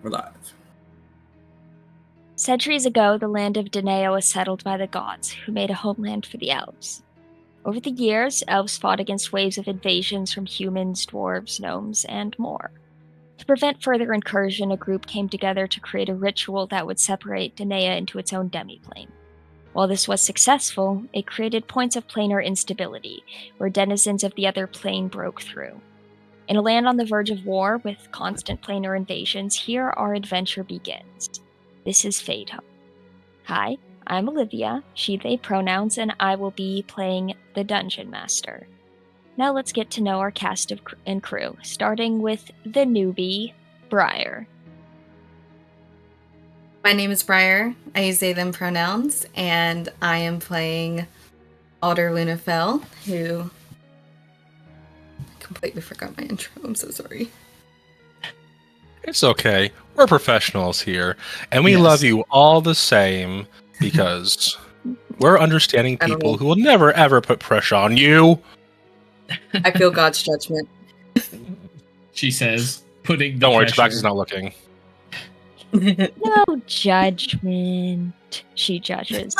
We're live. Centuries ago, the land of Danaea was settled by the gods, who made a homeland for the elves. Over the years, elves fought against waves of invasions from humans, dwarves, gnomes, and more. To prevent further incursion, a group came together to create a ritual that would separate Danaea into its own demiplane. While this was successful, it created points of planar instability, where denizens of the other plane broke through. In a land on the verge of war, with constant planar invasions, here our adventure begins. This is Fadehome. Hi, I'm Olivia, she, they pronouns, and I will be playing the Dungeon Master. Now let's get to know our cast and crew, starting with the newbie, Briar. My name is Briar. I use they, them pronouns, and I am playing Alder Lunafell, who... I completely forgot my intro. I'm so sorry. It's okay. We're professionals here, and we love you all the same because we're understanding people who will never, ever put pressure on you. I feel God's judgment. She says, putting the Don't worry, pressure. Tobax is not looking. No judgment, she judges.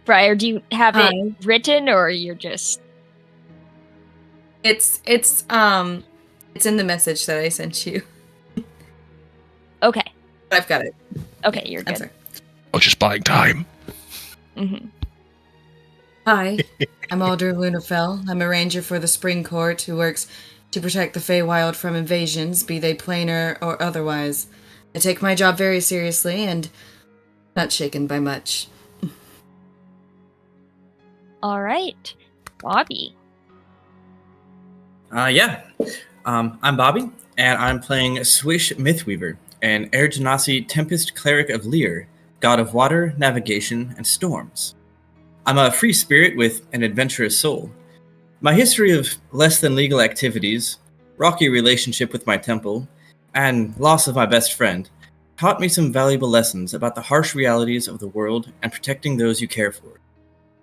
Briar, do you have it written, or you're just... It's in the message that I sent you. Okay. I've got it. Okay, you're good. I was just buying time. Mm-hmm. Hi, I'm Alder Lunafell. I'm a ranger for the Spring Court who works to protect the Feywild from invasions, be they planar or otherwise. I take my job very seriously and not shaken by much. All right, Bobby. I'm Bobby, and I'm playing Swish Mythweaver, an Air Genasi Tempest Cleric of Lear, god of water, navigation, and storms. I'm a free spirit with an adventurous soul. My history of less than legal activities, rocky relationship with my temple, and loss of my best friend taught me some valuable lessons about the harsh realities of the world and protecting those you care for.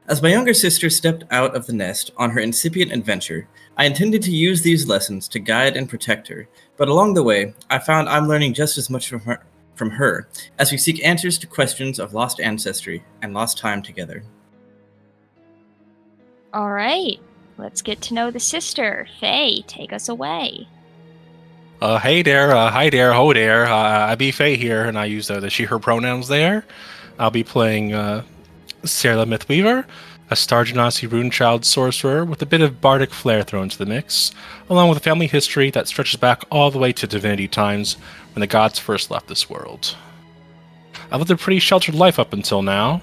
As my younger sister stepped out of the nest on her incipient adventure, I intended to use these lessons to guide and protect her, but along the way, I found I'm learning just as much from her as we seek answers to questions of lost ancestry and lost time together. All right, let's get to know the sister. Faye, take us away. Hey there, hi there, ho there. I be Faye here, and I use the she, her pronouns there. I'll be playing Sarah Mythweaver, a Star Genasi Runechild sorcerer with a bit of bardic flair thrown into the mix, along with a family history that stretches back all the way to divinity times when the gods first left this world. I've lived a pretty sheltered life up until now.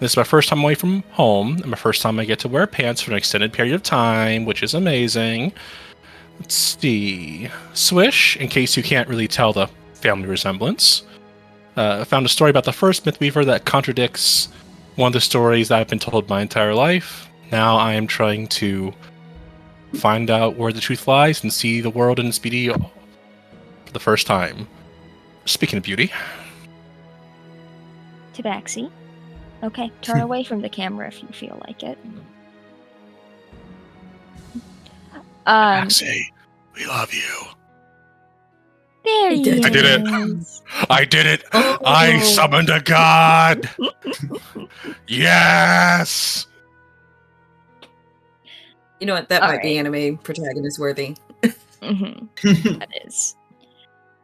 This is my first time away from home, and my first time I get to wear pants for an extended period of time, which is amazing. Let's see. Swish, in case you can't really tell the family resemblance. I found a story about the first Mythweaver that contradicts one of the stories that I've been told my entire life. Now I am trying to find out where the truth lies and see the world in its beauty for the first time. Speaking of beauty. Tabaxi. Okay, turn away from the camera if you feel like it. Tabaxi, we love you. There he is. I did it. I did it. Oh. I summoned a god. Yes. You know what? That might be anime protagonist worthy. Mm-hmm. That is.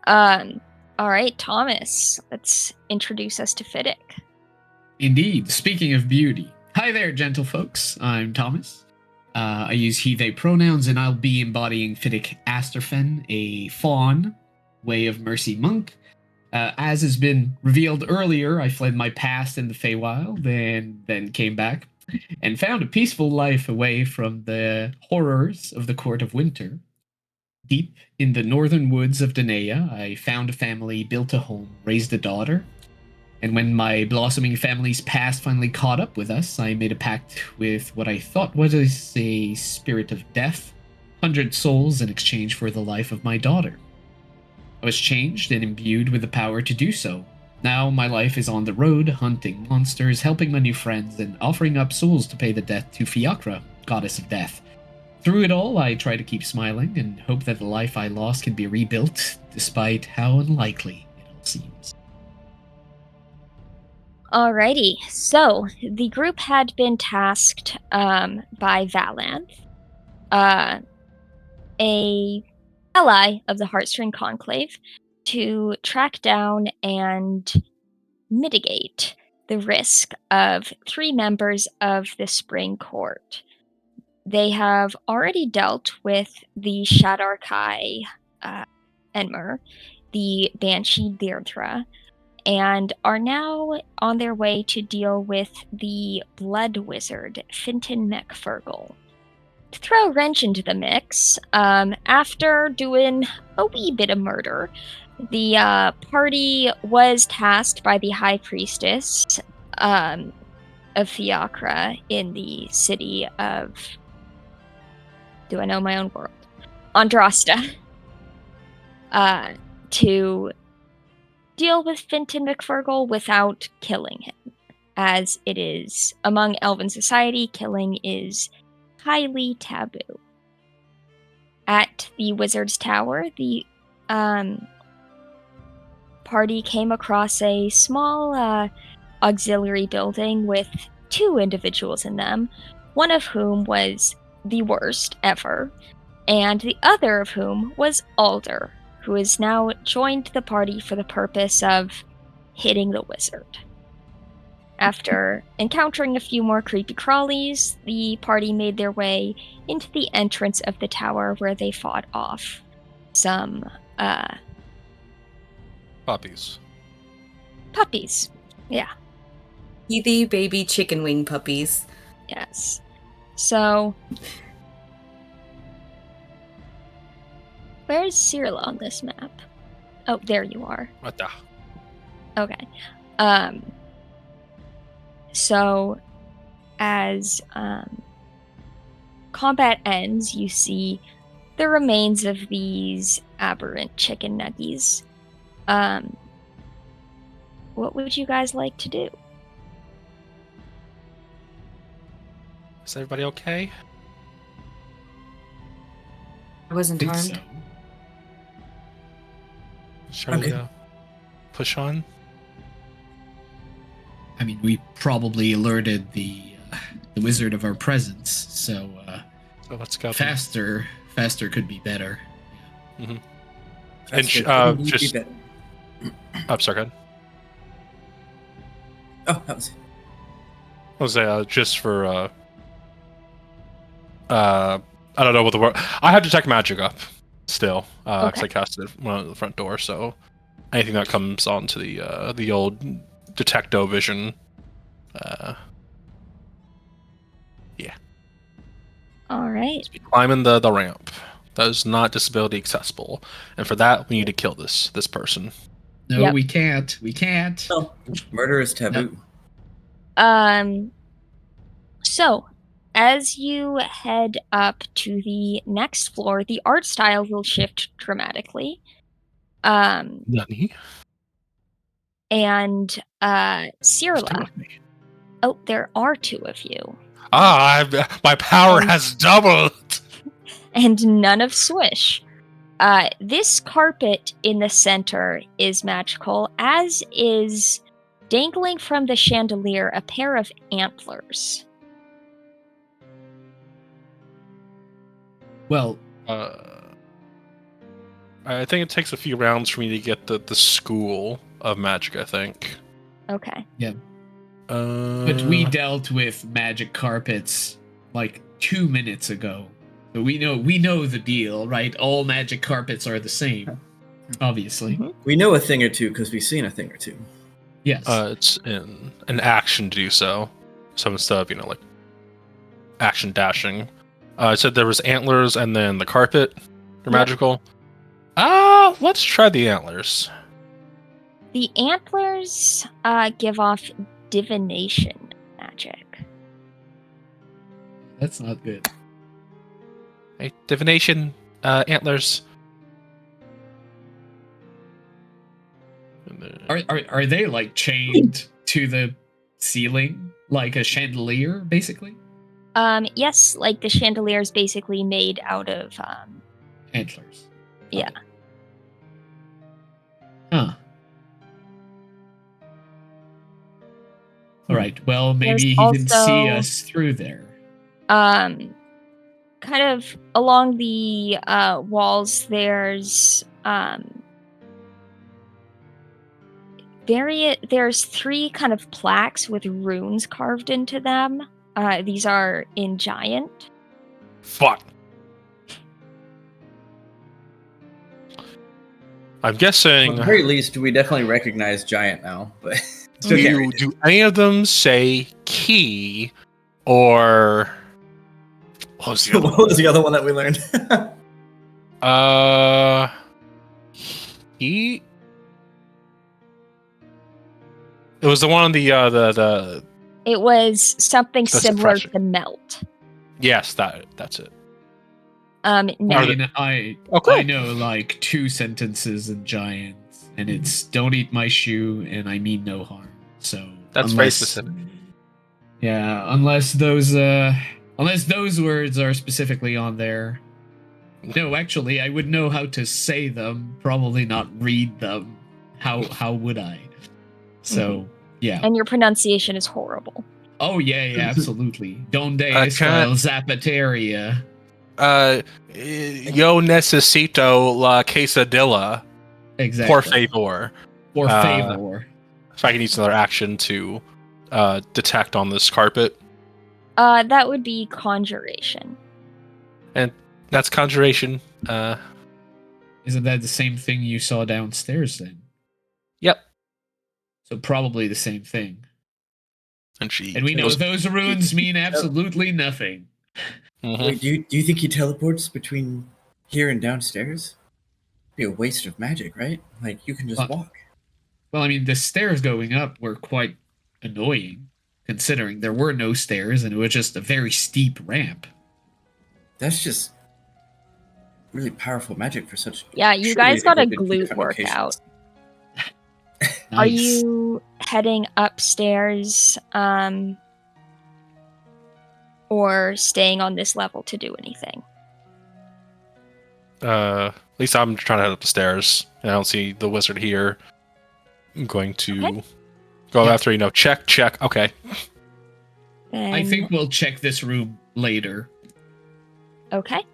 All right, Thomas. Let's introduce us to Fiddick. Indeed. Speaking of beauty. Hi there, gentle folks. I'm Thomas. I use he, they pronouns, and I'll be embodying Fiddick Asterfen, a fawn, Way of Mercy monk. As has been revealed earlier, I fled my past in the Feywild, and then came back and found a peaceful life away from the horrors of the Court of Winter. Deep in the northern woods of Danaea, I found a family, built a home, raised a daughter. And when my blossoming family's past finally caught up with us, I made a pact with what I thought was a spirit of death, 100 souls in exchange for the life of my daughter. I was changed and imbued with the power to do so. Now my life is on the road, hunting monsters, helping my new friends, and offering up souls to pay the debt to Fiacra, goddess of death. Through it all, I try to keep smiling and hope that the life I lost can be rebuilt, despite how unlikely it all seems. Alrighty, so the group had been tasked by Valanth, a ally of the Heartstring Conclave, to track down and mitigate the risk of 3 members of the Spring Court. They have already dealt with the Shadarkai Enmer, the Banshee Deirdre, and are now on their way to deal with the Blood Wizard, Finton McFergal. To throw a wrench into the mix, after doing a wee bit of murder, the party was tasked by the High Priestess of Fiacra in the city of... Do I know my own world? Andrasta. To deal with Finton McFergal without killing him, as it is, among Elven society, killing is highly taboo. At the Wizard's Tower, the party came across a small auxiliary building with 2 individuals in them, one of whom was the worst ever, and the other of whom was Alder, who has now joined the party for the purpose of hitting the wizard. After encountering a few more creepy crawlies, the party made their way into the entrance of the tower where they fought off some Puppies. puppies. Yeah, Heathy baby chicken wing puppies. yes. So, where's Cyrilla on this map? Oh, there you are. What the? Okay. So, as combat ends, you see the remains of these aberrant chicken nuggies. What would you guys like to do? Is everybody okay? I wasn't Think harmed. so. Shall we Okay. push on? I mean, we probably alerted the wizard of our presence, so So let's go. faster could be better. And That's sh- good. Couldn't be just- better. I'm sorry, go ahead. Oh, that was... I was just for I don't know what the word. I have detect magic up still because Okay. I casted it when I went to the front door. So anything that comes onto the old detecto vision, All right. climbing the ramp. That is not disability accessible, and for that we need to kill this person. No, Yep. we can't. We can't. No, murder is taboo. So, as you head up to the next floor, the art style will shift dramatically. Nani? And Stay Cyrilla. with me. Oh, there are 2 of you. My power has doubled. And none of Swish. This carpet in the center is magical, as is dangling from the chandelier a pair of antlers. Well, I think it takes a few rounds for me to get the school of magic. I think. Okay. but we dealt with magic carpets like 2 minutes ago. So we know the deal, right? All magic carpets are the same, obviously. Mhm. We know a thing or two because we've seen a thing or two. Yes. It's in an action to do so. So instead of like action dashing, I said there was antlers and then the carpet. They're Yep. magical. Let's try the antlers. The antlers give off divination magic. That's not good. Hey, divination, antlers. And then- Are they like chained to the ceiling like a chandelier, basically? Yes, like the chandelier is basically made out of Antlers. Yeah. All right. Well, maybe There's he can see also- us through there. Kind of along the walls, there's there's 3 kind of plaques with runes carved into them. These are in Giant. Fuck. I'm guessing. At the very least, we definitely recognize Giant now, but Do still can't read it. do any of them say key or what was the other What was the other one that we learned? one? He. It was the one on the. It was something The similar suppressor. to melt. Yes, that's it. I Now, mean, I know like 2 sentences in Giants, and it's "Don't eat my shoe," and "I mean no harm." So That's very specific. Yeah, unless those words are specifically on there. No, actually, I would know how to say them, probably not read them. How would I? So yeah. and your pronunciation is horrible. Oh yeah, absolutely. Donde I está can't- el zapateria? Yo necesito la quesadilla. Exactly. Por favor. Por favor. If I can use another action to detect on this carpet. That would be conjuration. And that's conjuration. Isn't that the same thing you saw downstairs then? Yep. So probably the same thing. And she. And we know those runes mean absolutely nothing. Mhm. Wait, do you think he teleports between here and downstairs? Be a waste of magic, right? Like you can just walk. Well, I mean, the stairs going up were quite annoying, considering there were no stairs and it was just a very steep ramp. That's just really powerful magic for such. Yeah, you surely guys they got a lived in two glute different workout. locations. Are Nice. you heading upstairs, or staying on this level to do anything? At least I'm trying to head up the stairs. And I don't see the wizard here. I'm going to Okay. go Yeah. after, check. Okay. I Then, think we'll check this room later. okay.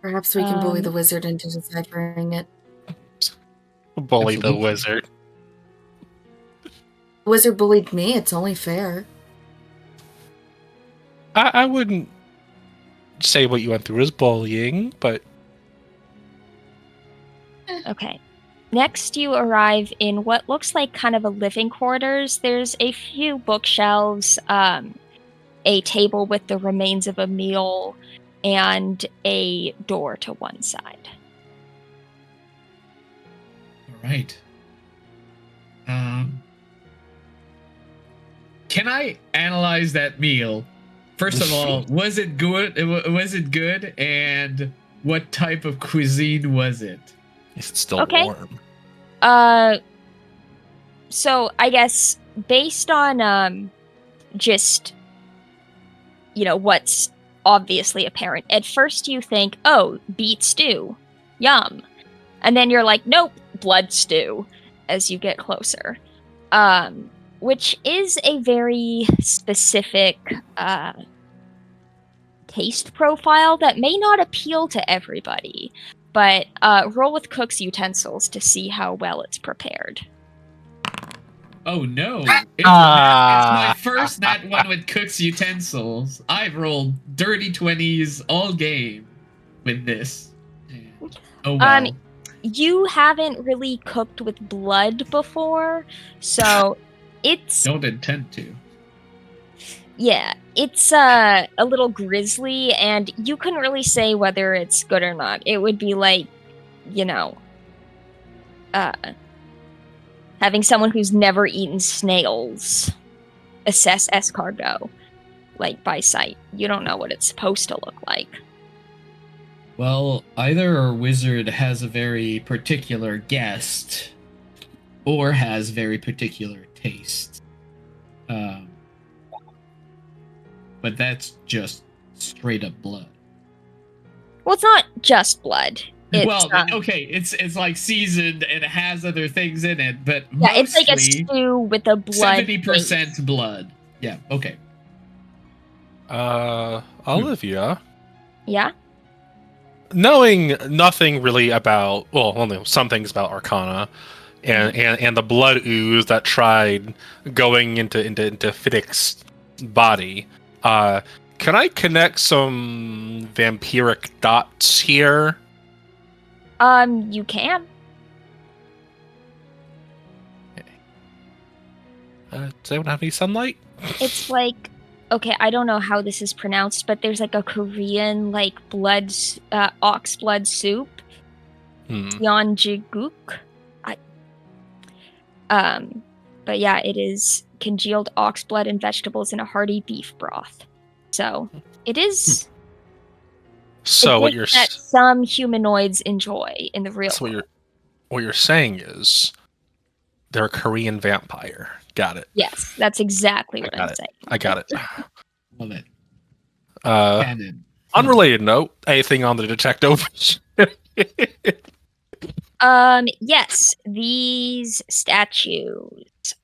Perhaps we can bully Um, the wizard into deciphering it. Bully the Absolutely. wizard. The wizard bullied me. It's only fair. I wouldn't say what you went through is bullying, but Okay. Next, you arrive in what looks like kind of a living quarters. There's a few bookshelves, a table with the remains of a meal, and a door to one side. All right. Can I analyze that meal? First of all, was it good? Was it good? And what type of cuisine was it? is it still Okay. warm? So I guess based on just what's obviously apparent, at first you think, oh, beet stew, yum, and then you're like, nope, blood stew, as you get closer, which is a very specific taste profile that may not appeal to everybody, but roll with cook's utensils to see how well it's prepared. Oh no! It's my first nat one with cook's utensils. I've rolled dirty 20s all game with this. Oh well. You haven't really cooked with blood before, so it's Don't intend to. yeah, it's a little grisly, and you couldn't really say whether it's good or not. It would be like, having someone who's never eaten snails assess escargot, like by sight. You don't know what it's supposed to look like. Well, either our wizard has a very particular guest, or has very particular taste. But that's just straight up blood. Well, it's not just blood. Well, okay, it's like seasoned and it has other things in it, but Yeah, it's like a mostly stew with a blood 70% base. blood. Yeah, okay. Olivia, Yeah? knowing nothing really about, well, only some things about Arcana, and the blood ooze that tried going into Fiddick's body, can I connect some vampiric dots here? You can. Does anyone have any sunlight? It's like, okay, I don't know how this is pronounced, but there's like a Korean like ox blood soup, Yeonjiguk. But yeah, it is congealed ox blood and vegetables in a hearty beef broth. So it is. So a what dish you're that some humanoids enjoy in the real world. What you're saying is they're a Korean vampire. Got it. Yes, that's exactly what I'm saying. I got it. Love it. Canon. Unrelated note, anything on the detective? Yes, these statues,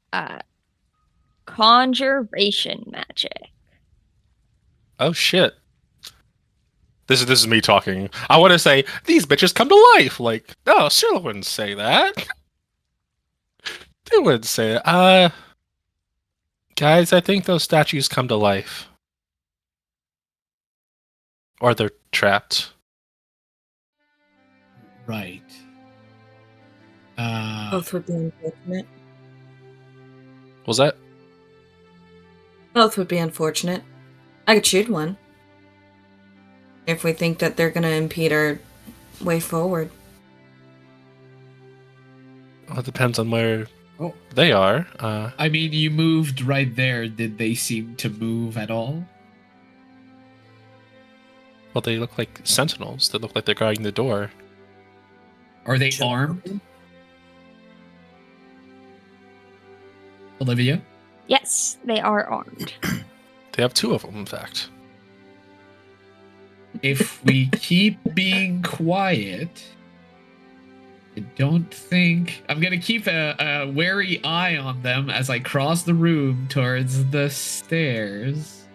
conjuration magic. Oh shit. This is me talking. I want to say these bitches come to life. Like, no, Cyril wouldn't say that. They wouldn't say it. Guys, I think those statues come to life. Or they're trapped. Right. Both would be unfortunate. Was that? Both would be unfortunate. I could shoot one. If we think that they're going to impede our way forward. Well, it depends on where they are. I mean, you moved right there. Did they seem to move at all? Well, they look like sentinels. They look like they're guarding the door. Are they armed? Olivia? Yes, they are armed. They have two of them, in fact. If we keep being quiet, I don't think... I'm going to keep a wary eye on them as I cross the room towards the stairs.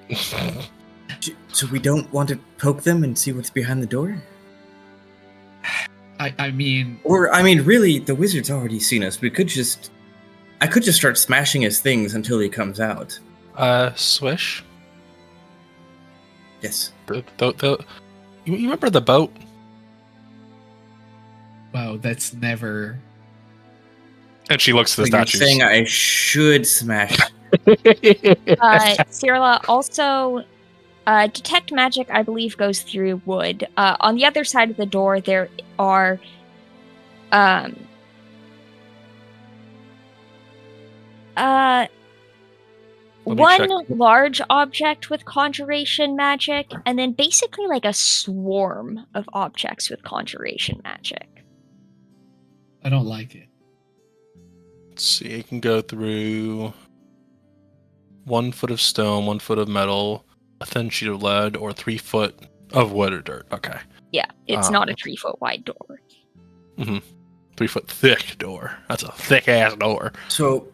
So we don't want to poke them and see what's behind the door? I mean... really, the wizard's already seen us. I could just start smashing his things until he comes out. Swish? Yes. You remember the boat? Wow, that's never... And she looks at the statues. You're saying I should smash... Cyrilla, also, detect magic, I believe, goes through wood. On the other side of the door, there are... one large object with conjuration magic, and then basically like a swarm of objects with conjuration magic. I don't like it. Let's see, it can go through 1 foot of stone, 1 foot of metal, a thin sheet of lead, or 3 foot of wood or dirt. Okay. Yeah, it's not a 3 foot wide door. 3 foot thick door. That's a thick ass door. So...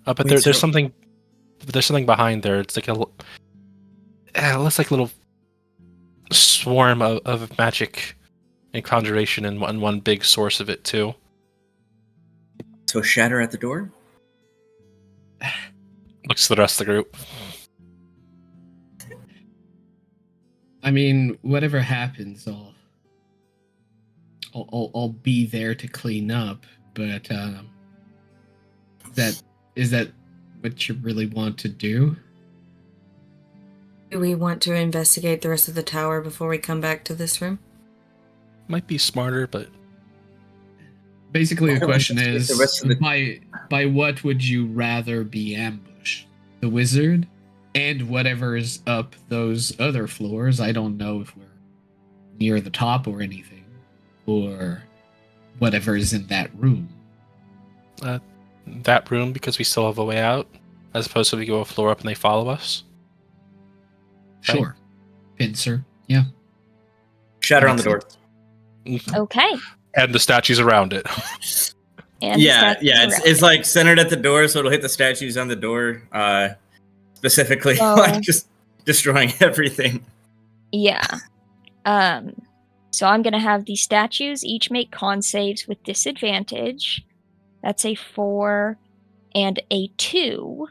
but there's something. There's something behind there. It's like it looks like a little swarm of magic and conjuration, and one big source of it too. So shatter at the door. Looks to the rest of the group. I mean, whatever happens, I'll be there to clean up. But is that what you really want to do? Do we want to investigate the rest of the tower before we come back to this room? Might be smarter, but basically the question is, by what would you rather be ambushed? The wizard and whatever's up those other floors. I don't know if we're near the top or anything, or whatever is in that room. That room, because we still have a way out, as opposed to we go a floor up and they follow us. Sure. Pincer. Yeah. Shatter on the door. Okay. And the statues around it. And the Yeah, statues yeah. around It's it. like centered at the door, so it'll hit the statues on the door, specifically, So- like just destroying everything. Yeah. So I'm gonna have the statues each make con saves with disadvantage. That's a 4 and a 2.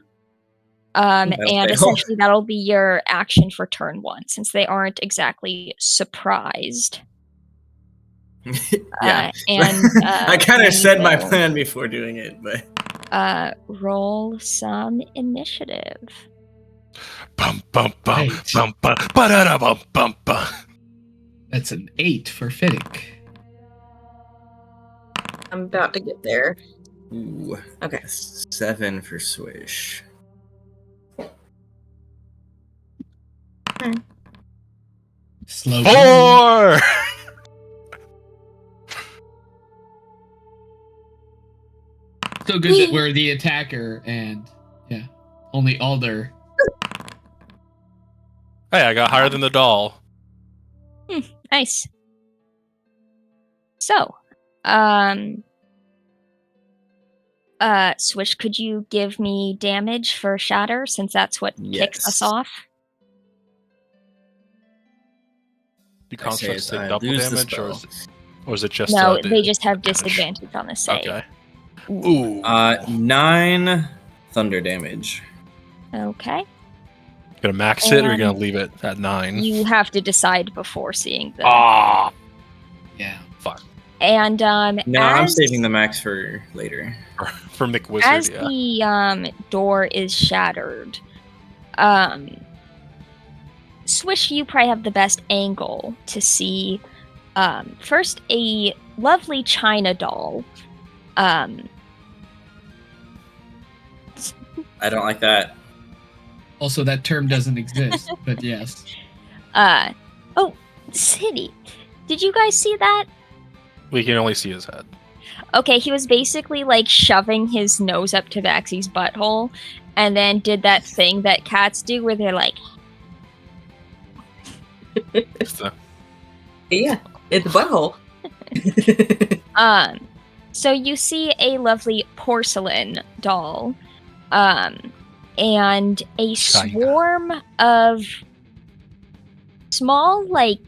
That'll And fail. essentially that'll be your action for turn 1, since they aren't exactly surprised. Yeah. I kind we of said my will, plan before doing it, but roll some initiative. Bum bum bum Right. bum bum ba bum bum bum. That's an 8 for Fiddick. I'm about to get there. ooh, Okay. 7 for Swish. Slow going. 4. So good that we're the attacker and yeah, only Alder. Hey, I got higher than the doll. Nice. So, Swish, could you give me damage for Shatter, since that's what kicks us Yes. off? Do I say constructs as take I double lose the damage, spell. or is it just No, the they just have damage? disadvantage on the save. Okay. Ooh. 9 thunder damage. Okay. Gonna max it, or you gonna And leave it at 9? You have to decide before seeing the. Ah, Yeah. fuck. And No, I'm as, saving the max for later. For McWizard, as yeah. the door is shattered, Swish, you probably have the best angle to see. First, a lovely china doll. I don't like that. Also, that term doesn't exist, but yes. Oh, City. Did you guys see that? We can only see his head. Okay, he was basically like shoving his nose up to Baxy's butthole, and then did that thing that cats do where they're like, So, Yeah, it's a butthole. So you see a lovely porcelain doll, and a China. swarm of small, like,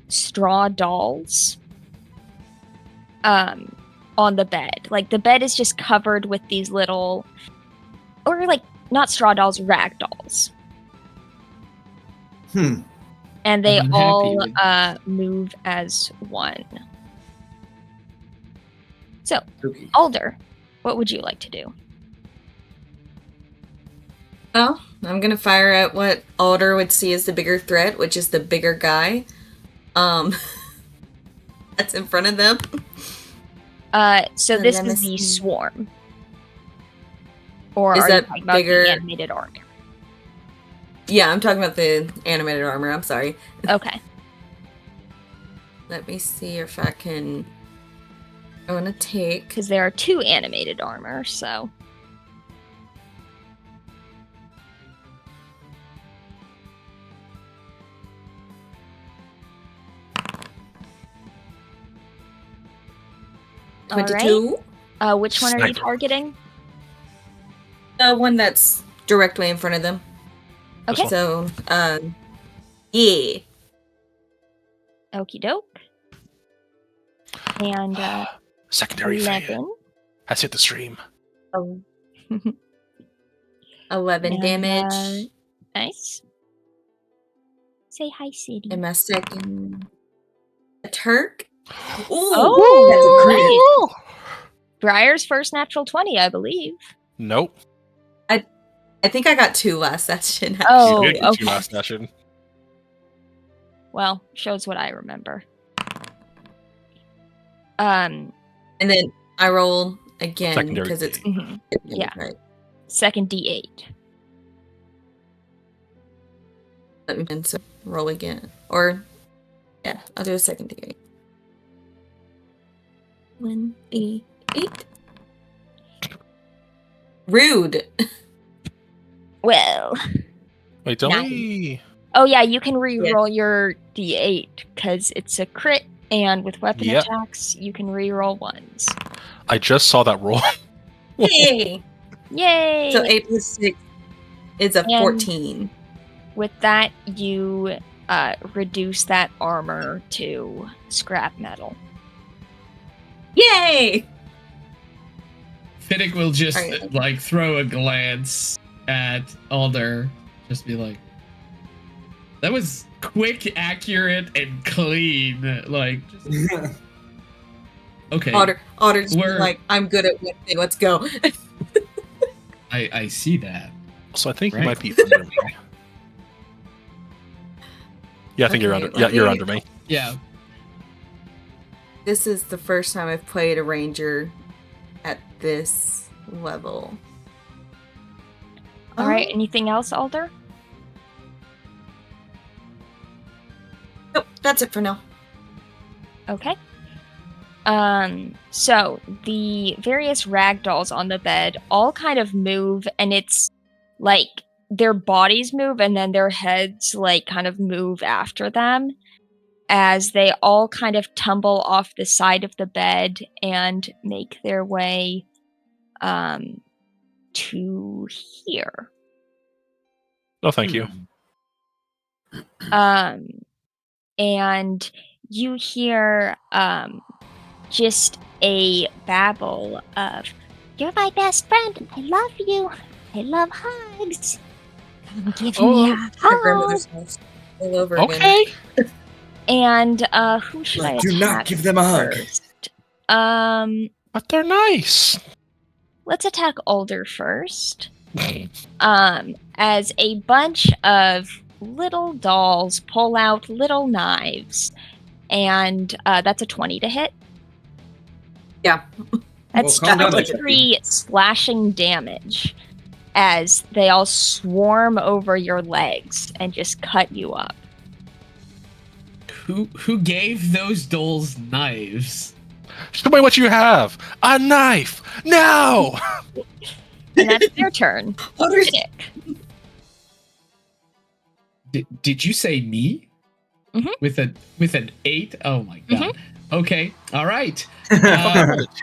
straw dolls, on the bed. Like, the bed is just covered with these little, or like, not straw dolls, rag dolls. And they I'm unhappy all with- move as one. So, Spooky. Alder, what would you like to do? Oh, I'm gonna fire at what Alder would see as the bigger threat, which is the bigger guy. That's in front of them. So And this then is this- the swarm. Or Is are you that talking about bigger- the animated armor? Yeah, I'm talking about the animated armor. I'm sorry. Okay. Let me see if I can. I want to take. Because there are 2 animated armor, so. All right. 22. Which one are you Sniper. targeting? The one that's directly in front of them. Okay. So, yeah. Okie doke. And secondary fade 11. has hit the stream. Oh. 11 And, damage. Nice. Say hi, City. And my second. A Turk. Ooh, Oh, that's a crit. Briar's first natural 20, I believe. Nope. I think I got 2 last session. Oh, You did get 2 okay. last session. Well, shows what I remember. And then I roll again Secondary because it's mhm. Yeah. right. Second D8. Let me so roll again. Or yeah, I'll do a second D8. 1 D8. Rude. Well. Wait, don't Nine. we? Oh yeah, you can re-roll your D8 because it's a crit And with weapon Yep. attacks, you can re-roll ones. I just saw that roll. Yay! Yay! So 8 plus 6 is a And- 14. With that, you reduce that armor to scrap metal. Yay! Fiddick will just Alright. like throw a glance at Alder, just be like, "That was quick, accurate, and clean." Like, just, okay, Otter's We're- like, I'm good at one thing. Let's go. I see that. So I think you Right. might be under me. Yeah, I think you're Okay, under. Yeah, let you're me- under me. Yeah. This is the first time I've played a ranger at this level. All right. Anything else, Alder? Nope, that's it for now. Okay. So the various ragdolls on the bed all kind of move, and it's like their bodies move and then their heads like kind of move after them as they all kind of tumble off the side of the bed and make their way to here. No, thank you. And you hear just a babble of, "You're my best friend. I love you. I love hugs. Come give me a My hug." grandmother's house all over again. Okay. And who should I Do not attack give them a hug. first? But they're nice. Let's attack Alder first. As a bunch of little dolls pull out little knives, and that's a 20 to hit. Yeah. That's Well, calm down, 23 slashing damage as they all swarm over your legs and just cut you up. Who gave those dolls knives? Show me what you have. A knife now. And that's their turn. Otter's Nick. Did you say me? Mhm. With an 8? Oh my god. Okay. All right.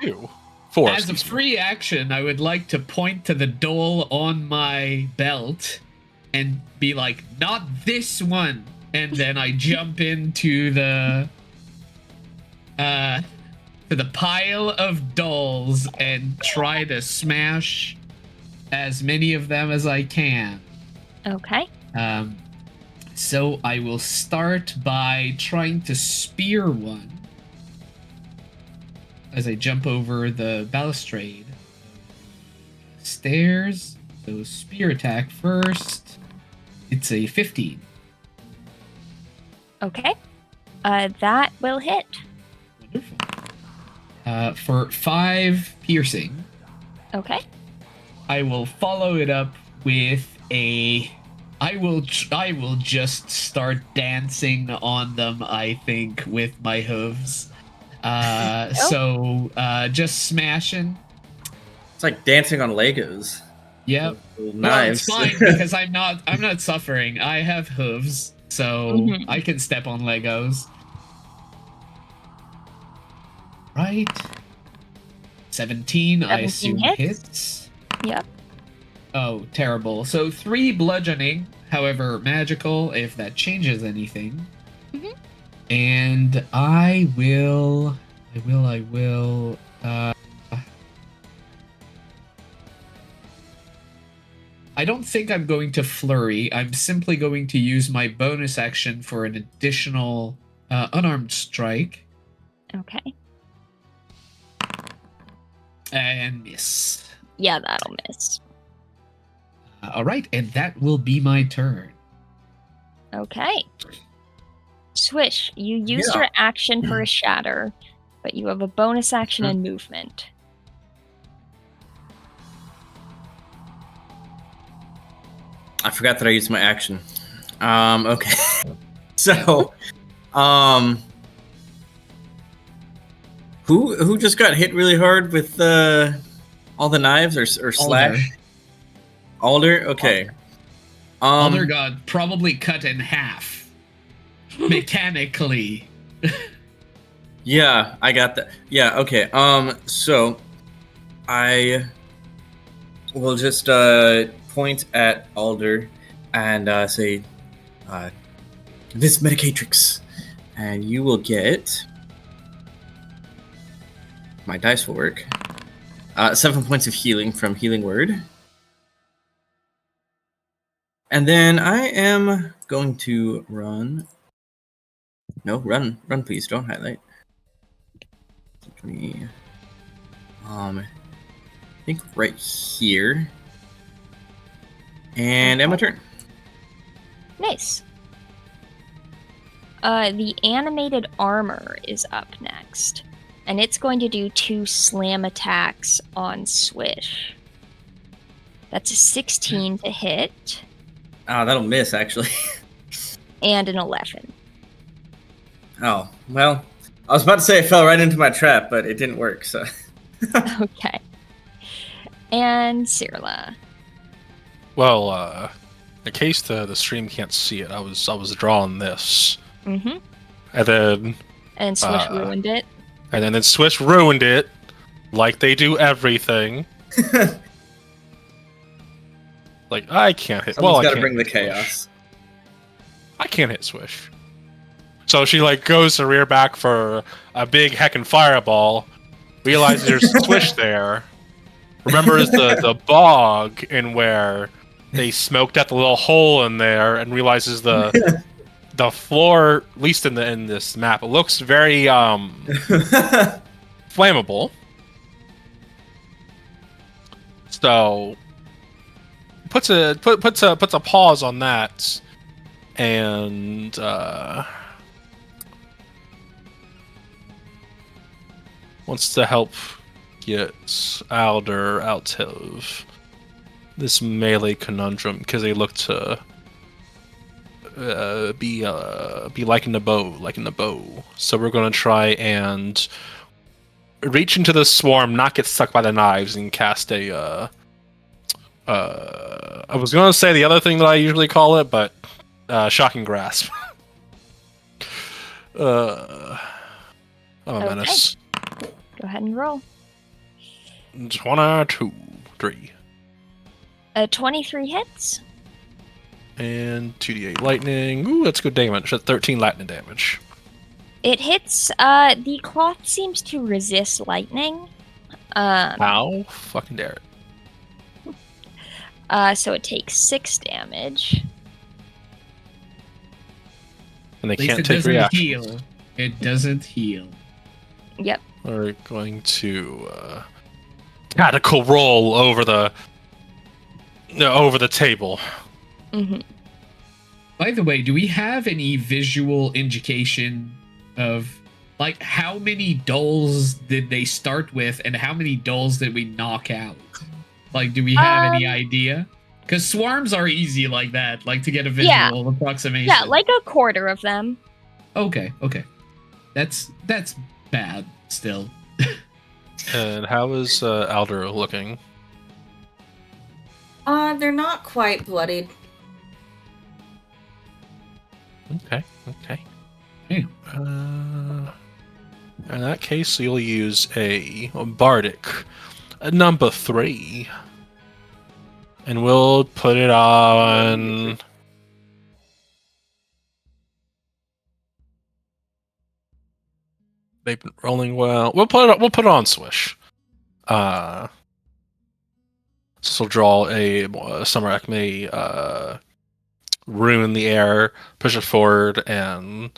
Two. Four. As a excuse me. free action, I would like to point to the doll on my belt and be like, "Not this one." And then I jump into the pile of dolls and try to smash as many of them as I can. Okay. So I will start by trying to spear one as I jump over the balustrade. Stairs. So spear attack first. It's a 15. Okay. That will hit. Wonderful. For 5 piercing. Okay. I will follow it up with a. I will just start dancing on them, I think, with my hooves. So just smashing. It's like dancing on Legos. Yep. Little Well, knives. it's fine because I'm not suffering. I have hooves, so Mhm. I can step on Legos. Right. 17, I 17 assume hits. hits. Yep. Oh, terrible. So 3 bludgeoning, however magical, if that changes anything. Mhm. And I will. I don't think I'm going to flurry. I'm simply going to use my bonus action for an additional unarmed strike Okay. and miss. Yeah, that'll miss. All right, and that will be my turn. Okay. Swish, you used Yeah. your action for a shatter, but you have a bonus action and movement. I forgot that I used my action. Okay. So, who just got hit really hard with all the knives or slash? Alder. Okay. Alder got probably cut in half mechanically. Yeah, I got that. Yeah, okay. So I will just point at Alder and say, "This medicatrix," and you will get my dice will work. 7 points of healing from Healing Word. And then I am going to run. No, run, please. Don't highlight. I think right here. And end my turn. Nice. The animated armor is up next, and it's going to do 2 slam attacks on Swish. That's a 16 to hit. That'll miss, actually. And an 11. Oh, well, I was about to say it fell right into my trap, but it didn't work, so. Okay. And Cirla. Well, in case the stream can't see it, I was drawing this. Mm-hmm. And then... And Swish ruined it. And then Swish ruined it, like they do everything. Like, I can't hit... Someone's I gotta can't bring the hit chaos. Swish. I can't hit Swish. So she, like, goes to rear back for a big heckin' fireball, realizes there's Swish there, remembers the bog in where they smoked out the little hole in there, and realizes the floor, at least in this map, it looks very flammable. So puts a pause on that, and wants to help get Alder out of this melee conundrum, because they look to be like in the bow. So we're gonna try and reach into the swarm, not get stuck by the knives, and cast a I was gonna say the other thing that I usually call it, but shocking grasp. I'm a menace. Go ahead and roll. 22, 3. 23 hits. And 2d8 lightning. Ooh, that's good damage. That's 13 lightning damage. It hits. The cloth seems to resist lightning. How fucking dare it? So it takes 6 damage. And they At least can't it take doesn't reaction. heal. It doesn't heal. Yep. We're going to tactical roll over the table. Mm-hmm. By the way, do we have any visual indication of, like, how many dolls did they start with and how many dolls did we knock out? Like, do we have any idea? Because swarms are easy like that, like to get a visual approximation. Yeah, like a quarter of them. Okay. That's bad still. And how is Alder looking? They're not quite bloodied. Okay. Yeah. In that case, you'll use a bardic, number 3, and we'll put it on. They've been rolling well. We'll put it on Swish. So this will draw a Summer Acme rune in the air, push it forward, and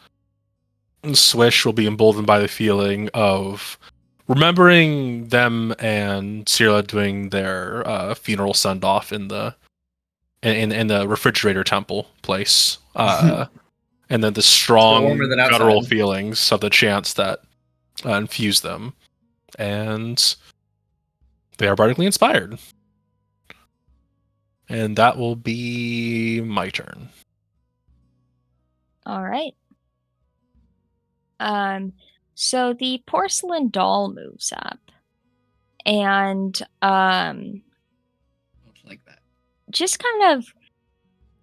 Swish will be emboldened by the feeling of remembering them and Cirla doing their funeral send off in the refrigerator temple place, and then the strong warmer than outside. guttural feelings of the chants that infuse them, and they are bardically inspired. And that will be my turn. All right. So the porcelain doll moves up, and Like that. just kind of,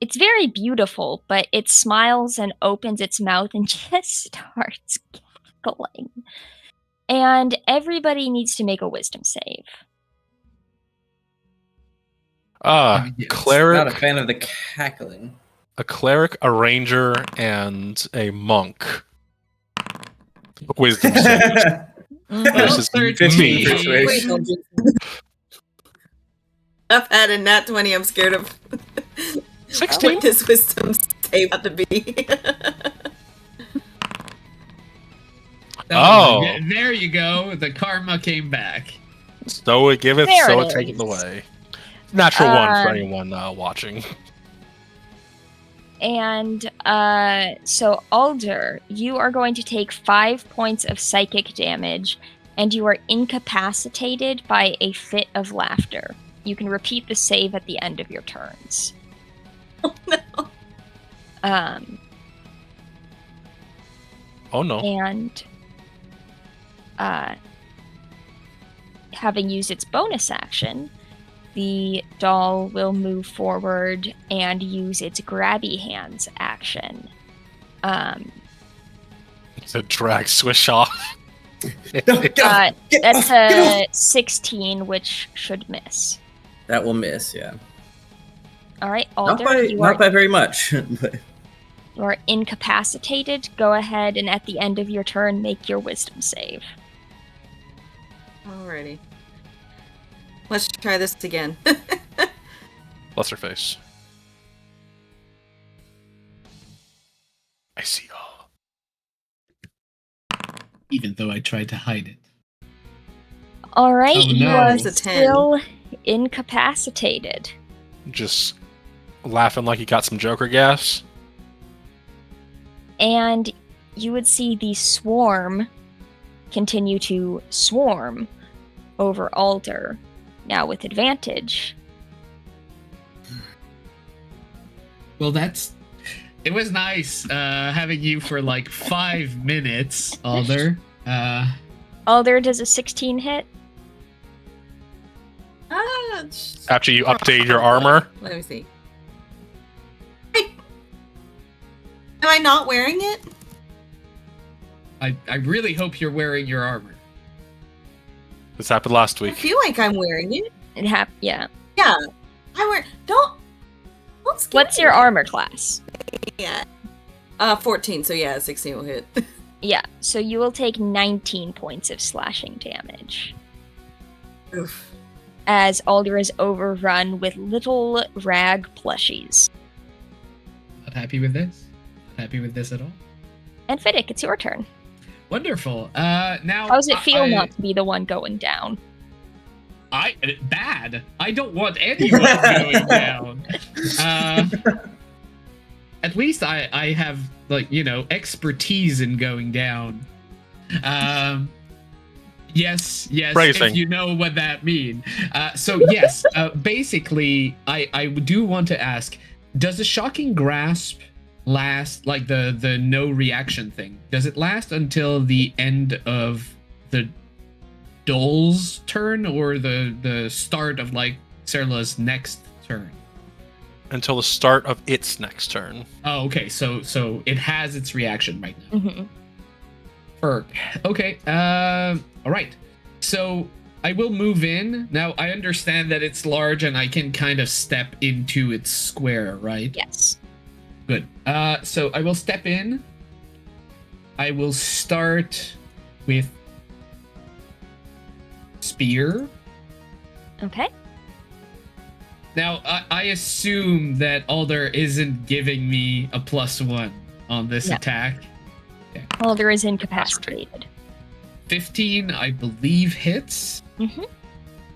it's very beautiful, but it smiles and opens its mouth and just starts cackling. And everybody needs to make a wisdom save. Yes. Not a Cleric, fan of the cackling. a cleric, a ranger, and a monk. Wisdom save. This is 13. me. Persuasion. I've had a nat 20. I'm scared of 16. what his wisdom save had to be. Oh. There you go. The karma came back. So it giveth, There so it it taketh is. away. Natural one for anyone watching. And so Alder, you are going to take 5 points of psychic damage, and you are incapacitated by a fit of laughter. You can repeat the save at the end of your turns. Oh, no. Oh no. And having used its bonus action, the doll will move forward and use its grabby hands action. To drag Swish off. That's a 16, which should miss. That will miss, yeah. All right, Not Alder, by very much. But you are incapacitated. Go ahead and at the end of your turn, make your wisdom save. Alrighty. Let's try this again. Bless her face. I see all. Even though I tried to hide it. All right, Oh, you no. are It's a 10. still incapacitated. Just laughing like he got some Joker gas. And you would see the swarm continue to swarm over Alder, now with advantage. Well, it was nice having you for like 5 minutes, Alder. Alder, does a 16 hit? After you update your armor. Let me see. Am I not wearing it? I really hope you're wearing your armor. This happened last I week. feel like I'm wearing it. Yeah. Yeah. Don't scare What's your me. armor class? Yeah. 14, so yeah, 16 will hit. Yeah, so you will take 19 points of slashing damage Oof. as Alder is overrun with little rag plushies. Not happy with this? Not happy with this at all? And Fiddick, it's your turn. Wonderful. Now, How does it feel I- not to be the one going down? Bad. I don't want anyone going down. At least I have expertise in going down. Yes, Bracing. if you know what that means. So yes, basically, I do want to ask: does the shocking grasp last, like the no reaction thing? Does it last until the end of the doll's turn, or the start of like Serla's next turn? Until the start of its next turn. Oh, okay. So it has its reaction right now. Mm-hmm. Perk. Okay. All right. So I will move in. Now I understand that it's large and I can kind of step into its square, right? Yes. Good. So I will step in. I will start with spear. Okay. Now I assume that Alder isn't giving me a +1 on this No. attack. Alder is incapacitated. 15, I believe, hits. Mm-hmm.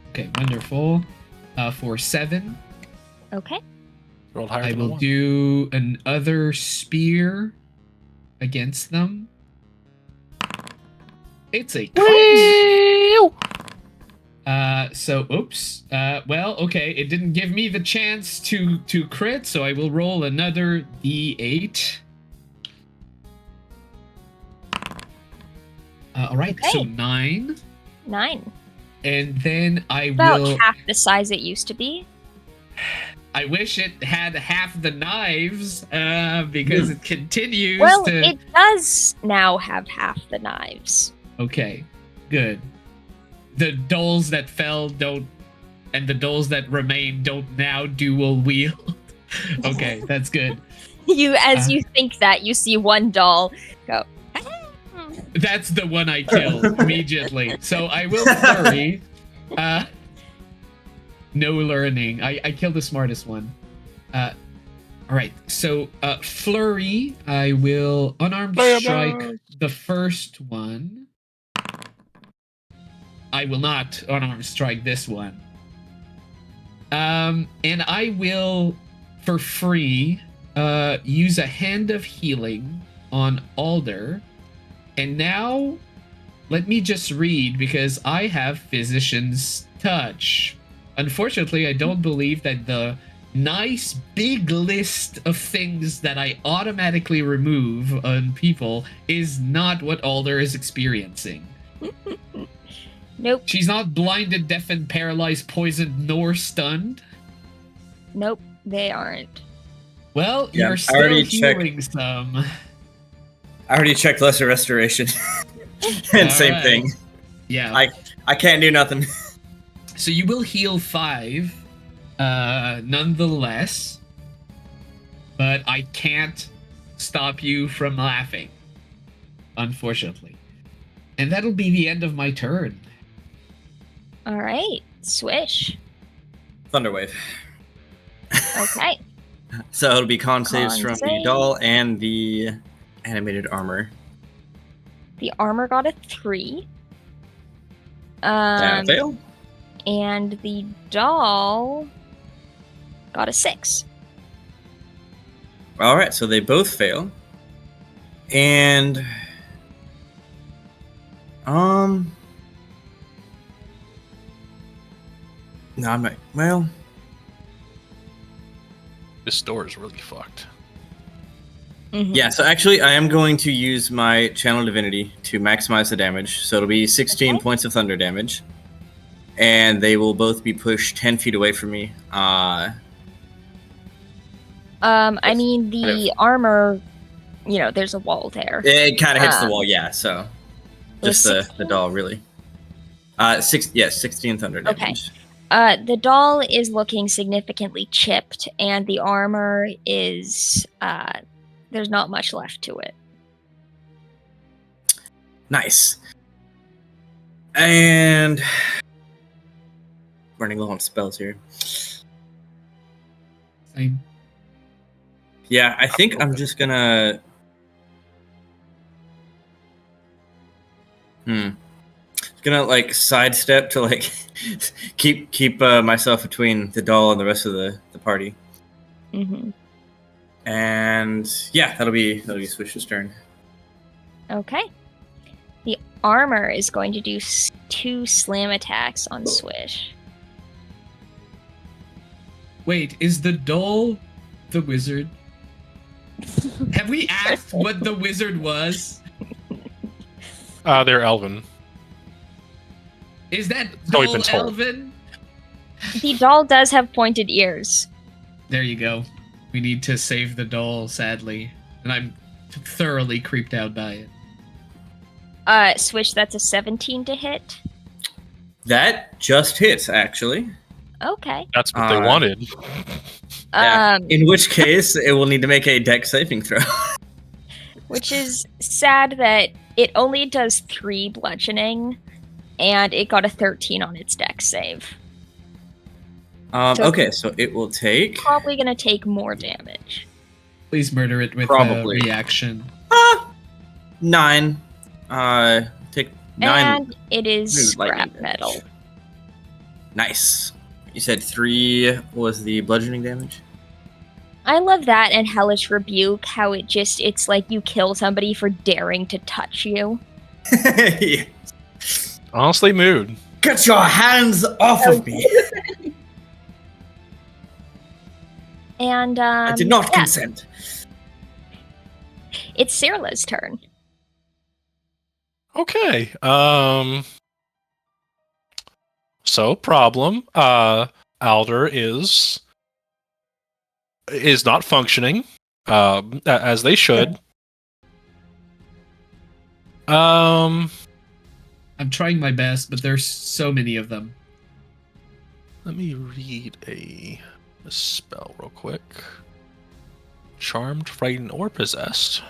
Okay, wonderful. For 7, Okay. Rolled higher I than a will one. do another spear against them. It's a crit. So oops. Well, okay, it didn't give me the chance to crit, so I will roll another D8. All right, so Okay. 9, 9. and then I About will. half the size it used to be. I wish it had half the knives, because it continues Well, to. it does now have half the knives. Okay, good. The dolls that fell don't, and the dolls that remain don't now dual wield. Okay, that's good. As you think that, you see one doll go. That's the one I killed immediately. So I will flurry. No learning. I killed the smartest one. All right. So flurry. I will unarmed strike the first one. I will not unarmed strike this one. And I will, for free, use a hand of healing on Alder. And now, let me just read, because I have Physician's Touch. Unfortunately, I don't believe that the nice big list of things that I automatically remove on people is not what Alder is experiencing. Nope. She's not blinded, deafened, paralyzed, poisoned, nor stunned. Nope, they aren't. Well, Yeah, you're I still already healing some. I already checked lesser restoration. And All same right. thing. Yeah. I can't do nothing. So you will heal 5, nonetheless. But I can't stop you from laughing, unfortunately. And that'll be the end of my turn. All right, Swish. Thunderwave. Okay. So it'll be con saves Con from the save. doll and the animated armor. The armor got a 3. Fail. And the doll got a 6. All right, so they both fail. And no, I'm not. Well, This store is really fucked. Mhm. yeah. So actually, I am going to use my channel divinity to maximize the damage. So it'll be 16 Okay. points of thunder damage, and they will both be pushed 10 feet away from me. I mean, the armor, there's a wall there. It kind of hits the Um, wall, yeah. So was just the 16? doll, really. 16 thunder Okay. damage. The doll is looking significantly chipped, and the armor is, there's not much left to it. Nice. And running low on spells here. Same. Yeah, I think I'm just gonna. Gonna like sidestep to like keep myself between the doll and the rest of the party. Mm-hmm. And yeah, that'll be Swish's turn. Okay. The armor is going to do 2 slam attacks on Swish. Wait, is the doll the wizard? Have we asked what the wizard was? They're elven. Is that So we've doll been told. elven? The doll does have pointed ears. There you go. We need to save the doll, sadly. And I'm thoroughly creeped out by it. Swish, that's a 17 to hit. That just hits, actually. Okay. That's what they wanted. Yeah. In which case, it will need to make a dex saving throw. Which is sad that it only does 3 bludgeoning, and it got a 13 on its dex save. Okay, so it will take. Probably gonna take more damage. Please murder it with Probably. a reaction. 9. Take 9. And it is lightning scrap metal. Nice. You said 3 was the bludgeoning damage? I love that and Hellish Rebuke, how it's like you kill somebody for daring to touch you. Yeah. Honestly, mood. Get your hands off of me! And I did not consent. It's Sirla's turn. Okay. So problem. Alder is is not functioning as they should. I'm trying my best, but there's so many of them. Let me read a spell real quick. Charmed, frightened, or possessed.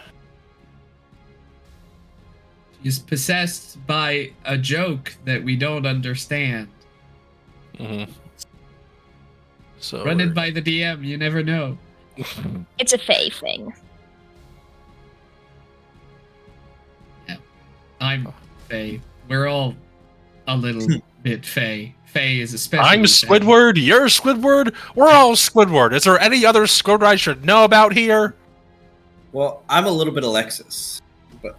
He's possessed by a joke that we don't understand. Mm-hmm. So Run it by the DM, you never know. It's a Fae thing. I'm Fae. We're all a little bit Fae. Fae is especially I'm Fae. Squidward, you're Squidward, we're all Squidward. Is there any other Squidward I should know about here? Well, I'm a little bit Alexis, but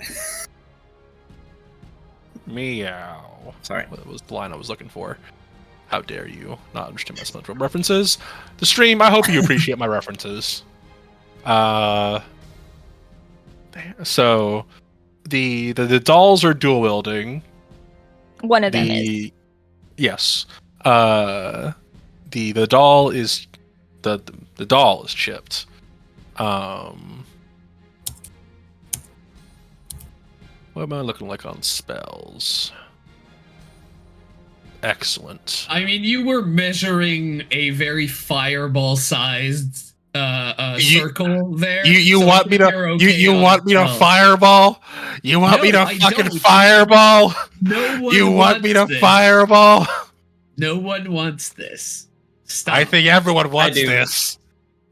Meow. sorry. That was the line I was looking for. How dare you not understand my SpongeBob references? The stream, I hope you appreciate my references. So the dolls are dual wielding. One of them is. Yes. The doll is the doll is chipped. What am I looking like on spells? Excellent. I mean, you were measuring a very fireball-sized circle there. You so want me to okay you on want me to 12. fireball? You want me to I fucking don't. fireball? No one You want me to wants this. fireball? No one wants this. Stop. I think everyone wants do. this.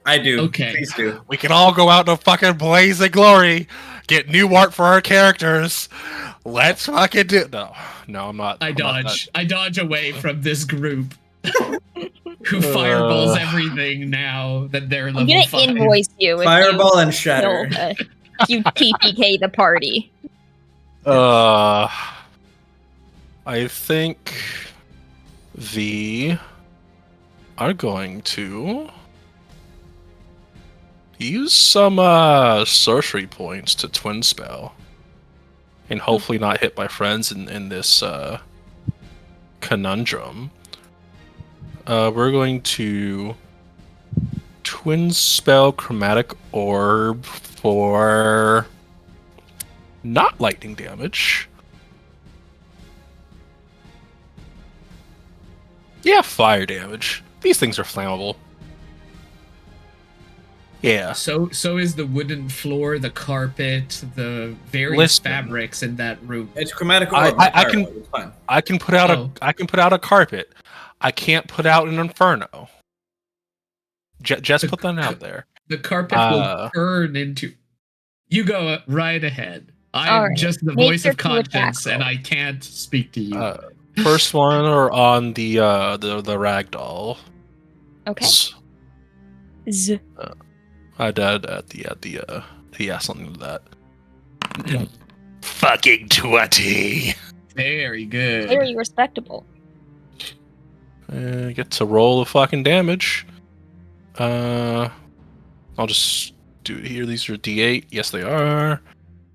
I do. Okay. Please do. We can all go out in a fucking blaze of glory, get new art for our characters. Let's fucking do. No, I'm not. I I'm not dodge. I dodge away from this group who fireballs everything now that they're I'm level gonna 5. invoice you if Fireball you and shatter. if you TPK the party. I think the are going to use some sorcery points to twin spell and hopefully not hit my friends in this conundrum. We're going to twin spell chromatic orb for not lightning damage. Yeah, fire damage. These things are flammable. Yeah. So is the wooden floor, the carpet, the various fabrics in that room. It's chromatic I- orb. I can- It's fine. I can put out a carpet. I can't put out an inferno. Just put that out there. The carpet will turn into. You go right ahead. I am Alright. just the Make voice your of two attack conscience, and rolls. I can't speak to you. First one or on the ragdoll. Okay. Z. I did at the something to that. Fucking 20. Very good. Very respectable. Get to roll the fucking damage. I'll just do it here. These are D8. Yes, they are.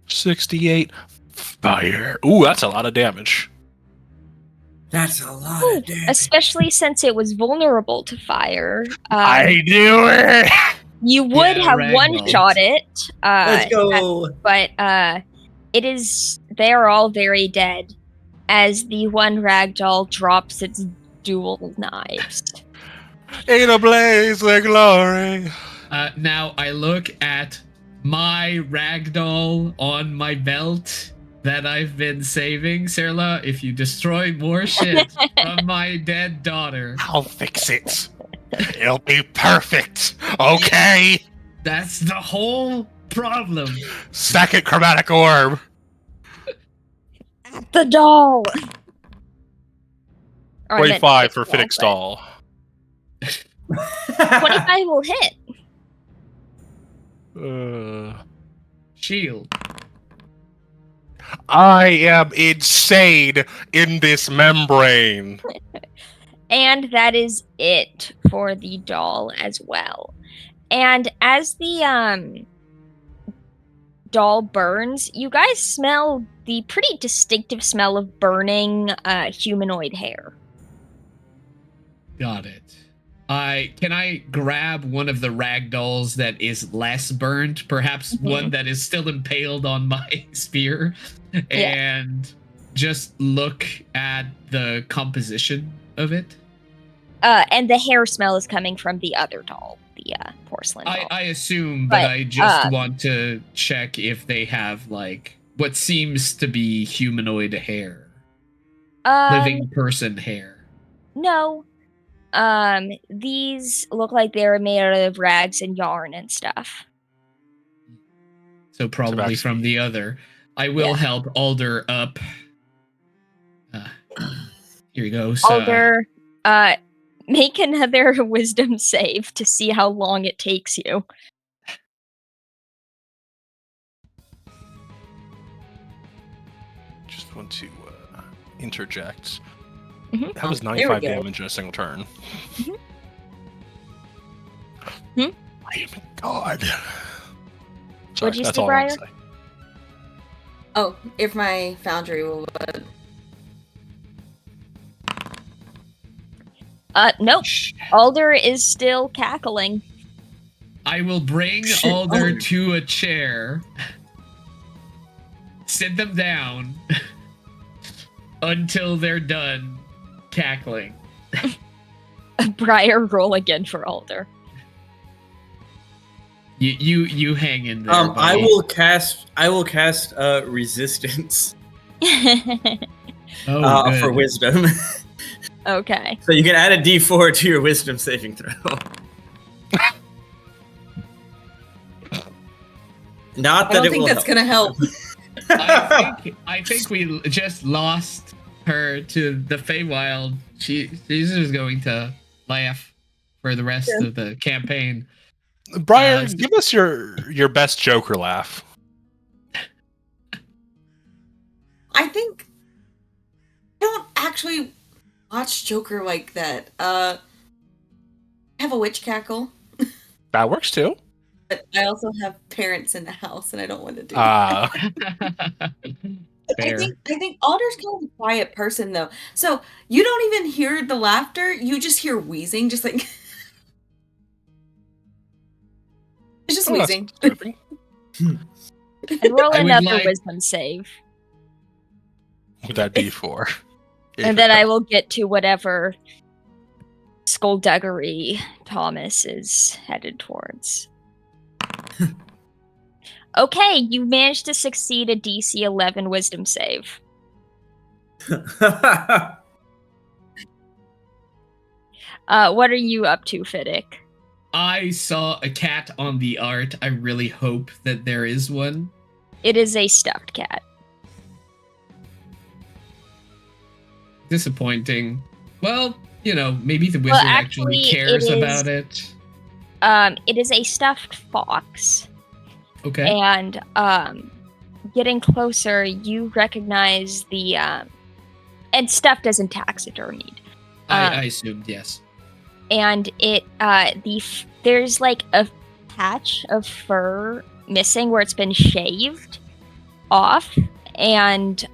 68. Fire. Ooh, that's a lot of damage. That's a lot of damage. Especially since it was vulnerable to fire. I do it. You would Yeah, have ragdolls. one-shot it. Let's go. But it is. They are all very dead as the one ragdoll drops its dual knives. In a blaze of glory. Now I look at my ragdoll on my belt that I've been saving. Serla, if you destroy more shit from my dead daughter, I'll fix it. It'll be perfect. Okay. that's the whole problem. Second chromatic orb. The doll. Or I meant 25 for Fiddick's Fiddick's doll, doll. but 25 will hit. Shield. I am insane in this membrane. And that is it for the doll as well. And as the doll burns, you guys smell the pretty distinctive smell of burning humanoid hair. Got it. Can I grab one of the rag dolls that is less burnt, perhaps one that is still impaled on my spear, and just look at the composition of it? And the hair smell is coming from the other doll, the porcelain doll. I assume, but I just want to check if they have like what seems to be humanoid hair, living person hair. No. These look like they're made out of rags and yarn and stuff. So probably from the other. I will help Alder up. Here he goes. Alder, make another wisdom save to see how long it takes you. Just want to interject. Mm-hmm. That was 95 damage in a single turn. Hmm? My God. Sorry, what'd you that's say, all I want to say. Oh, if my foundry will... Nope. Alder is still cackling. I will bring Alder to a chair, sit them down until they're done cackling. Briar, roll again for Alder. You hang in there. I will cast resistance for wisdom. Okay. So you can add a D4 to your wisdom saving throw. Not that I don't think that's gonna help. I think we just lost her to the Feywild. She's just going to laugh for the rest of the campaign. Briar, give us your best Joker laugh. I think I don't actually watch Joker like that. I have a witch cackle. That works too. But I also have parents in the house, and I don't want to do that. I think Alder's kind of a quiet person, though. So you don't even hear the laughter; you just hear wheezing, just like it's just wheezing. And roll another wisdom save. With that D4. And then I will get to whatever skullduggery Thomas is headed towards. Okay, you managed to succeed a DC 11 wisdom save. What are you up to, Fiddick? I saw a cat on the art. I really hope that there is one. It is a stuffed cat. Disappointing. Well, maybe the wizard actually cares about it. It is a stuffed fox. Okay. And getting closer, you recognize the and stuffed as in taxidermied. I assumed, yes. And it there's like a patch of fur missing where it's been shaved off, and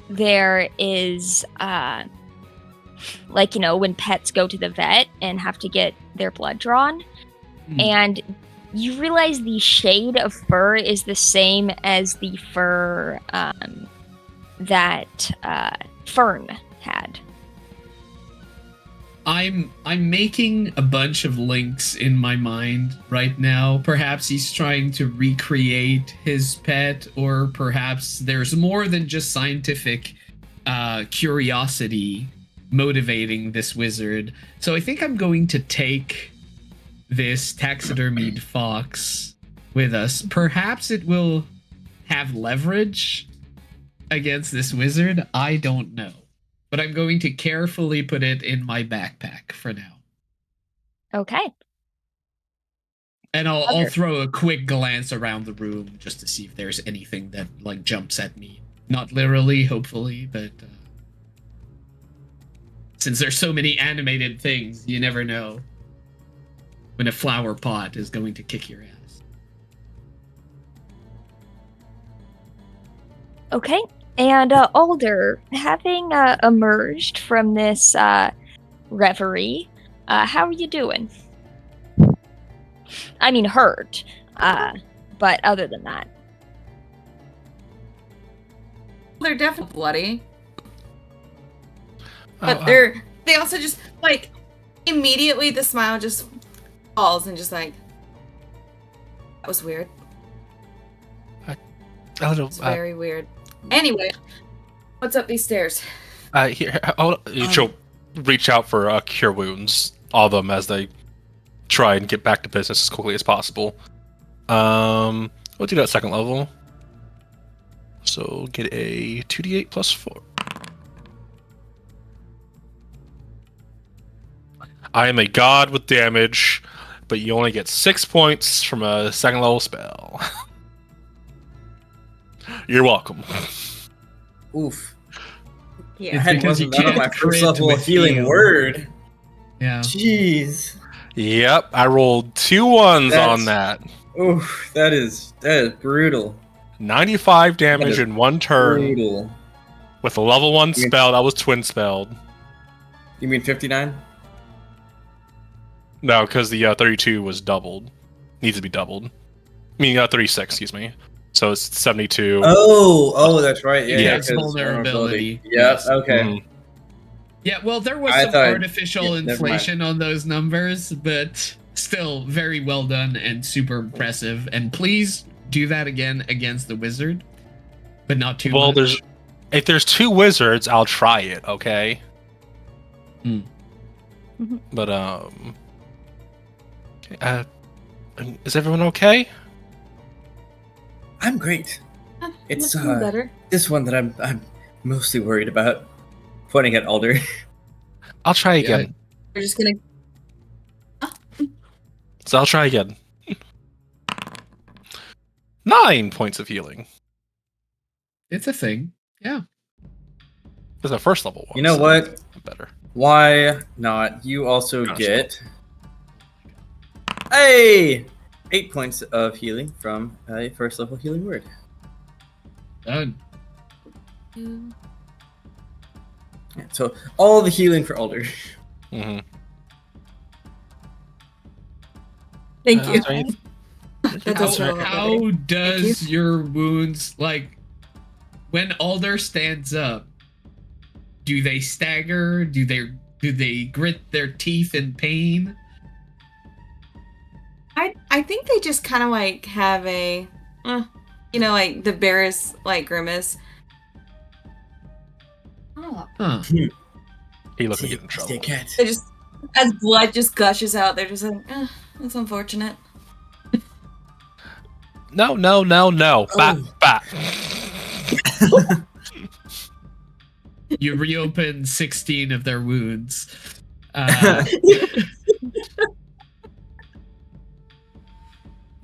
there is when pets go to the vet and have to get their blood drawn, and you realize the shade of fur is the same as the fur that Fern had. I'm making a bunch of links in my mind right now. Perhaps he's trying to recreate his pet, or perhaps there's more than just scientific curiosity motivating this wizard. So I think I'm going to take this taxidermied fox with us. Perhaps it will have leverage against this wizard. I don't know. But I'm going to carefully put it in my backpack for now. Okay. And I'll throw a quick glance around the room just to see if there's anything that jumps at me. Not literally, hopefully, but since there's so many animated things, you never know when a flower pot is going to kick your ass. Okay. And Alder, having emerged from this reverie. How are you doing? I mean, hurt. But other than that. They're definitely bloody. Oh, But they also just, like, immediately the smile just falls and just like, that was weird. It's very weird. Anyway, what's up these stairs? She'll reach out for cure wounds, all of them, as they try and get back to business as quickly as possible. We'll do that second level. So get a 2d8 plus 4. I am a god with damage, but you only get 6 points from a second level spell. You're welcome. Oof. Yeah. I had because you wasn't that on my can't first crit level with healing heal. word. Yeah. Jeez. Yep, I rolled 2 1s on That's- that. Oof, that is brutal. 95 That damage is in 1 turn Brutal. with a level 1 mean- spell that was twin spelled. You mean 59? No, because the 32 was doubled. Needs to be doubled. I mean, 36, excuse me. So it's 72. Oh, that's right. Yeah, It yeah, has 'cause vulnerability. Yep. Yes. Okay. Mhm. Yeah, well, there was I some thought- artificial yeah, never mind. inflation on those numbers, but still very well done and super impressive. And please do that again against the wizard, but not too Well, much. if there's 2 wizards, I'll try it, okay? Hmm. Mhm. But, okay, is everyone okay? I'm great. It's Much better. this one that I'm mostly worried about. Pointing at Alder. I'll try Yeah, again. We're just gonna. So I'll try again. 9 points of healing. It's a thing. Yeah. It's a first level one. You know so what? it's better. Why not? You also Gosh. get 8 points of healing from a first level healing word. Done. Yeah, so all the healing for Alder. Mm-hmm. Thank you. Sorry. That's also a lot How better. does your wounds, like, when Alder stands up, do they stagger? Do they grit their teeth in pain? I think they just kind of like have a, like the Barris like grimace. Oh. Huh. He looks like get in trouble. Stay cat. They just, as blood just gushes out, they're just like, that's unfortunate. No. Bat. You reopen 16 of their wounds.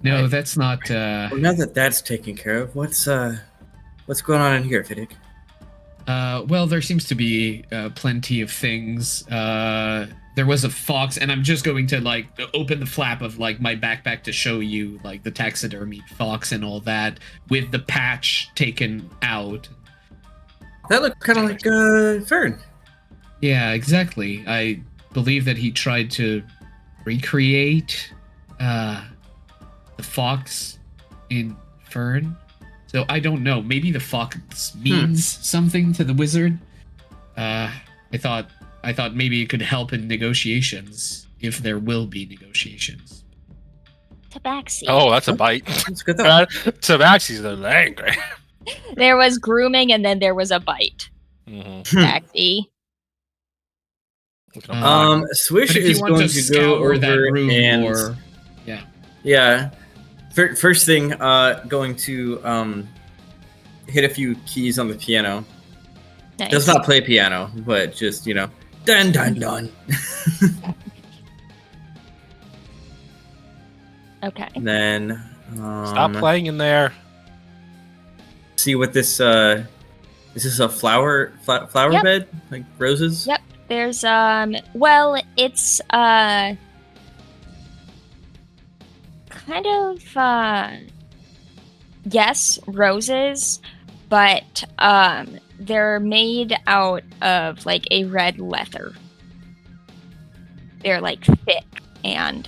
No, that's not. Well, now that that's taken care of, what's going on in here, Fiddick? Well, there seems to be plenty of things. There was a fox, and I'm just going to like open the flap of like my backpack to show you like the taxidermy fox and all that with the patch taken out. That looked kind of like Fern. Yeah, exactly. I believe that he tried to recreate the fox in Fern. So I don't know. Maybe the fox means something to the wizard. I thought maybe it could help in negotiations if there will be negotiations. Tabaxi. Oh, that's a bite. That's good though. Tabaxi's a little angry. There was grooming and then there was a bite. Mm-hmm. Tabaxi. Swish But if is you want going to to go scour that over room and more, yeah. First thing, going to hit a few keys on the piano. Nice. Does not play piano, but just dun dun dun. Okay. And then Stop playing in there. see what this is this a flower Yep. bed, like roses? Yep. There's well, it's kind of yes, roses, but they're made out of like a red leather. they're like thick and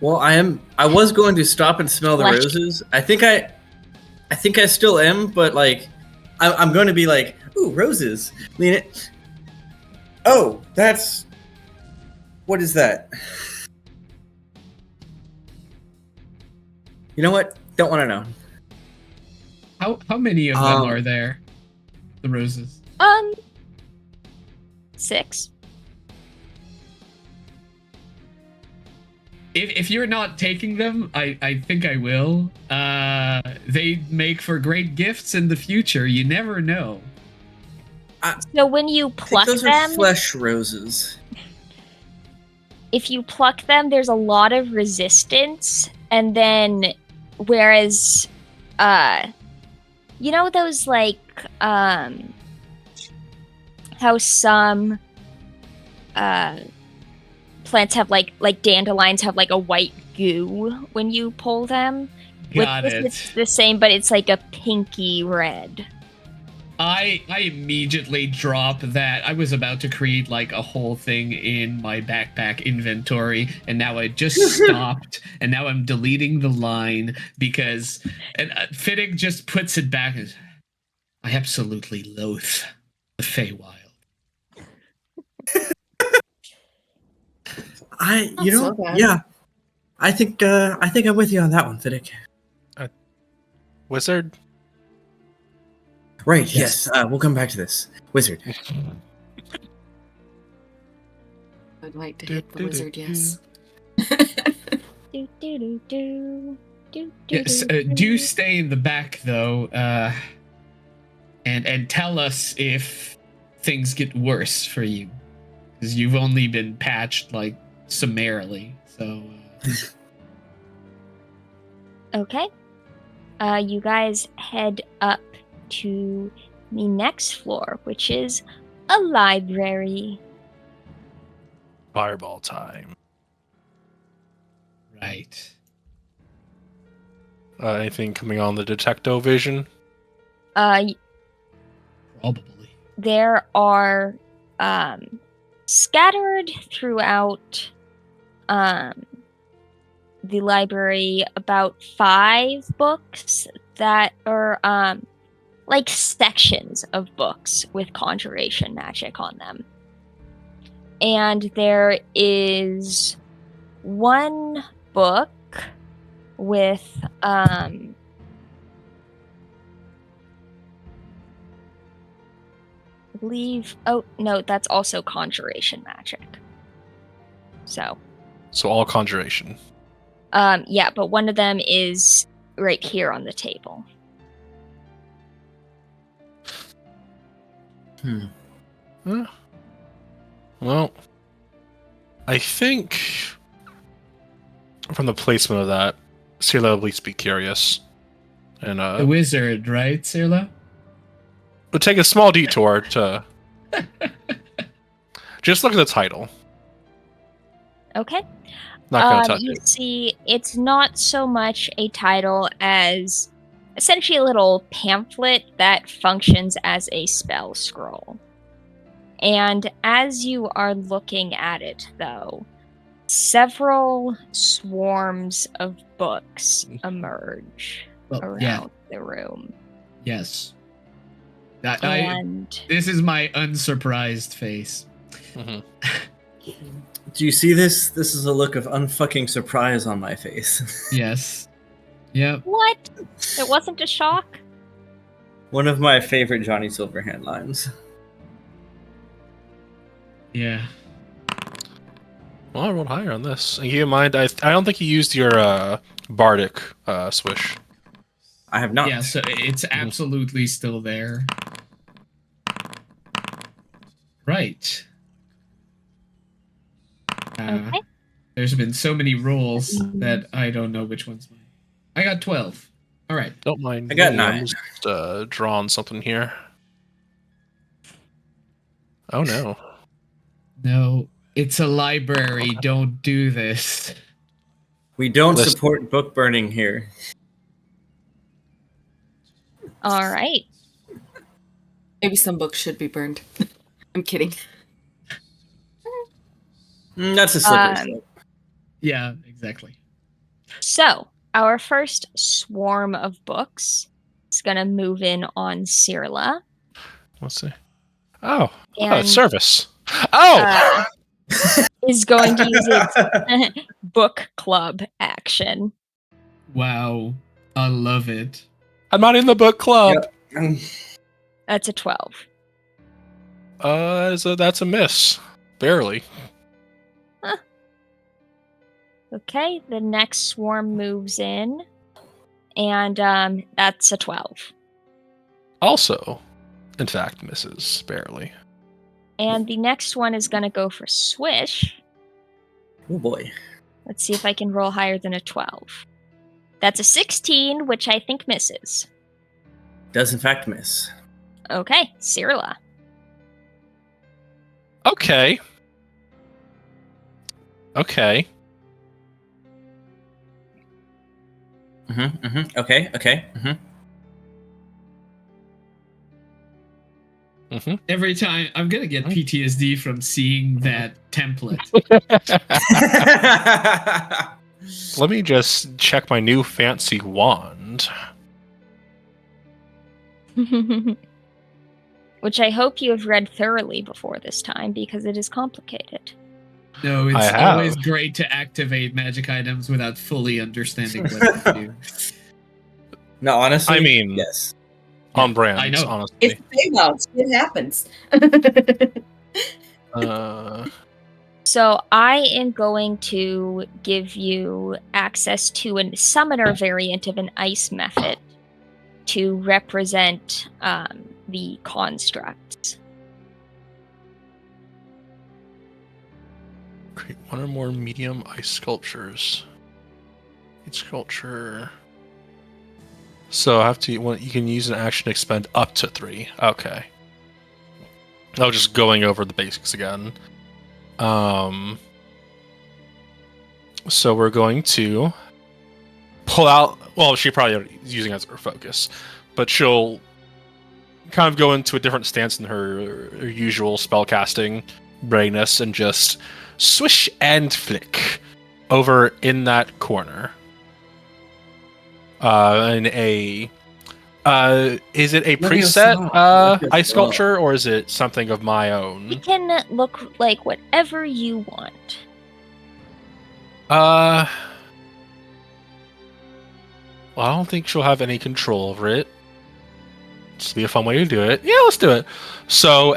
Well, I was going to stop and smell the Flesh. roses. I think I still am, but like, I'm going to be like, ooh, roses. Lean it. Oh, that's. What is that? You know what? Don't want to know. How many of them are there? The roses. 6. If you're not taking them, I think I will. They make for great gifts in the future. You never know. So when you I think pluck those them, are flesh roses. if you pluck them, there's a lot of resistance, and then whereas you know those like how some plants have like dandelions have like a white goo when you pull them. Got With it. this, it's the same, but it's like a pinky red. I immediately drop that. I was about to create like a whole thing in my backpack inventory, and now I just stopped, and now I'm deleting the line because Fiddick just puts it back as I absolutely loathe the Feywild. Not so bad. Yeah. I think I'm with you on that one, Fiddick. Wizard? Right, Yes. yes. We'll come back to this. Wizard. I'd like to hit the wizard, yes. Do, do, do, do. Do, do, Yes, do, do stay in the back though, and tell us if things get worse for you, because you've only been patched like summarily. So Okay. You guys head up to the next floor, which is a library. Fireball time. right. Anything coming on the detecto vision? Probably. There are scattered throughout the library about 5 books that are like sections of books with conjuration magic on them. And there is one book with I believe, oh no, that's also conjuration magic. So So all conjuration. yeah, but one of them is right here on the table. Hmm. Well, I think from the placement of that, Sila will at least be curious. And The wizard, right, Sirla? we'll take a small detour to just look at the title. Okay. Not gonna touch You it. see, it's not so much a title as essentially a little pamphlet that functions as a spell scroll. And as you are looking at it, though, several swarms of books emerge Well, around the room. Yes. And This is my unsurprised face. Mhm. Do you see this? This is a look of unfucking surprise on my face. Yes. Yep. what? It wasn't a shock? One of my favorite Johnny Silverhand lines. Yeah. Well, I rolled higher on this. And keep in mind, I don't think you used your bardic swish. I have not. Yeah, so it's absolutely still there. Right. Okay. There's been so many rolls that I don't know which one's mine. I got 12. All right. Don't mind. I got me, 9. I'm just drawing something here. Oh no. No, it's a library. Don't do this. We don't Listen. support book burning here. All right. Maybe some books should be burned. I'm kidding. That's a slippery Um, slope. Yeah, exactly. So, our first swarm of books is going to move in on Cyrilla. Let's see. Oh, And service. Oh, is going to use its book club action. Wow. I love it. I'm not in the book club. Yep. That's a 12. So that's a miss. Barely. Okay, the next swarm moves in, and that's a 12. Also, in fact, misses barely. And the next one is going to go for Swish. Oh boy. Let's see if I can roll higher than a 12. That's a 16, which I think misses. Does in fact miss. Okay, Cyrilla. Okay. Okay. Every time I'm gonna get PTSD from seeing that template. Let me just check my new fancy wand. Which I hope you have read thoroughly before this time, because it is complicated. No, it's I have. always great to activate magic items without fully understanding what they do. No, honestly. I mean, yes. On brand, I know. honestly. It's Feywild. It happens. So I am going to give you access to a summoner variant of an ice method to represent the constructs. Create one or more medium ice sculptures. Each sculpture. So I have to. Well, you can use an action to expend up to 3. Okay. Oh, just going over the basics again. So we're going to pull out. Well, she probably already is using it as her focus, but she'll kind of go into a different stance in her usual spellcasting readiness and just swish and flick over in that corner. Is it a preset ice sculpture, or is it something of my own? It can look like whatever you want. Well, I don't think she'll have any control over it. This will be a fun way to do it. Yeah, let's do it. So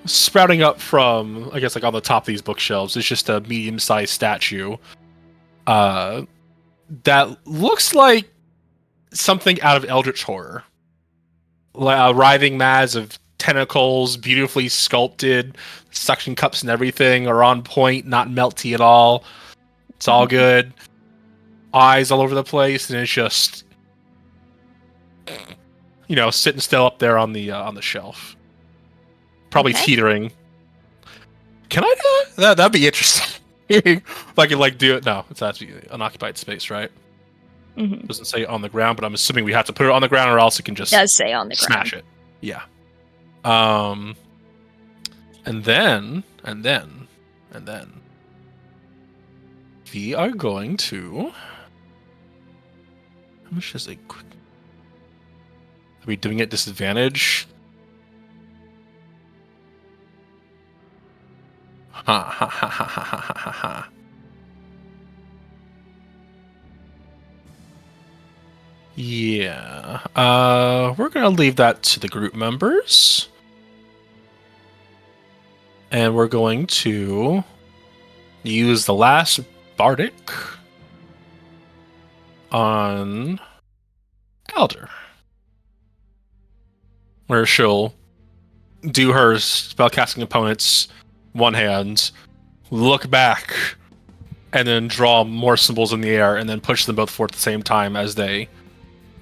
sprouting up from, I guess, like on the top of these bookshelves is just a medium-sized statue. That looks like something out of Eldritch Horror. A writhing mass of tentacles, beautifully sculpted, suction cups and everything are on point, not melty at all. It's all good. Eyes all over the place, and it's just, sitting still up there on the shelf. Probably teetering. Can I do it? That'd be interesting. If I could do it. No, it's has to be unoccupied space, right? Mm-hmm. Doesn't say on the ground, but I'm assuming we have to put it on the ground, or else it can just Does say on the ground. Smash it. Yeah. And then we are going to. How much is it? Are we doing it disadvantage? Ha ha ha ha ha ha ha ha. Yeah. We're gonna leave that to the group members. And we're going to use the last Bardic on Elder. Where she'll do her spellcasting components one hand, look back, and then draw more symbols in the air, and then push them both forth at the same time as they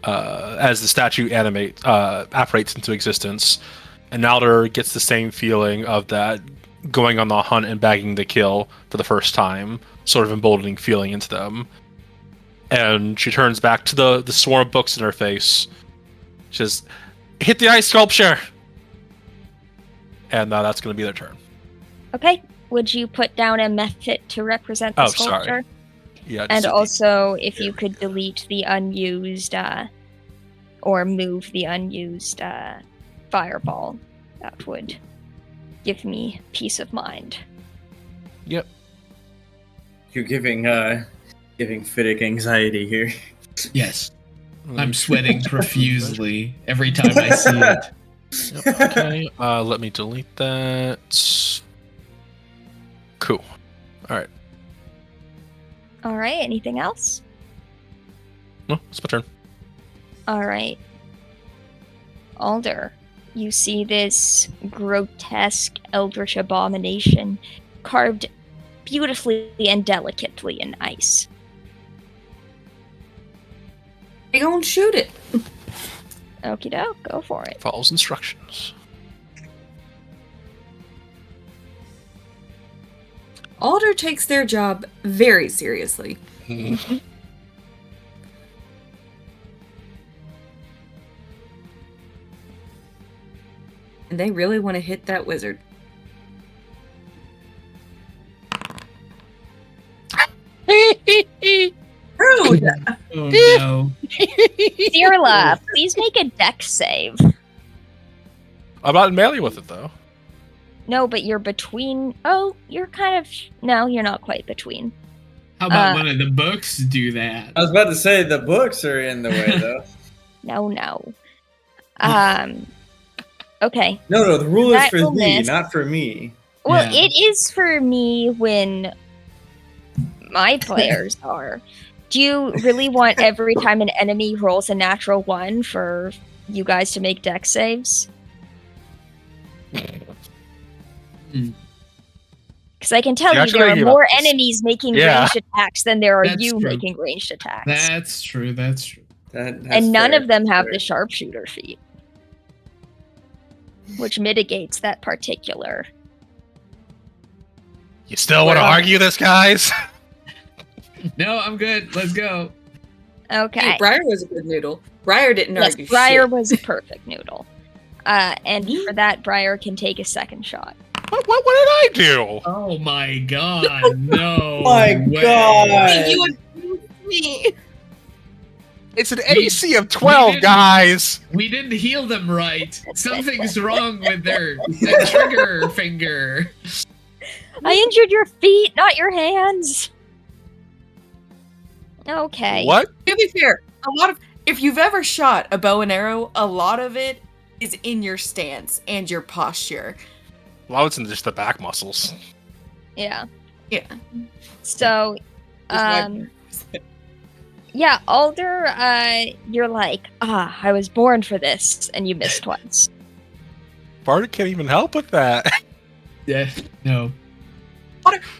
as the statue apparates into existence. And Alder gets the same feeling of that going on the hunt and bagging the kill for the first time, sort of emboldening feeling into them. And she turns back to the swarm of books in her face. She says, "Hit the ice sculpture!" And that's going to be their turn. Okay. Would you put down a method to represent the Oh, sculpture? sorry. Yeah. And just also, if you could delete the unused, or move the unused fireball, that would give me peace of mind. Yep. You're giving Fiddick anxiety here. Yes. I'm sweating profusely every time I see it. Yep, okay. Let me delete that. Cool. All right. All right. Anything else? No, it's my turn. All right. Alder, you see this grotesque eldritch abomination carved beautifully and delicately in ice. They gonna shoot it. Okie doke, go for it. Follows instructions. Alder takes their job very seriously. Mhm. And they really want to hit that wizard. Rude! Oh no. Cyrilla, please make a dex save. I'm not in melee with it though. No, but you're between. Oh, you're kind of. No, you're not quite between. How about one of the books do that? I was about to say the books are in the way though. No. Okay. No, the rule is That for will thee, miss. not for me. Well, Yeah. it is for me when my players are. Do you really want every time an enemy rolls a natural 1 for you guys to make dex saves? Because I can tell You're you there are actually more making up this. enemies making Yeah. ranged attacks than there are That's you true. making ranged attacks. That's true. That's true. That's And none fair, of them have fair. the sharpshooter feat, which mitigates that particular. You still want to Well- argue this, guys? No, I'm good. Let's go. Okay. Hey, Briar was a good noodle. Briar didn't Yes, argue Briar shit. was a perfect noodle. And for that, Briar can take a second shot. What did I do? Oh my god, no. My way. God. You accused me. It's an AC of 12, didn't- guys. We didn't heal them right. Something's wrong with their trigger finger. I injured your feet, not your hands. Okay. What? To be fair, a lot of if you've ever shot a bow and arrow, a lot of it is in your stance and your posture. Well, it's in just the back muscles. Yeah. Yeah. So, That's why- yeah, Alder, you're like, I was born for this, and you missed twice. Bardic can't even help with that. Yeah, no.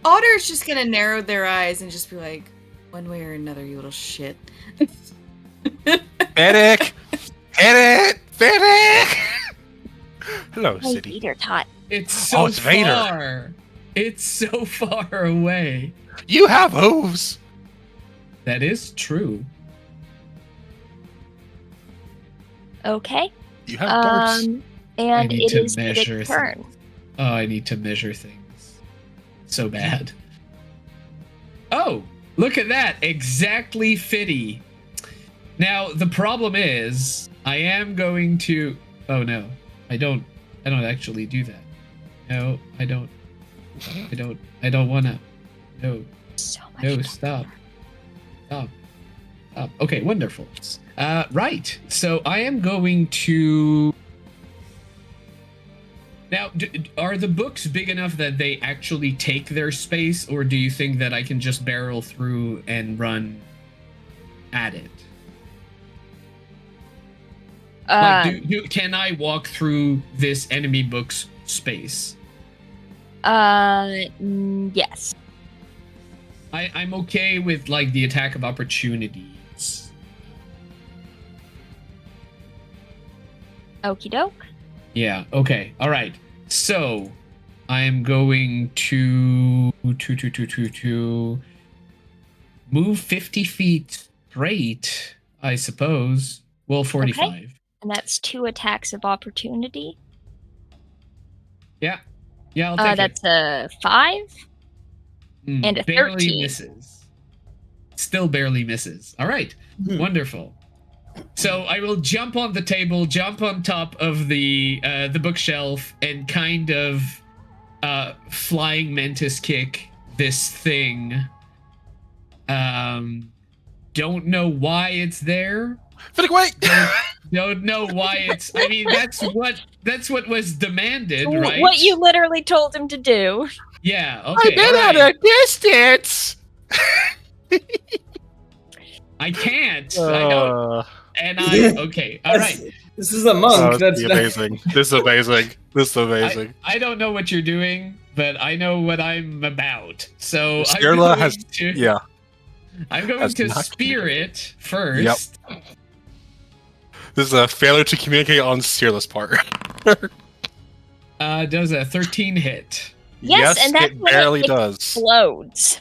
Otter's just gonna narrow their eyes and just be like, one way or another, you little shit. Fedek! Hit it! Fedek! Hello, Hey, city. Peter Tot. It's so it's Vader. far. It's so far away. You have hooves! That is true. Okay. You have darts. And need it to is measure Fiddick's turn. Oh, I need to measure things. So bad. Oh, look at that. Exactly fitty. Now, the problem is, I am going to... Oh, no. I don't actually do that. No, I don't want to. No. So much. No, stop. Okay, wonderful. Right. So I am going to. Now, are the books big enough that they actually take their space, or do you think that I can just barrel through and run at it? Can I walk through this enemy book's space? Yes. I'm okay with like the attack of opportunities. Okie doke. Yeah. Okay. All right. So I am going to move 50 feet straight, I suppose. Well, 45. Okay. And that's 2 attacks of opportunity. Yeah. Yeah, I'll take That's a 5 it. and a Barely 13. misses. Still barely misses. All right. Wonderful. So I will jump on the table, jump on top of the bookshelf, and kind of flying mantis kick this thing. Don't know why it's there. Fiddick, wait! Don't know why it's. I mean, that's what was demanded, right? What you literally told him to do. Yeah. Okay. I've been at a distance. I can't. I don't. And I. Okay. All right. This is a monk. This is amazing. This is amazing. This is amazing. I don't know what you're doing, but I know what I'm about. So Scarla has. Yeah. I'm going has to not spear it first. Yep. This is a failure to communicate on Searless part. Does a 13 hit? Yes, and that's it when barely it does. explodes.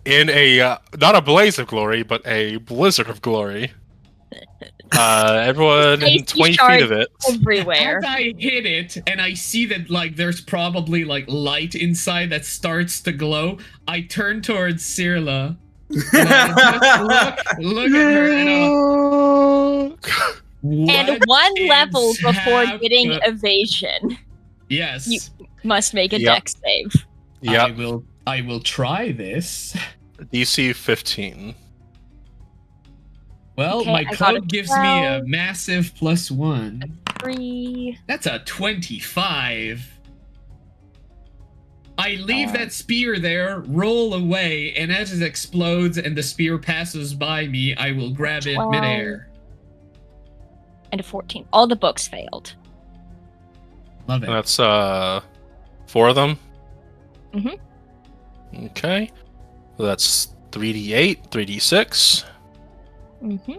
In a not a blaze of glory, but a blizzard of glory. Everyone in 20 feet of it. Everywhere. As I hit it, and I see that like there's probably like light inside that starts to glow, I turn towards Cirla. And I just look at her, and one level before getting happening? evasion. Yes. You must make a Yep. dex save. Yep. I will try this. DC 15. Well, Okay, my I got a code gives me a 12. massive +1. 3. That's a 25. I leave Oh. that spear there, roll away, and as it explodes and the spear passes by me, I will grab it 12. midair. And a 14. All the books failed. Love it. And that's 4 of them. Mhm. Okay. So that's 3d8, 3d6. Mm-hmm.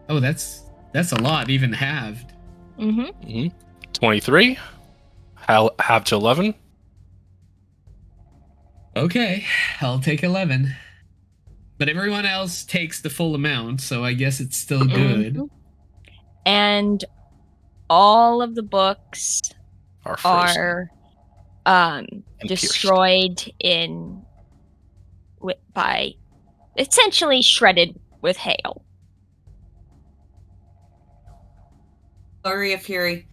Oh, that's a lot, even halved. Mm-hmm. 23. Half to 11. Okay, I'll take 11. But everyone else takes the full amount, so I guess it's still good. Mhm. And all of the books Are frozen. are And destroyed by essentially shredded with hail. Flurry of Fury.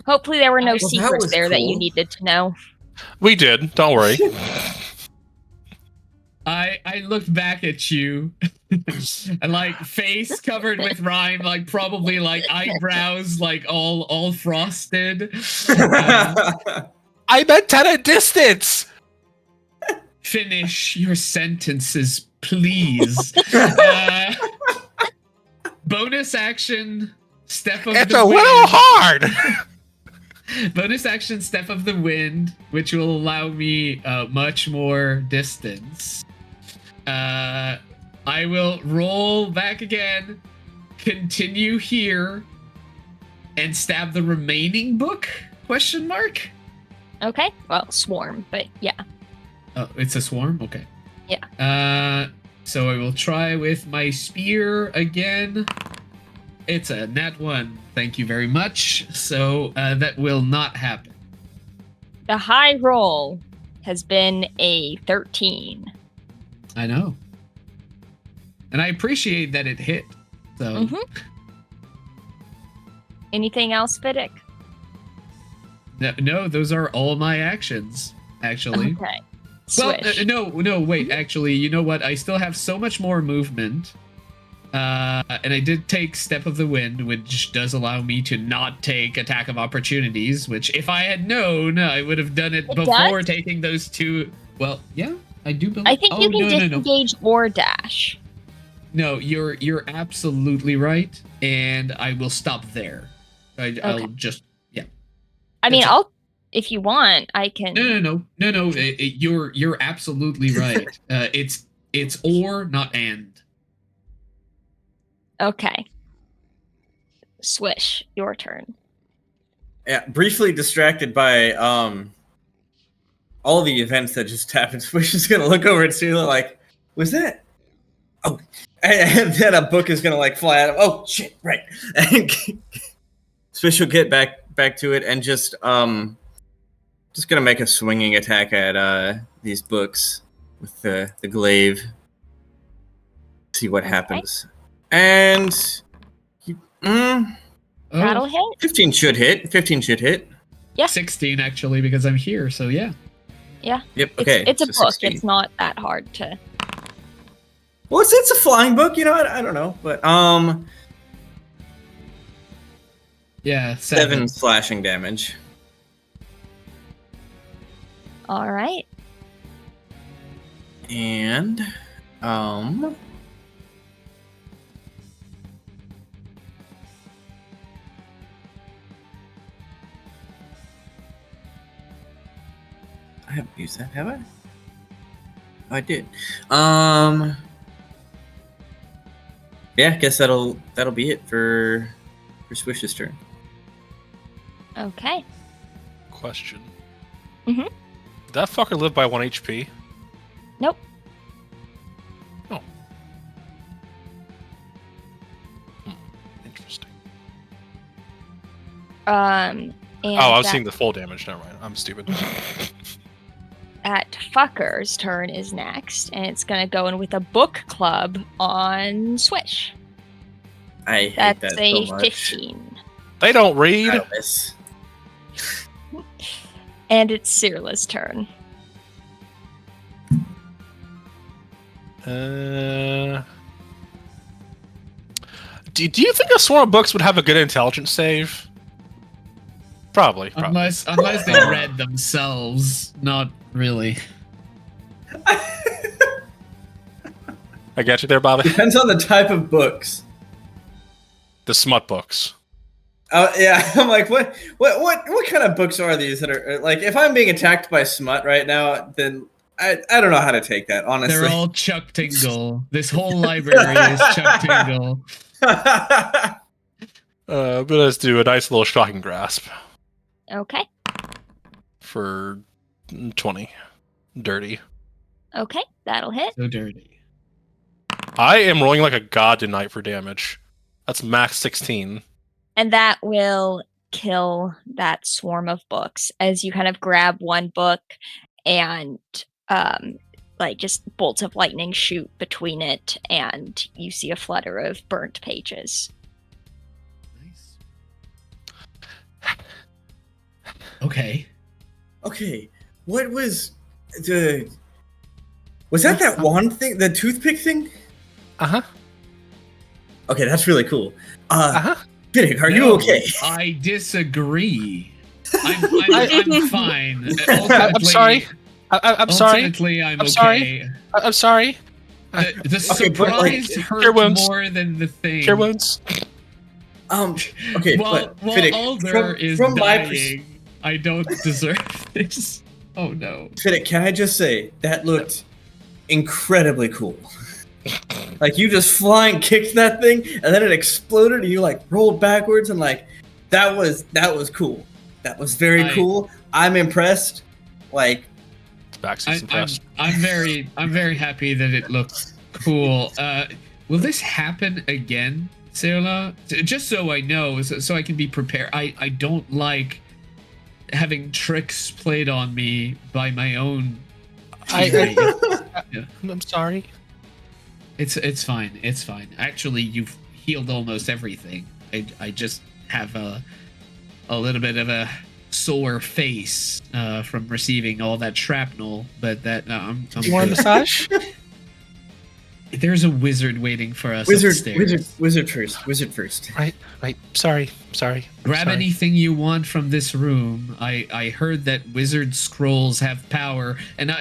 Hopefully there were no Well, that secrets was there that you cool. needed to know. We did. Don't worry. I looked back at you, and like face covered with rime, like probably like eyebrows like all frosted. I meant at a distance. Finish your sentences, please. Bonus action, step of It's the a wind. little hard. Bonus action, step of the wind, which will allow me much more distance. I will roll back again, continue here, and stab the remaining book? Question mark? Okay, well, swarm, but yeah. Oh, it's a swarm? Okay. Yeah. So I will try with my spear again. It's a nat 1. Thank you very much. So that will not happen. The high roll has been a 13. I know. And I appreciate that it hit. So Mm-hmm. Anything else, Fiddick? no, those are all my actions, actually. Okay. Well, Swish. no, wait. Actually, you know what? I still have so much more movement. And I did take Step of the Wind, which does allow me to not take Attack of Opportunities, which if I had known, I would have done it It before does? taking those two. Well, yeah, I do believe. I think you can no. disengage or dash. No, you're absolutely right, and I will stop there. I'll just I mean, That's- if you want, I can. no. You're absolutely right. It's or not and. Okay. Swish, your turn. Yeah, briefly distracted by all the events that just happened. Swish is gonna look over at Sela like, was that? Oh, and then a book is gonna like fly at him. Oh shit! Right. And Swish will get back to it and just Just gonna make a swinging attack at these books with the glaive. See what happens. And That'll hit. 15 should hit. 15 should hit. Yeah. 16 actually, because I'm here. So yeah. Yeah. Yep. Okay. It's a so book. 16. It's not that hard to. Well, it's a flying book. You know, I don't know, but Yeah. 7 slashing damage. All right. And I haven't used that, have I? Oh, I did. Yeah, I guess that'll be it for Swish's turn. Okay. Question. Mhm. Did that fucker live by 1 HP? Nope. Oh. Interesting. And I was seeing the full damage. Never mind. I'm stupid. At Fucker's turn is next, and it's gonna go in with a book club on Swish. I hate That's that a so much. 15. They don't read. I miss. And it's Cyrla's turn. Do you think a swarm of books would have a good intelligence save? Probably. Unless they read themselves, not really. I got you there, Bobby. Depends on the type of books. The smut books. Yeah, I'm like, what kind of books are these that are like? If I'm being attacked by smut right now, then I don't know how to take that. Honestly, They're all Chuck Tingle. This whole library is Chuck Tingle. But let's do a nice little shocking grasp Okay. for 20. Dirty. Okay, that'll hit. So dirty. I am rolling like a god tonight for damage. That's max 16. And that will kill that swarm of books as you kind of grab one book and like just bolts of lightning shoot between it and you see a flutter of burnt pages. Nice. Okay. Okay, what was the? Was that wand thing? The toothpick thing? Uh-huh. Okay, that's really cool. Uh-huh. Fiddick, are you No, okay? I disagree. I'm fine. I'm sorry. I'm sorry. Ultimately, I'm okay. sorry. I'm sorry. The Okay, but, like, surprise cure hurt wounds. more than the thing. Cure wounds. Okay, While but Fiddick, Alder is from my dying, I don't deserve this. Oh no. Fiddick, can I just say that looked incredibly cool. Like you just flying kicked that thing and then it exploded and you like rolled backwards and like that was cool. That was very cool. I'm impressed. Like Baxy's impressed. I'm very happy that it looked cool. Will this happen again, Sarah? Just so I know, so I can be prepared. I don't like having tricks played on me by my own. I'm sorry. It's fine. It's fine. Actually, you've healed almost everything. I just have a little bit of a sore face from receiving all that shrapnel, but that I'm Do you want a massage? There's a wizard waiting for us wizard upstairs. Wizard first. Right. Sorry. Grab anything you want from this room. I heard that wizard scrolls have power, and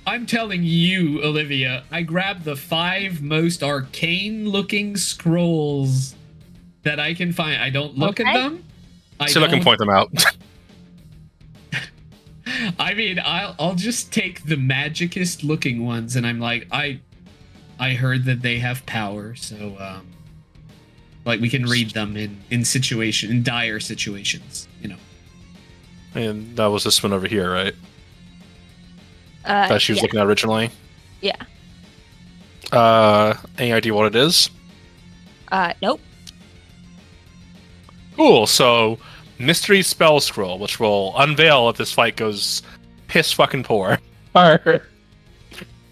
I'm telling you, Olivia, I grabbed the 5 most arcane-looking scrolls that I can find. I don't look at them. So I can point them out. I mean, I'll just take the magicest-looking ones, and I'm like, I heard that they have power, so like we can read them in dire situations, you know. And that was this one over here, right? That she was looking at originally? Yeah. Any idea what it is? Nope. Cool. So mystery spell scroll, which will unveil if this fight goes piss fucking poor. Alright.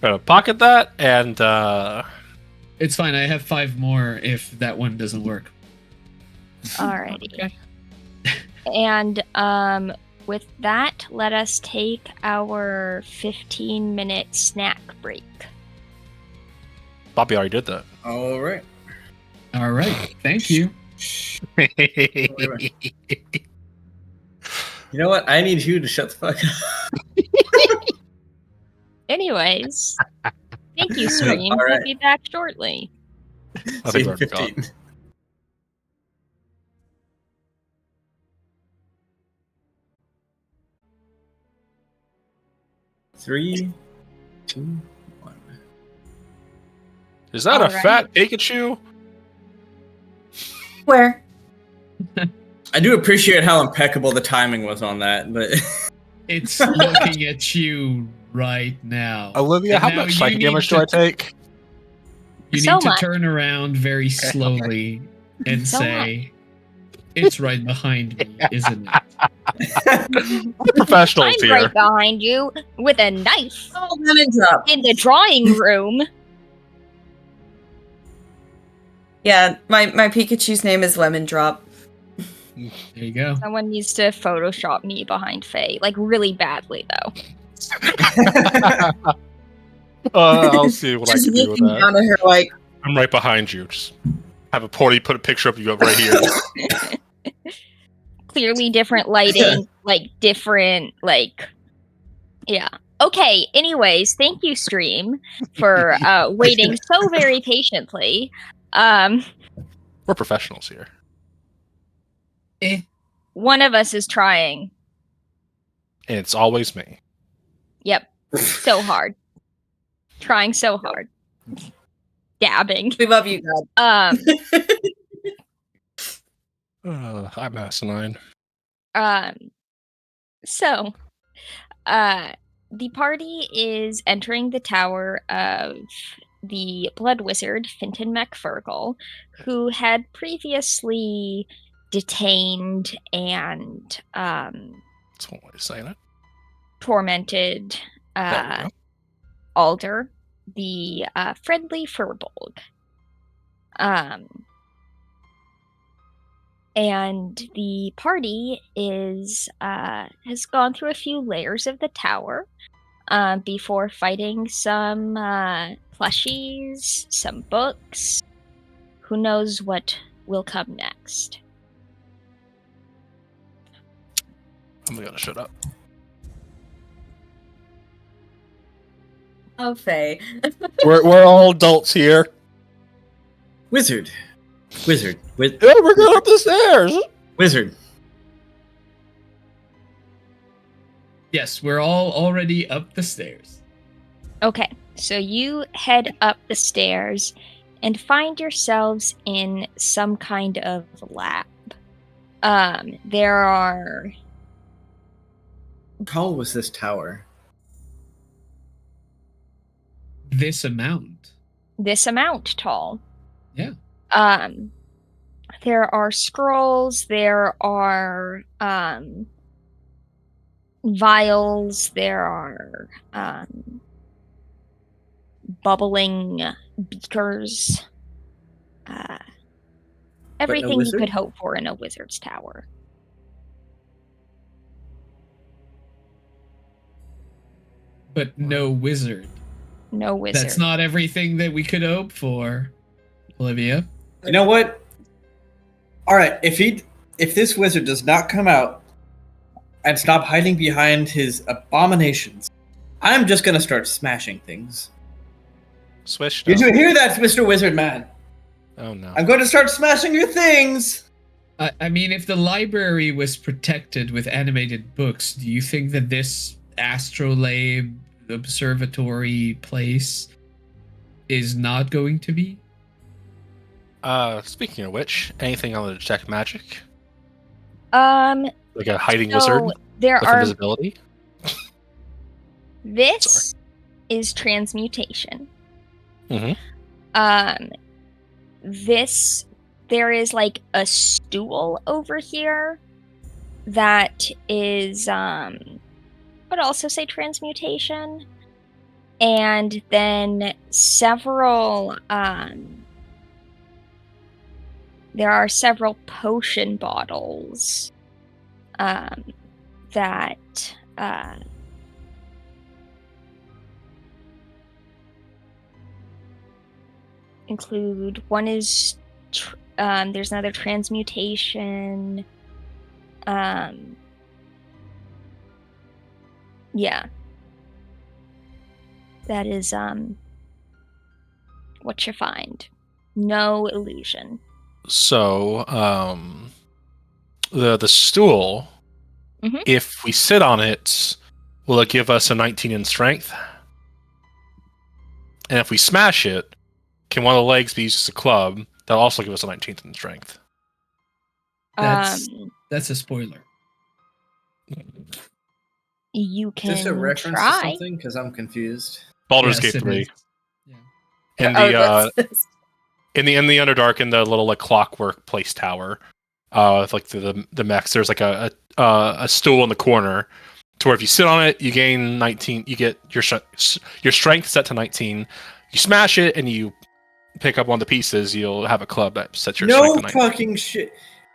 Gonna pocket that, and It's fine. I have 5 more if that one doesn't work. Alrighty. Okay. And with that, let us take our 15-minute snack break. Bobby already did that. All right. All right. Thank you. You know what? I need you to shut the fuck up. Anyways, thank you, stream. All right. We'll be back shortly. I See think you we're in 15. 3, 2, 1. Is that a Alright. fat Pikachu? Where? I do appreciate how impeccable the timing was on that, but It's looking at you right now. Olivia, And how now much you psychic need damage to- do I take? You So need to much. turn around very slowly and So say, "It's right behind me, isn't it?" We're professionals I'm here. right behind you with a knife Oh, lemon drop. in the drawing room. Yeah, my Pikachu's name is Lemon Drop. There you go. Someone needs to Photoshop me behind Faye, like really badly though. I'll see what I Just can do with looking that. down at her like, I'm right behind you. Just have a put a picture of you up right here. Clearly different lighting, like different, like, yeah. Okay, anyways, thank you, stream, for waiting so very patiently. We're professionals here. One of us is trying. And it's always me. Yep, so hard. Trying so hard. Dabbing. we love you, God. I'm asinine. So, the party is entering the tower of the blood wizard, Finton MacFurgle, who had previously detained and That's one way of saying it. tormented There we go. Alder, the friendly furbolg. And the party is has gone through a few layers of the tower before fighting some plushies, some books. Who knows what will come next? I'm gonna shut up. Oh, Faye. We're all adults here. Wizard. Yeah, we're going up the stairs. Wizard. Yes, we're all already up the stairs. Okay, so you head up the stairs and find yourselves in some kind of lab. There are How tall was this tower? This amount. this amount tall. Yeah. There are scrolls, there are vials, there are bubbling beakers. Everything you wizard? could hope for in a wizard's tower. But no wizard. No wizard. That's not everything that we could hope for, Olivia. You know what? All right, if this wizard does not come out and stop hiding behind his abominations, I'm just gonna start smashing things. Swish. Did you hear that, Mr. Wizard Man? Oh no. I'm going to start smashing your things. I mean, if the library was protected with animated books, do you think that this astrolabe observatory place is not going to be? Speaking of which, anything on the detect magic? Like a hiding wizard there with are invisibility? this is transmutation. Mm-hmm. There is like a stool over here that is would also say transmutation, and then several there are several potion bottles that include, one is there's another transmutation. Yeah. That is what you find. No illusion. So, the stool, Mhm. if we sit on it, will it give us a 19 in strength? And if we smash it, can one of the legs be used as a club? That'll also give us a 19 in strength. That's a spoiler. You Is this a can reference to try. something? Because I'm confused. Baldur's Yes, Gate it 3. is. Yeah. In the that's- in the Underdark, in the little like clockwork place tower, with like the mechs, there's like a stool in the corner, to where if you sit on it, you gain 19. You get your strength set to 19. You smash it and you pick up one of the pieces, you'll have a club that sets your strength No to 19. fucking shit.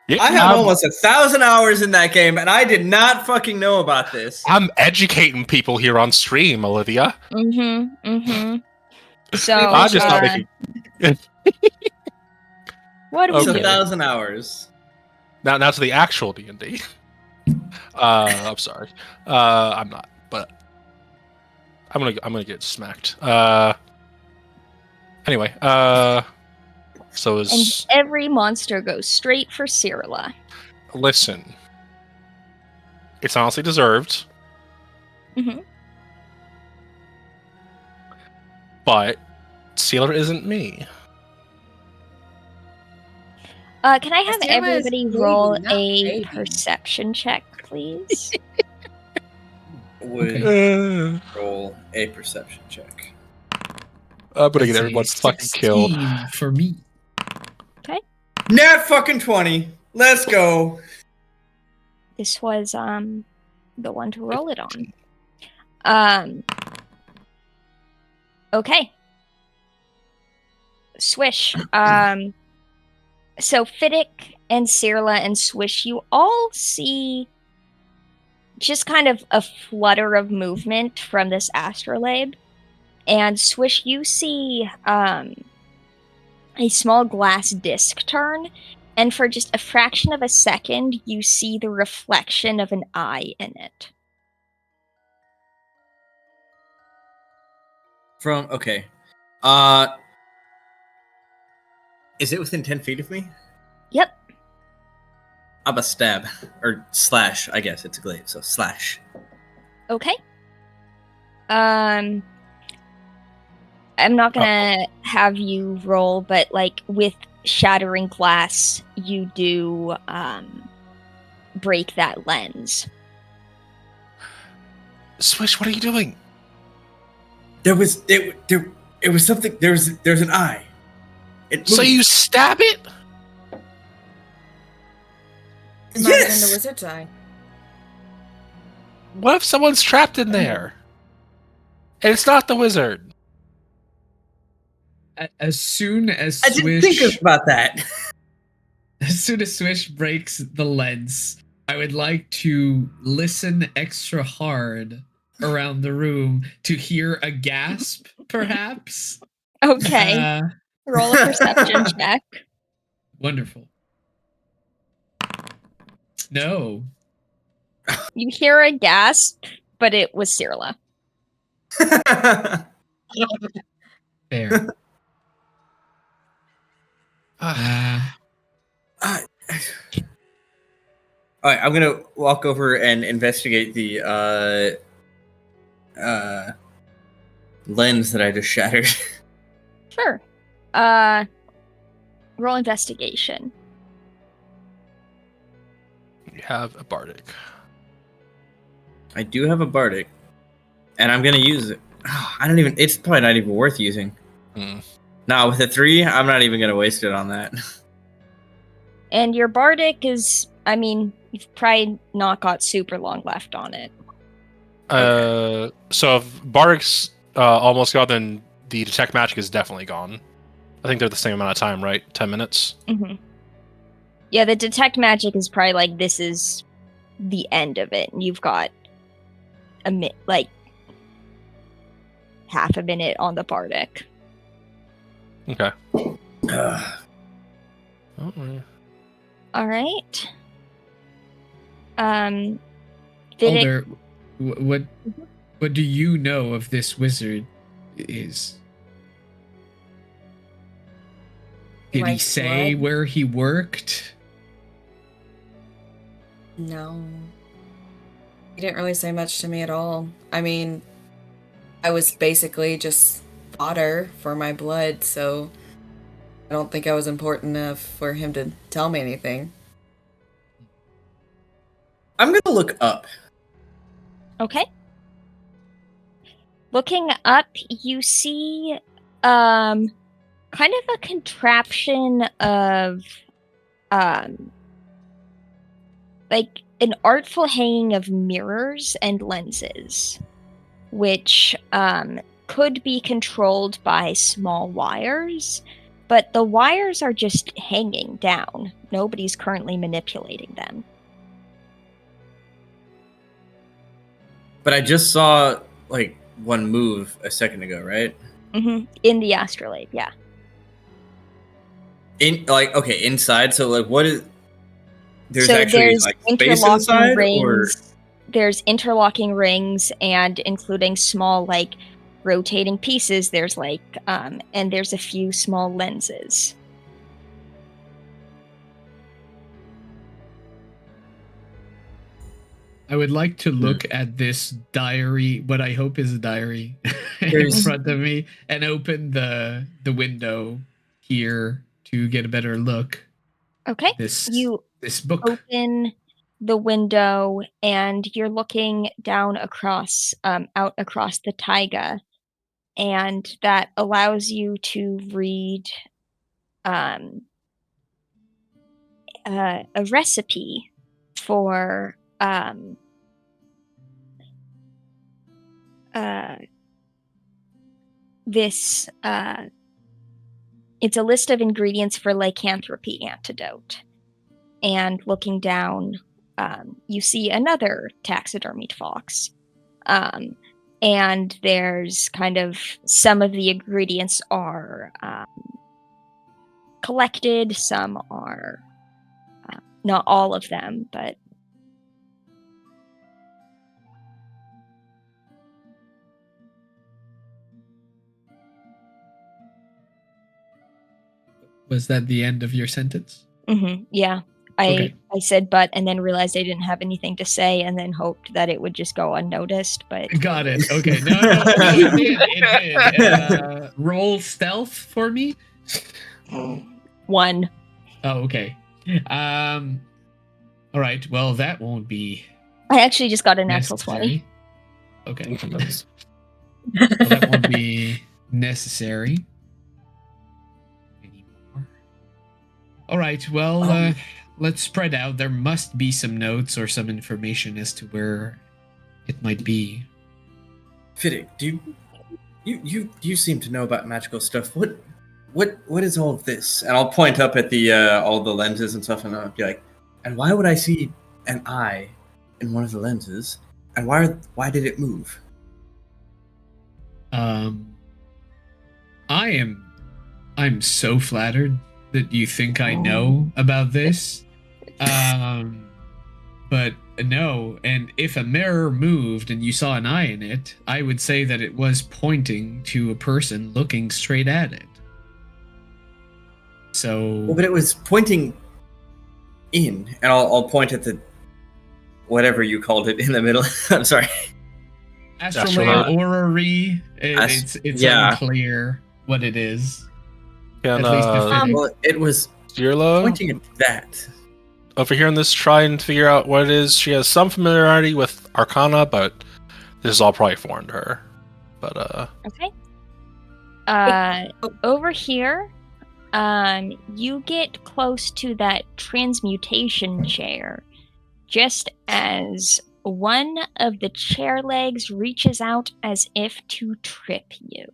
Yeah, I have almost 1,000 hours in that game, and I did not fucking know about this. I'm educating people here on stream, Olivia. So I'm just not making. what do It's we do? 1,000 hours. Now to the actual D&D. I'm sorry. I'm not, but I'm gonna get smacked. Anyway, so And is every monster goes straight for Cyrilla. listen. It's honestly deserved. Mhm. But Sealer isn't me. Can I have Sarah is everybody lady, roll not a baby. perception check, please? Would Okay. roll a perception check. I'm gonna That's get a everyone's fucking killed. 16 for me. Nat fucking 20. Let's go. This was the one to roll it on. Okay. Swish. So Fiddick and Cyrilla and Swish, you all see just kind of a flutter of movement from this astrolabe. And Swish, you see a small glass disc turn, and for just a fraction of a second, you see the reflection of an eye in it. Okay. Is it within 10 feet of me? Yep. I'm a stab. Or slash, I guess. It's a glaive, so slash. Okay. I'm not gonna have you roll, but like with shattering glass, you do break that lens. Swish, what are you doing? It was something. There's an eye. It So moved. you stab it? It might have been Yes! the wizard's eye. What if someone's trapped in there? And it's not the wizard. As soon as I didn't think Swish, about that. as soon as Swish breaks the lens, I would like to listen extra hard around the room to hear a gasp, perhaps. Okay. Roll a perception check. Wonderful. No. You hear a gasp, but it was Cyrilla. Fair. All right, I'm gonna walk over and investigate the lens that I just shattered. Sure. Roll investigation. You have a bardic. I do have a bardic, and I'm gonna use it. Oh, I don't even. It's probably not even worth using. Nah, with a 3, I'm not even gonna waste it on that. And your bardic is I mean, you've probably not got super long left on it. So if Bardick's almost gone, then the detect magic is definitely gone. I think they're the same amount of time, right? 10 minutes. Mm-hmm. Yeah, the detect magic is probably like this is the end of it, and you've got half a minute on the Bardic. Okay. All right. Vidic, Alder, what do you know of this wizard? Did he My say blood? where he worked? No. He didn't really say much to me at all. I mean, I was basically just fodder for my blood, so I don't think I was important enough for him to tell me anything. I'm gonna look up. okay. Looking up, you see kind of a contraption of like an artful hanging of mirrors and lenses, which could be controlled by small wires, but the wires are just hanging down. Nobody's currently manipulating them. But I just saw like one move a second ago, right? Mm-hmm. In the astrolabe, yeah. Inside. So like, what is? There's So actually there's like space inside, or There's interlocking rings, and including small like rotating pieces. There's and there's a few small lenses. I would like to look at this diary, what I hope is a diary, in There's- front of me, and open the window here to get a better look. Okay. This You book. open the window and you're looking down across out across the taiga, and that allows you to read a recipe for this it's a list of ingredients for lycanthropy antidote. And looking down, you see another taxidermied fox. And there's kind of some of the ingredients are collected, some are not all of them, but Was that the end of your sentence? yeah. Okay. I said but and then realized I didn't have anything to say and then hoped that it would just go unnoticed, but Got it. Okay. No, it did. Roll stealth for me. 1. Oh, okay. All right. Well, that won't be I actually just got a natural 20. necessary. Okay. Well, that won't be necessary anymore. All right. Well, let's spread out. There must be some notes or some information as to where it might be. Fiddick, do you seem to know about magical stuff? What is all of this? And I'll point up at the all the lenses and stuff, and I'll be like, and why would I see an eye in one of the lenses? And why did it move? I'm so flattered that you think I know about this. But no, and if a mirror moved and you saw an eye in it, I would say that it was pointing to a person looking straight at it. So, Well, but it was pointing in, and I'll point at the whatever you called it in the middle. I'm sorry. astrolabe, orrery, it's yeah. unclear what it is. Can At least if Well, it was Zirla pointing at that. over here in this try and figure out what it is. She has some familiarity with Arcana, but this is all probably foreign to her. But Okay. Over here, You get close to that transmutation chair just as one of the chair legs reaches out as if to trip you.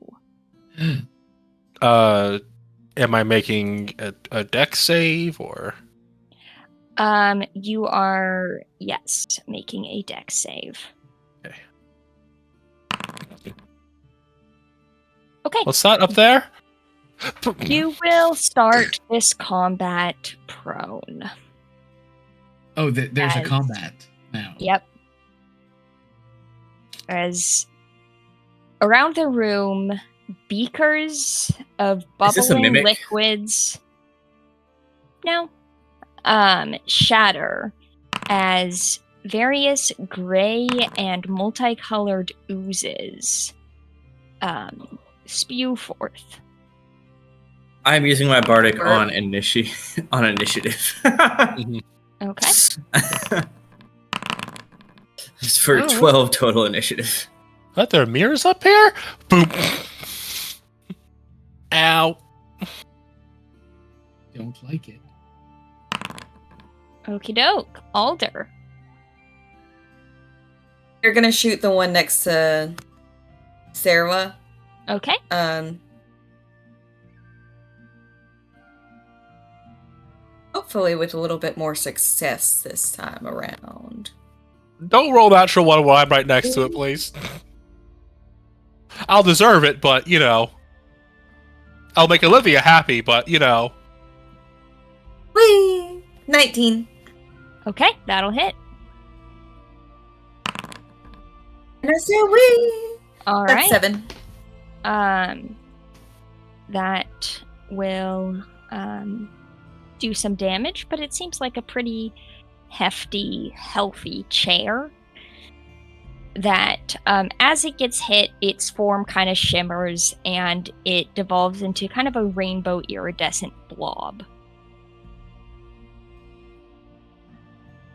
Am I making a deck save or? You are, yes, making a dex save. Okay. What's that up there? You will start this combat prone. Oh, there's a combat now. Yep. As around the room, beakers of Is this a bubbling mimic? liquids. No. Shatter as various gray and multicolored oozes spew forth. I'm using my bardic on initiative. Okay. It's for 12 total initiative. What, there are mirrors up here? Boom. Ow. Don't like it. Okie doke. Alder. You're gonna shoot the one next to Sarah. Okay. Hopefully with a little bit more success this time around. Don't roll natural one while I'm right next to it, please. I'll deserve it, but, you know. I'll make Olivia happy, but, you know. Whee! 19. Okay, that'll hit. And I say whee! All That's right. 7. That will do some damage, but it seems like a pretty hefty, healthy chair. That as it gets hit, its form kind of shimmers and it devolves into kind of a rainbow iridescent blob.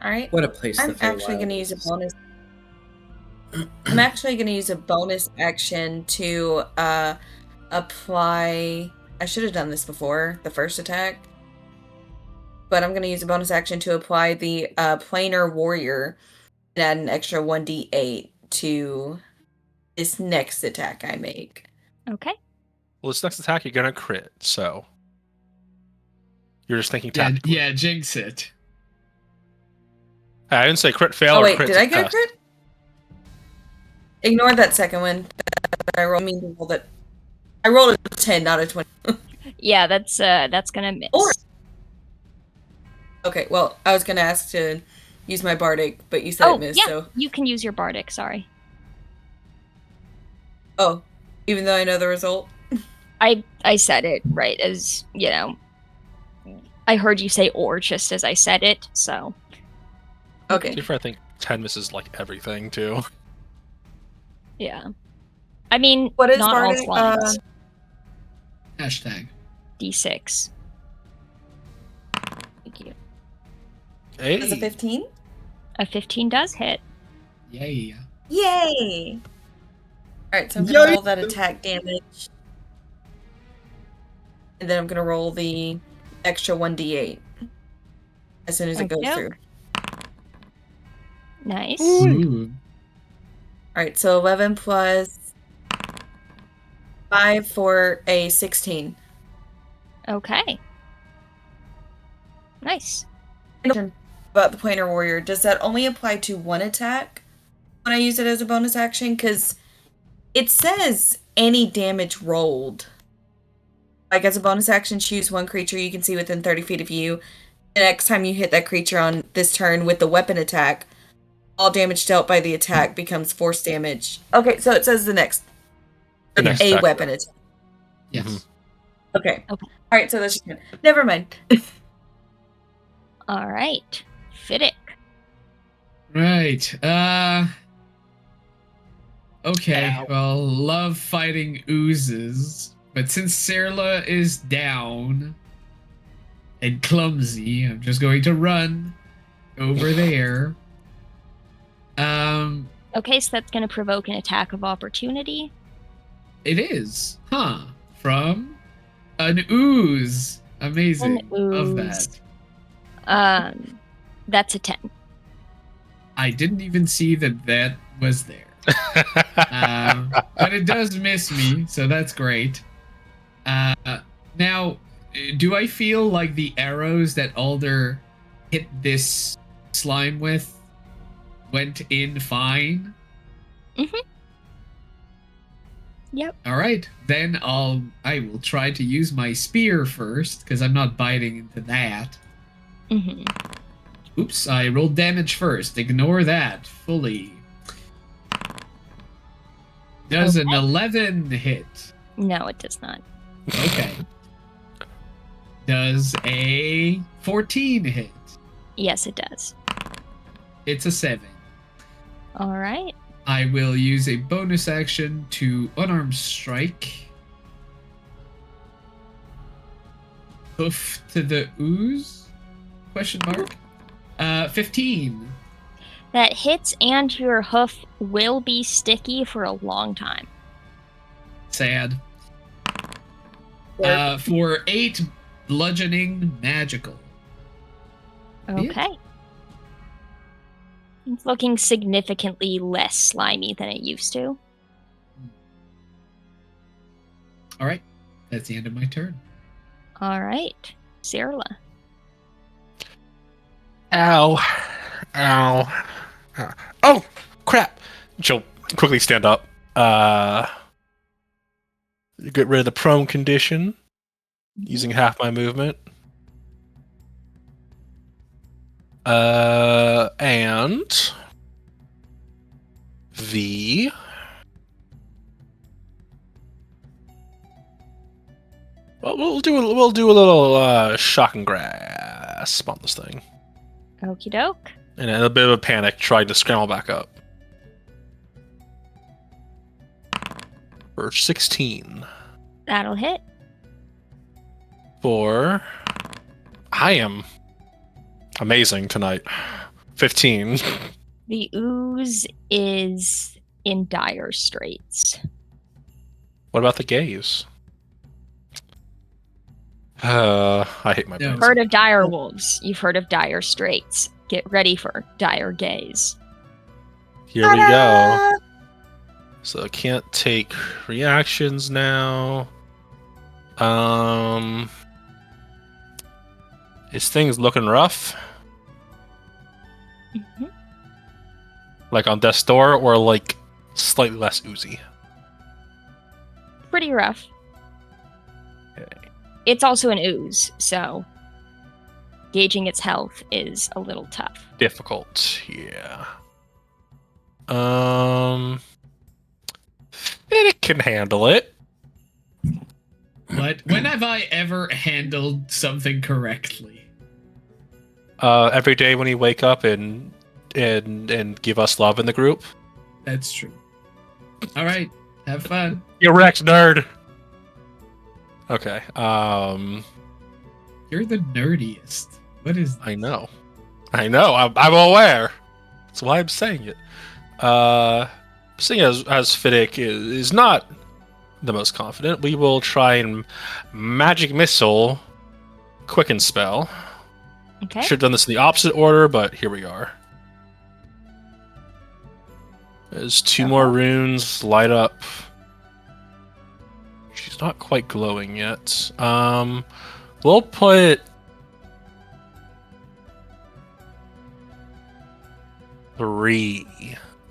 Alright. What a place I'm the actually Feywild going to use a is. bonus. I'm actually going to use a bonus action to apply. I should have done this before the first attack, but I'm going to use a bonus action to apply the planar warrior and add an extra 1d8 to this next attack I make. Okay. Well, this next attack, you're gonna crit, so. You're just thinking Yeah, tactically. yeah, jinx it. Hey, I didn't say crit fail Oh or wait, crit did I get a success. crit? Ignore that second one. I rolled that. I rolled a 10, not a 20. Yeah, that's gonna miss. Or- Okay, well, I was gonna ask to use my bardic, but you said it missed, yeah, so. you can use your bardic. Sorry, Oh, even though I know the result? I said it right as you know. I heard you say "or" just as I said it, so. Okay. I think 10 misses like everything, too. Yeah. I mean, What is not all bardic? slimes. Hashtag. D6. Thank you. Hey. Is it 15? A 15 does hit. Yay. Yay! Alright, so I'm gonna roll that attack damage. And then I'm gonna roll the extra 1d8 as soon as it goes Okey-doke. through. Nice. Ooh. Alright, so 11 plus 5 for a 16. Okay. Nice. About the planar warrior, does that only apply to one attack when I use it as a bonus action? Because it says any damage rolled. Like as a bonus action, choose one creature you can see within 30 feet of you. The next time you hit that creature on this turn with the weapon attack, all damage dealt by the attack becomes force damage. Okay, so it says the next next a attack. weapon attack. Yes. Mhm. Okay. Okay. Alright, so that's never mind. All right. Fiddick. Right. Okay. Ow. Well, love fighting oozes, but since Serla is down and clumsy, I'm just going to run over there. Okay, so that's going to provoke an attack of opportunity. It is, huh? From An ooze. Amazing. An Love ooze. that. That's a 10. I didn't even see that was there. But it does miss me, so that's great. Now, do I feel like the arrows that Alder hit this slime with went in fine? Mm-hmm. Yep. All right, then I will try to use my spear first because I'm not biting into that. Mm-hmm. Oops, I rolled damage first. Ignore that fully. Does an 11 hit? No, it does not. Okay. Does a 14 hit? Yes, it does. It's a 7. All right. I will use a bonus action to unarmed strike. Hoof to the ooze? Question mark. 15. That hits, and your hoof will be sticky for a long time. Sad. For 8 bludgeoning magical. Okay. It's looking significantly less slimy than it used to. All right. That's the end of my turn. All right. Cyrilla. Ow. Ow. Oh, crap. She'll quickly stand up. Get rid of the prone condition using half my movement. And the we'll do a little shock and grasp on this thing. Okie doke. And in a bit of a panic, tried to scramble back up. For 16. That'll hit. For I am amazing tonight. 15. The ooze is in dire straits. What about the gaze? I hate my No. brains. Heard of dire wolves. You've heard of dire straits. Get ready for dire gaze. Here we go. So I can't take reactions now. Is things looking rough? Mm-hmm. Like on death's door, or like slightly less oozy? Pretty rough. Okay. It's also an ooze, so gauging its health is a little tough. Difficult, yeah. It can handle it. But when have I ever handled something correctly? Every day when you wake up and give us love in the group. That's true. All right. Have fun. You're wrecked, nerd. Okay. You're the nerdiest. What is this? I know. I'm aware. That's why I'm saying it. Seeing as Fiddick is not the most confident, we will try and magic missile quicken spell. Okay. Should have done this in the opposite order, but here we are. There's 2 more runes light up. She's not quite glowing yet. We'll put 3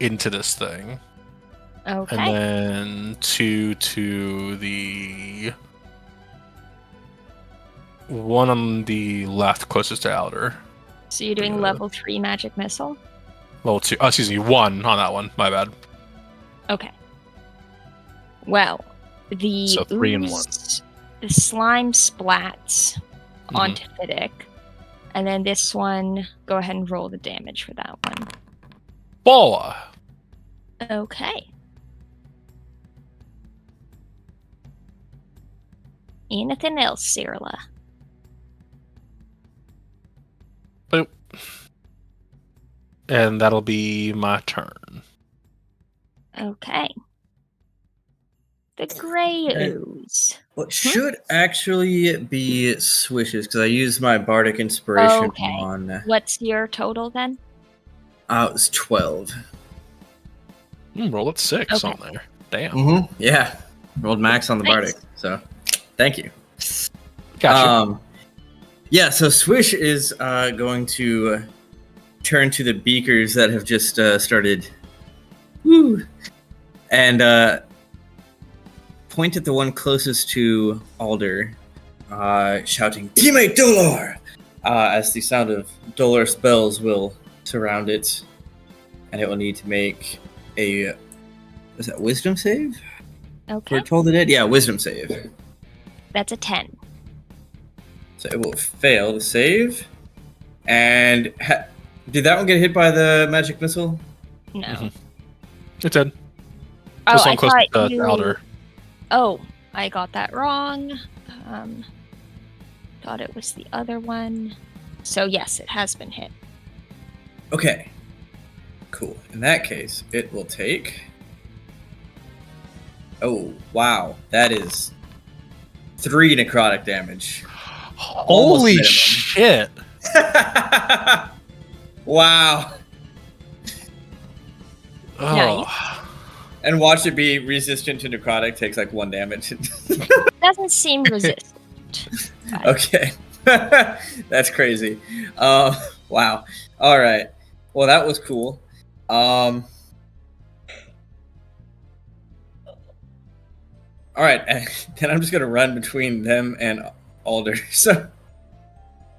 into this thing. Okay. And then 2 to the one on the left closest to Alder. So you're doing level 3 magic missile? Level 2. Oh, excuse me, 1 on that one. My bad. Okay. Well, the So 3 and 1. The slime splats onto Fiddick. And then this one, go ahead and roll the damage for that one. Boa. Okay. Anything else, Cyrilla? Boop. And that'll be my turn. Okay. The gray Okay. ooze. Well, it should actually be Swish's because I used my Bardic Inspiration Okay. on. What's your total then? It was 12. Roll at 6 Okay. on there. Damn. Mm-hmm. Yeah. Rolled max on the Nice. Bardic. So, thank you. Gotcha. Yeah, so Swish is going to turn to the beakers that have just started. Woo! And point at the one closest to Alder, shouting, "Teammate Dolor!" As the sound of Dolor's bells will surround it, and it will need to make a wisdom save? Okay. We're told it. Yeah, wisdom save. That's a 10. So it will fail the save. And did that one get hit by the magic missile? No. Mhm. It did. Oh, This one I close thought to you... Alder. Oh, I got that wrong. Thought it was the other one. So yes, it has been hit. Okay. Cool. In that case, it will take... Oh, wow. That is 3 necrotic damage. Holy minimum. shit! Wow. Oh. And watch it be resistant to necrotic takes like 1 damage. Doesn't seem resistant. but- Okay. That's crazy. Wow. All right. Well, that was cool. All right. Then I'm just going to run between them and Alder. So,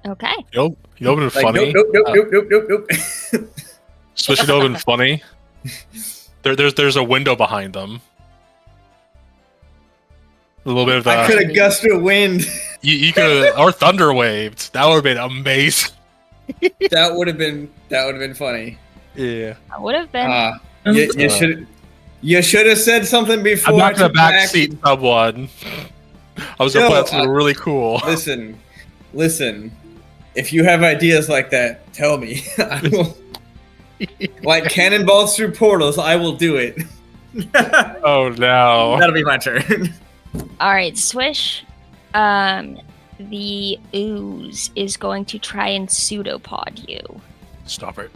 Okay. You know what's like, funny? nope. Switch it over and funny. There's a window behind them. A little bit of I could the have gusted a wind. you could have or thunder waved. That would have been amazing. That would have been funny. Yeah. That would have been. You should have said something before. I'm not I gonna took my action. backseat someone. I was gonna No, play something really cool. Listen. If you have ideas like that, tell me. I will, like cannonballs through portals, I will do it. Oh no. That'll be my turn. All right, Swish. The ooze is going to try and pseudopod you. Stop it.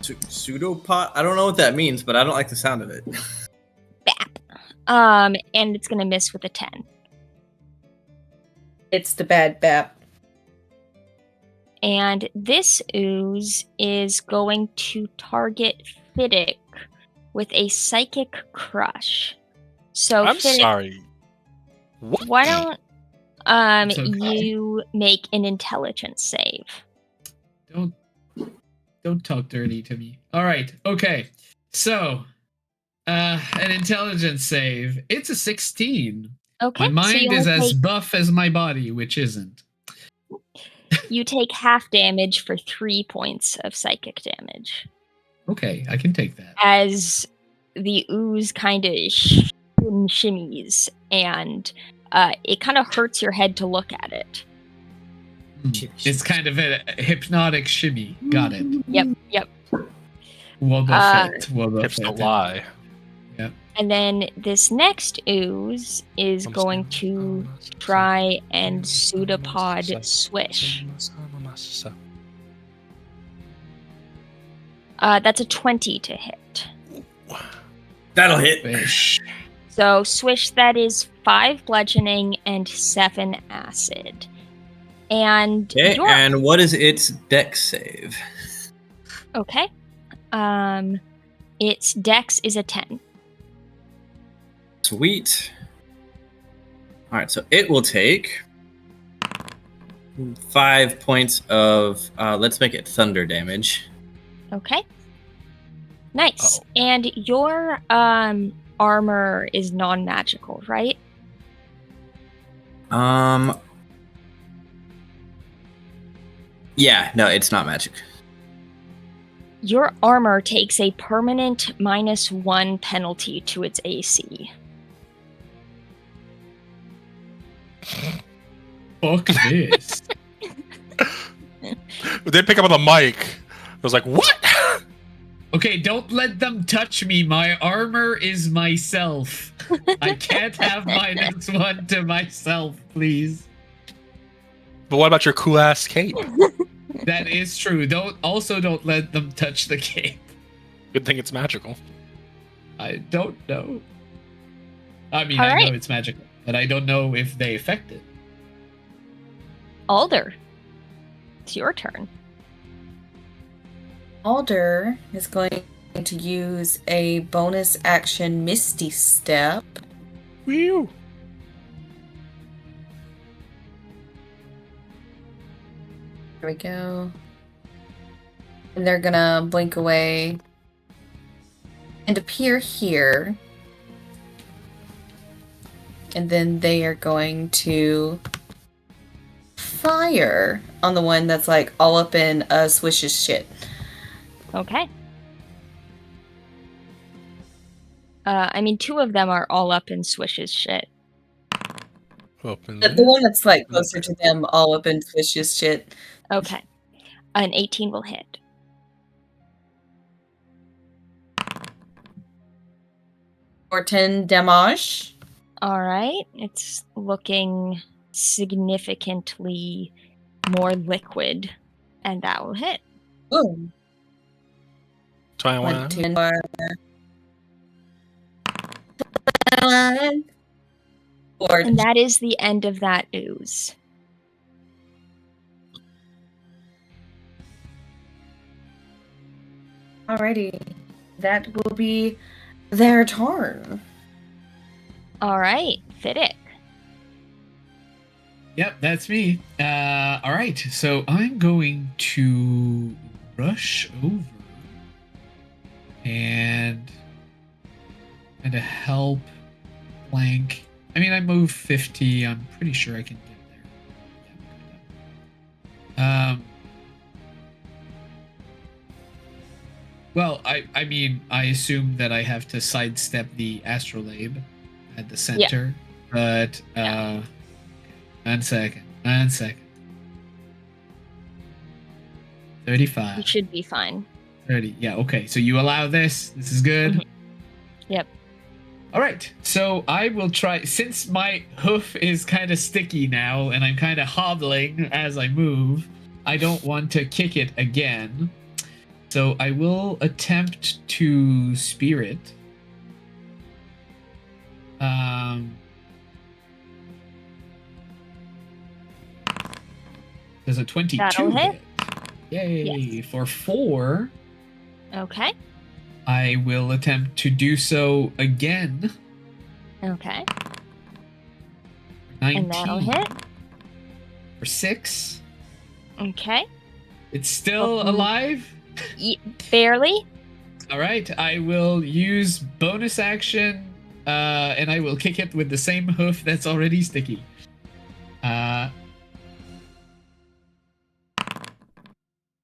Pseudopod? I don't know what that means, but I don't like the sound of it. Bap. And it's gonna miss with a 10. It's the bad bap. And this ooze is going to target Fiddick with a psychic crush. So I'm Fiddick, sorry. What? why don't It's okay. you make an intelligence save? Don't talk dirty to me. All right. Okay. So, an intelligence save. It's a 16. Okay. My so mind you is only as buff as my body, which isn't. you take half damage for 3 points of psychic damage. Okay, I can take that. As the ooze kind of shimmies, and it kind of hurts your head to look at it. It's kind of a hypnotic shimmy. Got it. Yep. Woba Fett. Hips don't lie. And then this next ooze is going to try and pseudopod Swish. That's a 20 to hit. That'll hit. Fish. So Swish, that is 5 bludgeoning and 7 acid. And Okay, your and what is its dex save? okay. Its dex is a 10. Sweet. All right, so it will take 5 points of, let's make it thunder damage. Okay. Nice. Uh-oh. And your armor is non-magical, right? Yeah, no, it's not magic. Your armor takes a permanent -1 penalty to its AC. Fuck this. They pick up on the mic. I was like, what? Okay, don't let them touch me. My armor is myself. I can't have -1 to myself, please. But what about your cool ass cape? That is true. Don't let them touch the cape. Good thing it's magical. I don't know. I mean, All I know right. it's magical, but I don't know if they affect it. Alder, it's your turn. Alder is going to use a bonus action Misty Step. Whew. There we go. And they're gonna blink away and appear here. And then they are going to fire on the one that's like all up in Swish's shit. Okay. I mean, 2 of them are all up in Swish's shit. Open The one that's like closer to them, all up in Swish's shit. Okay. An 18 will hit. For 10 damage. All right. It's looking significantly more liquid, and that will hit. Ooh. 21. 21. And that is the end of that ooze. Alrighty. That will be their turn. All right, Fiddick. Yep, that's me. All right, so I'm going to rush over and kind of help flank. I mean, I move 50. I'm pretty sure I can get there. Well, I mean, I assume that I have to sidestep the astrolabe at the center, but one second. 35. You should be fine. 30. Yeah, okay. So you allow this. This is good. Mhm. Yep. All right. So I will try, since my hoof is kind of sticky now and I'm kind of hobbling as I move, I don't want to kick it again. So I will attempt to spear it. Does a 22 That'll hit. Yay. Yes. For 4, Okay. I will attempt to do so again. Okay. 19. And that'll hit. For 6. Okay. It's still alive? Barely. All right. I will use bonus action, and I will kick it with the same hoof that's already sticky.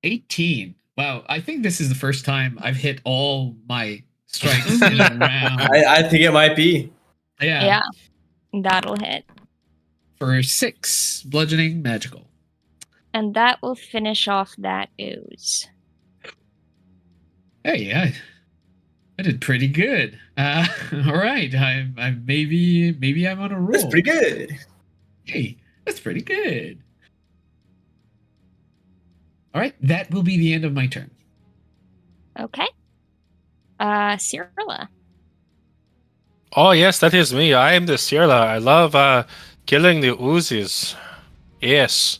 18. Wow. I think this is the first time I've hit all my strikes in a round. I think it might be. Yeah. That'll hit. For 6 bludgeoning magical. And that will finish off that ooze. Hey, I did pretty good. All right, I maybe I'm on a roll. That's pretty good. Hey, that's pretty good. All right, that will be the end of my turn. Okay. Cyrilla. Oh, yes, that is me. I am the Sirla. I love killing the oozes. Yes.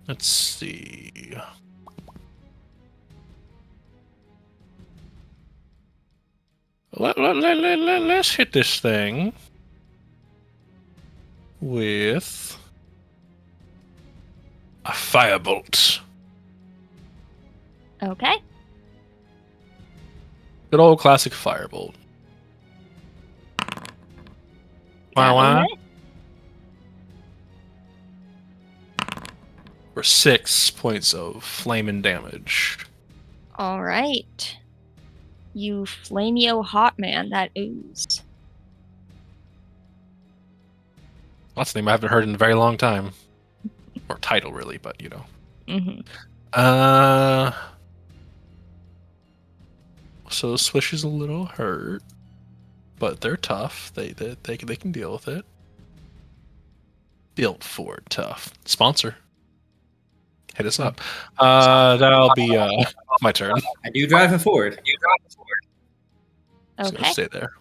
Let's see. Let's hit this thing with a firebolt. Okay. Good old classic firebolt. That'll Wah. hit. For 6 points of flaming damage. All right. You flameo hot man, that ooze. That's a name I haven't heard in a very long time. Or title, really, but you know. Mm-hmm. so Swish is a little hurt, but they're tough. They can deal with it. Built for tough. Sponsor. Hit us up. That'll be my turn. I do drive a Ford. Just gonna Okay. stay there.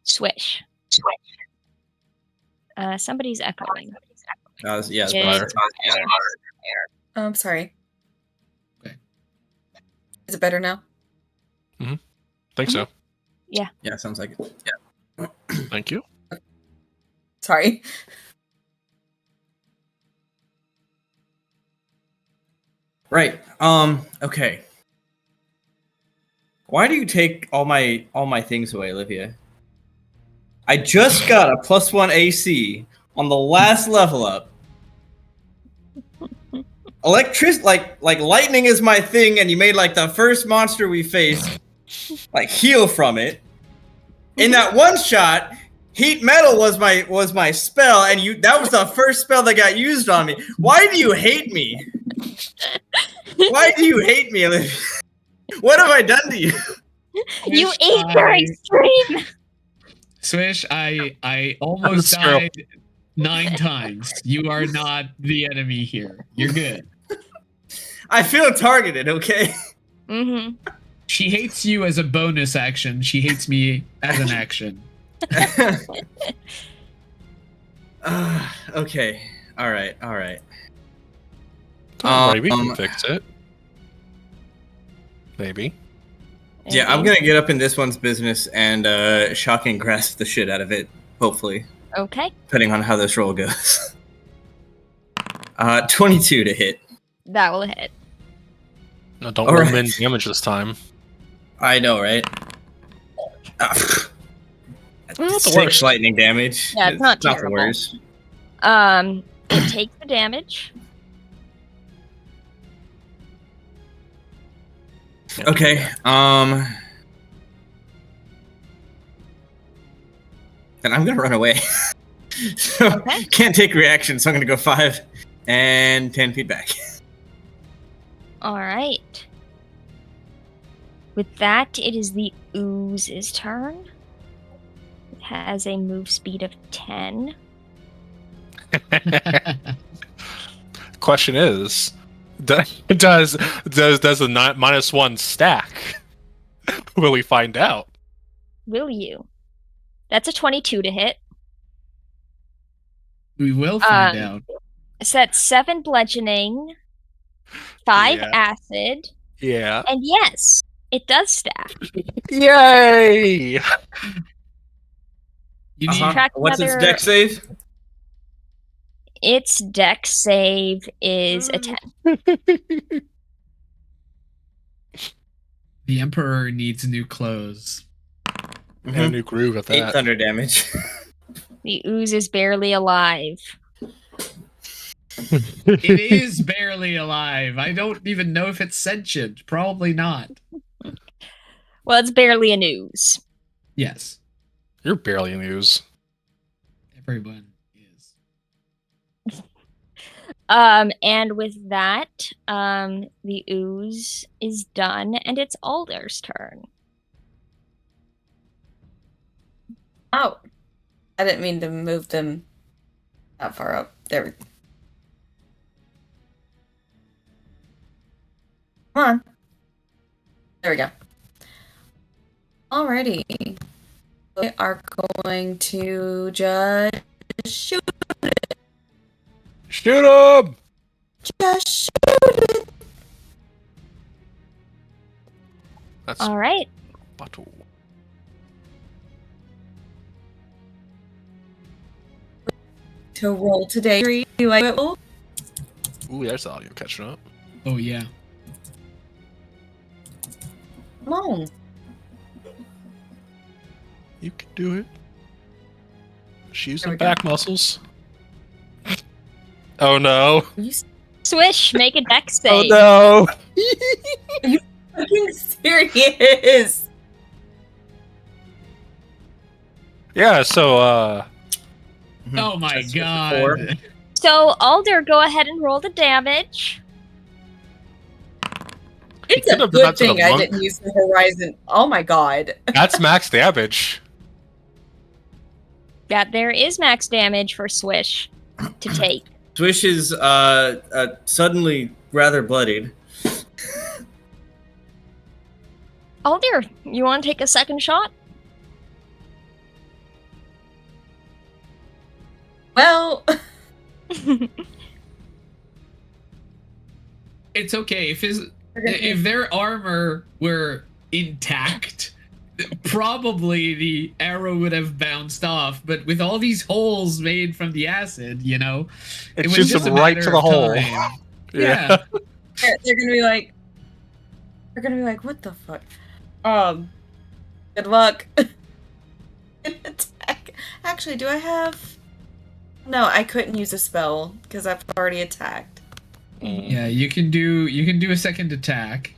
Swish. Somebody's echoing. Yeah, it's Yeah. better. I'm sorry. Okay. Is it better now? Think so. Yeah, sounds like it. Yeah. Thank you. Sorry. Right. Okay. Why do you take all my things away, Olivia? I just got a +1 AC on the last level up. Like lightning is my thing, and you made like the first monster we faced like heal from it. In that one shot, heat metal was my spell, and that was the first spell that got used on me. Why do you hate me? Why do you hate me, Olivia? What have I done to you? You Swish, ate your extreme. Swish, I almost That's true. died 9 times. You are not the enemy here. You're good. I feel targeted, okay? Mm-hmm. She hates you as a bonus action. She hates me as an action. Okay. All right. Don't worry, we can fix it. Maybe. Yeah, I'm gonna get up in this one's business and shocking grasp the shit out of it. Hopefully, Okay. depending on how this roll goes. 22 to hit. That will hit. No, don't All roll right. min damage this time. I know, right? Not the 6 worst. lightning damage. Yeah, it's not the terrible. worst. It takes the damage. Okay. Then I'm gonna run away. So, Okay. can't take reaction, so I'm gonna go 5 and 10 feet back. All right. With that, it is the Ooze's turn. It has a move speed of 10. Question is, does the -1 stack? Will we find out? Will you? That's a 22 to hit. We will find out. So that's 7 bludgeoning, 5 Yeah. acid, Yeah. and yes, it does stack. Yay! You need Track What's its another- deck save? Its dex save is a 10. the Emperor needs new clothes. And a new groove at 8 that. thunder damage. The Ooze is barely alive. It is barely alive. I don't even know if it's sentient. Probably not. Well, it's barely an Ooze. Yes, You're barely in news. everyone is. And with that, the Ooze is done, and it's Alder's turn. Oh. I didn't mean to move them that far up. There we go. Come on. There we go. Alrighty. We are going to just shoot. Shoot him! Just shoot it. That's All right. bottle. To roll today. Do I roll? Ooh, there's the audio catching up. Oh yeah. Come on. You can do it. She used There some we go. back muscles. Oh no. Are you Swish, make a dex Oh save. no. fucking serious? Yeah, so Oh my That's god. 4. So, Alder, go ahead and roll the damage. It's could a have done that good to the thing I monk. didn't use the horizon. Oh my god. That's max damage. That there is max damage for Swish to take. Swish is suddenly rather bloodied. Oh dear, you want to take a second shot? Well, It's okay if their armor were intact, probably the arrow would have bounced off. But with all these holes made from the acid, It was shoots just him a right matter to the of hole. time. Yeah. they're gonna be like, what the fuck? Good luck. Attack. Actually, do I have? No, I couldn't use a spell because I've already attacked. Yeah, you can do a second attack,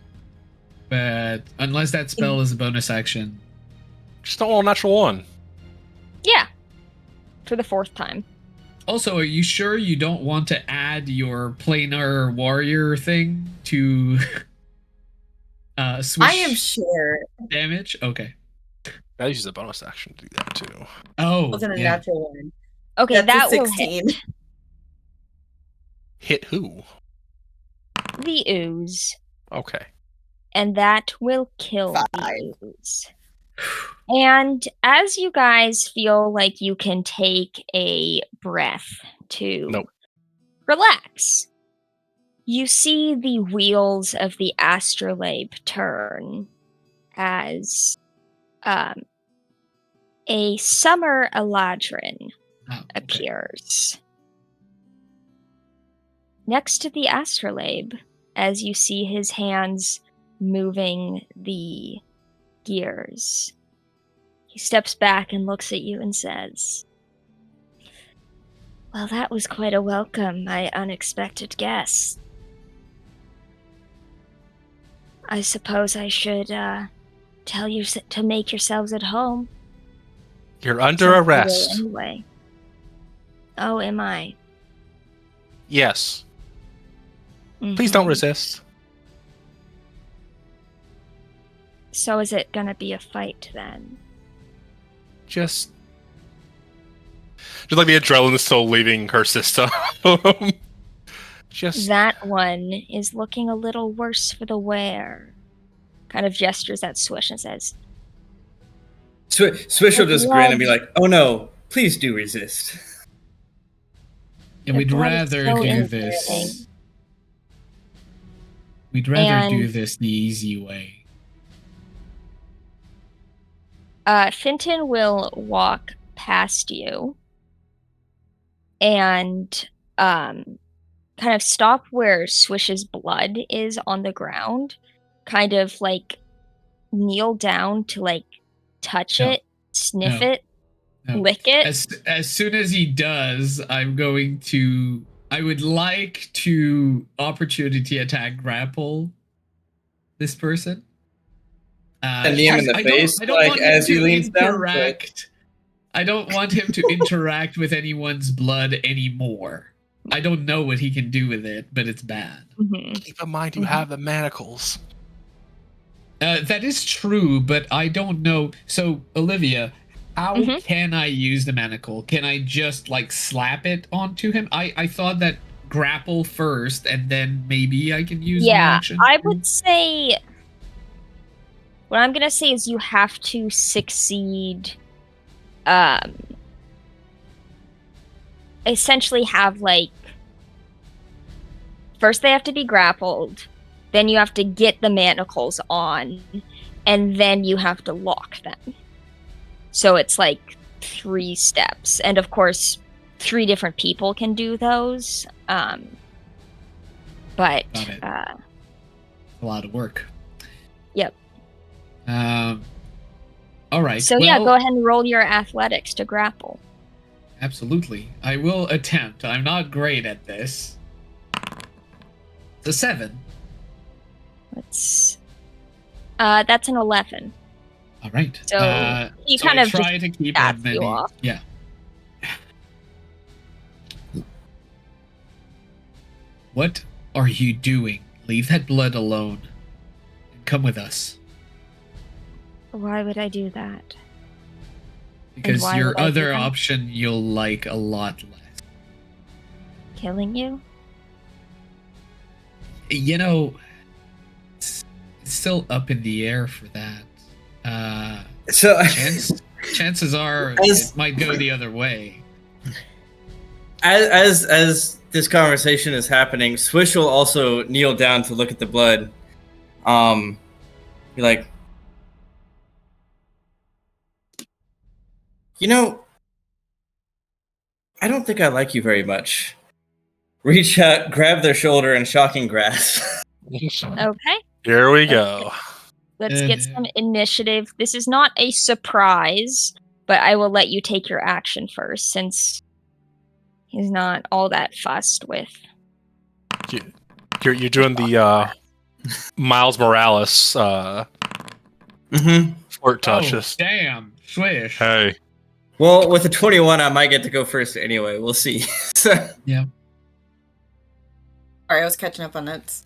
but unless that spell is a bonus action. Just don't roll a natural one. Yeah. For the 4th time. Also, are you sure you don't want to add your planar warrior thing to Swish I am sure. damage? Okay. I use a bonus action to do that too. Oh, It wasn't a yeah. natural one. Okay, That's that a will hit 16. Hit who? the ooze. Okay. And that will kill 5. the ooze. And as you guys feel like you can take a breath to Nope. relax, you see the wheels of the astrolabe turn as a summer Eladrin Oh, okay. appears. Next to the astrolabe, as you see his hands moving the gears, he steps back and looks at you and says, "Well, that was quite a welcome, my unexpected guest. I suppose I should tell you to make yourselves at home. You're under Since you're arrest. there anyway." Oh, am I? Yes. Please don't Mhm. resist. So is it gonna be a fight then? Just like the adrenaline is still leaving her system. Just That one is looking a little worse for the wear. Kind of gestures at Swish and says, Swish will just grin and be like, "Oh no, please do resist." Yeah, "The we'd blood is rather so do interesting." this. We'd rather do And- this the easy way. Finton will walk past you and kind of stop where Swish's blood is on the ground, kind of like kneel down to like touch No. it, sniff No. it, No. lick it. As soon as he does, I would like to opportunity attack grapple this person. And knee him in the face, like, want him as he to leans down, interact. I don't want him to interact with anyone's blood anymore. I don't know what he can do with it, but it's bad. Mhm. keep in mind you have the manacles. That is true, but I don't know. So, Olivia, how Mhm. can I use the manacle? Can I just like slap it onto him? I thought that grapple first, and then maybe I can use the Yeah, action. I would say what I'm gonna say is you have to succeed. Essentially, have like first they have to be grappled, then you have to get the manacles on, and then you have to lock them. So it's like 3 steps, and of course, 3 different people can do those. But Got it. A lot of work. Yep. All right. So yeah, go ahead and roll your athletics to grapple. Absolutely. I will attempt. I'm not great at this. It's a 7. That's an 11. All right. So he so kind I of try just to keep bats him you maybe. off. Yeah. What are you doing? Leave that blood alone. come with us. Why would I do that? Because why your would I do other that? option you'll like a lot less. Killing you? You know, it's still up in the air for that. So Chances are As- it might go the other way. as this conversation is happening, Swish will also kneel down to look at the blood. Be like, you know, I don't think I like you very much. Reach out, grab their shoulder, and shocking grasp. Okay. Here we go. Let's get some initiative. This is not a surprise, but I will let you take your action first since he's not all that fussed with. You're doing the Miles Morales Mm-hmm. flirt touch. Oh, Just, damn. Swish. hey. Well, with a 21, I might get to go first anyway. We'll see. So, Yeah. Sorry, I was catching up on notes.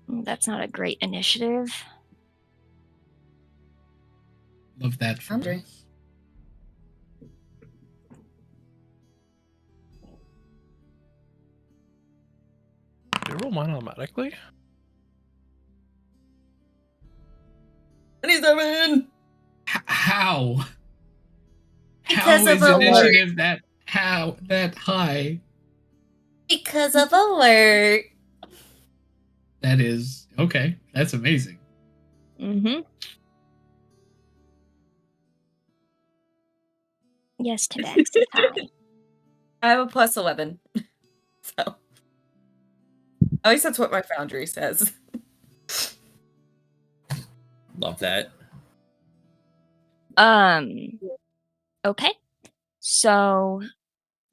That's not a great initiative. Love that for Andre. us. Do you roll mine automatically? 27! How? Because How of is alert. initiative that high? Because of alert. That is okay. That's amazing. Mm-hmm. Yes, Tabax is high. I have a plus 11. So. At least that's what my foundry says. love that. Okay. So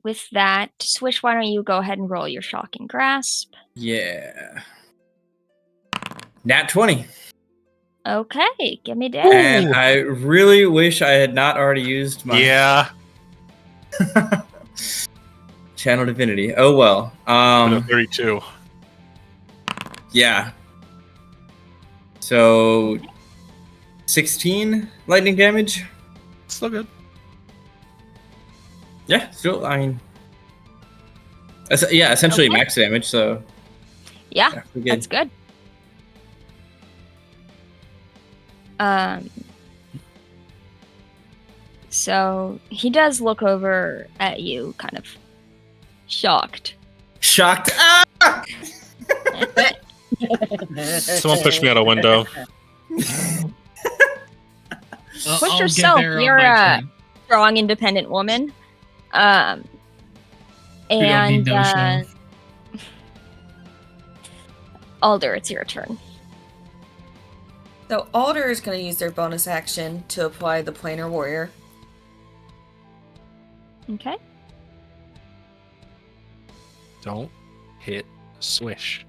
with that, Swish, why don't you go ahead and roll your shocking grasp? Yeah. Nat 20. Okay, give me that. And I really wish I had not already used my Yeah. Channel Divinity. Oh well. 32. Yeah. So 16 lightning damage. Still good. Yeah, still. I mean, yeah, essentially Okay. max damage. So Yeah, pretty good. that's good. So he does look over at you, kind of shocked. Shocked. Ah! Someone pushed me out a window. Push I'll yourself, get there on you're my turn. Strong, independent woman. We don't need And no show. Alder, it's your turn. So Alder is going to use their bonus action to apply the Planar Warrior. Okay. Don't hit Swish.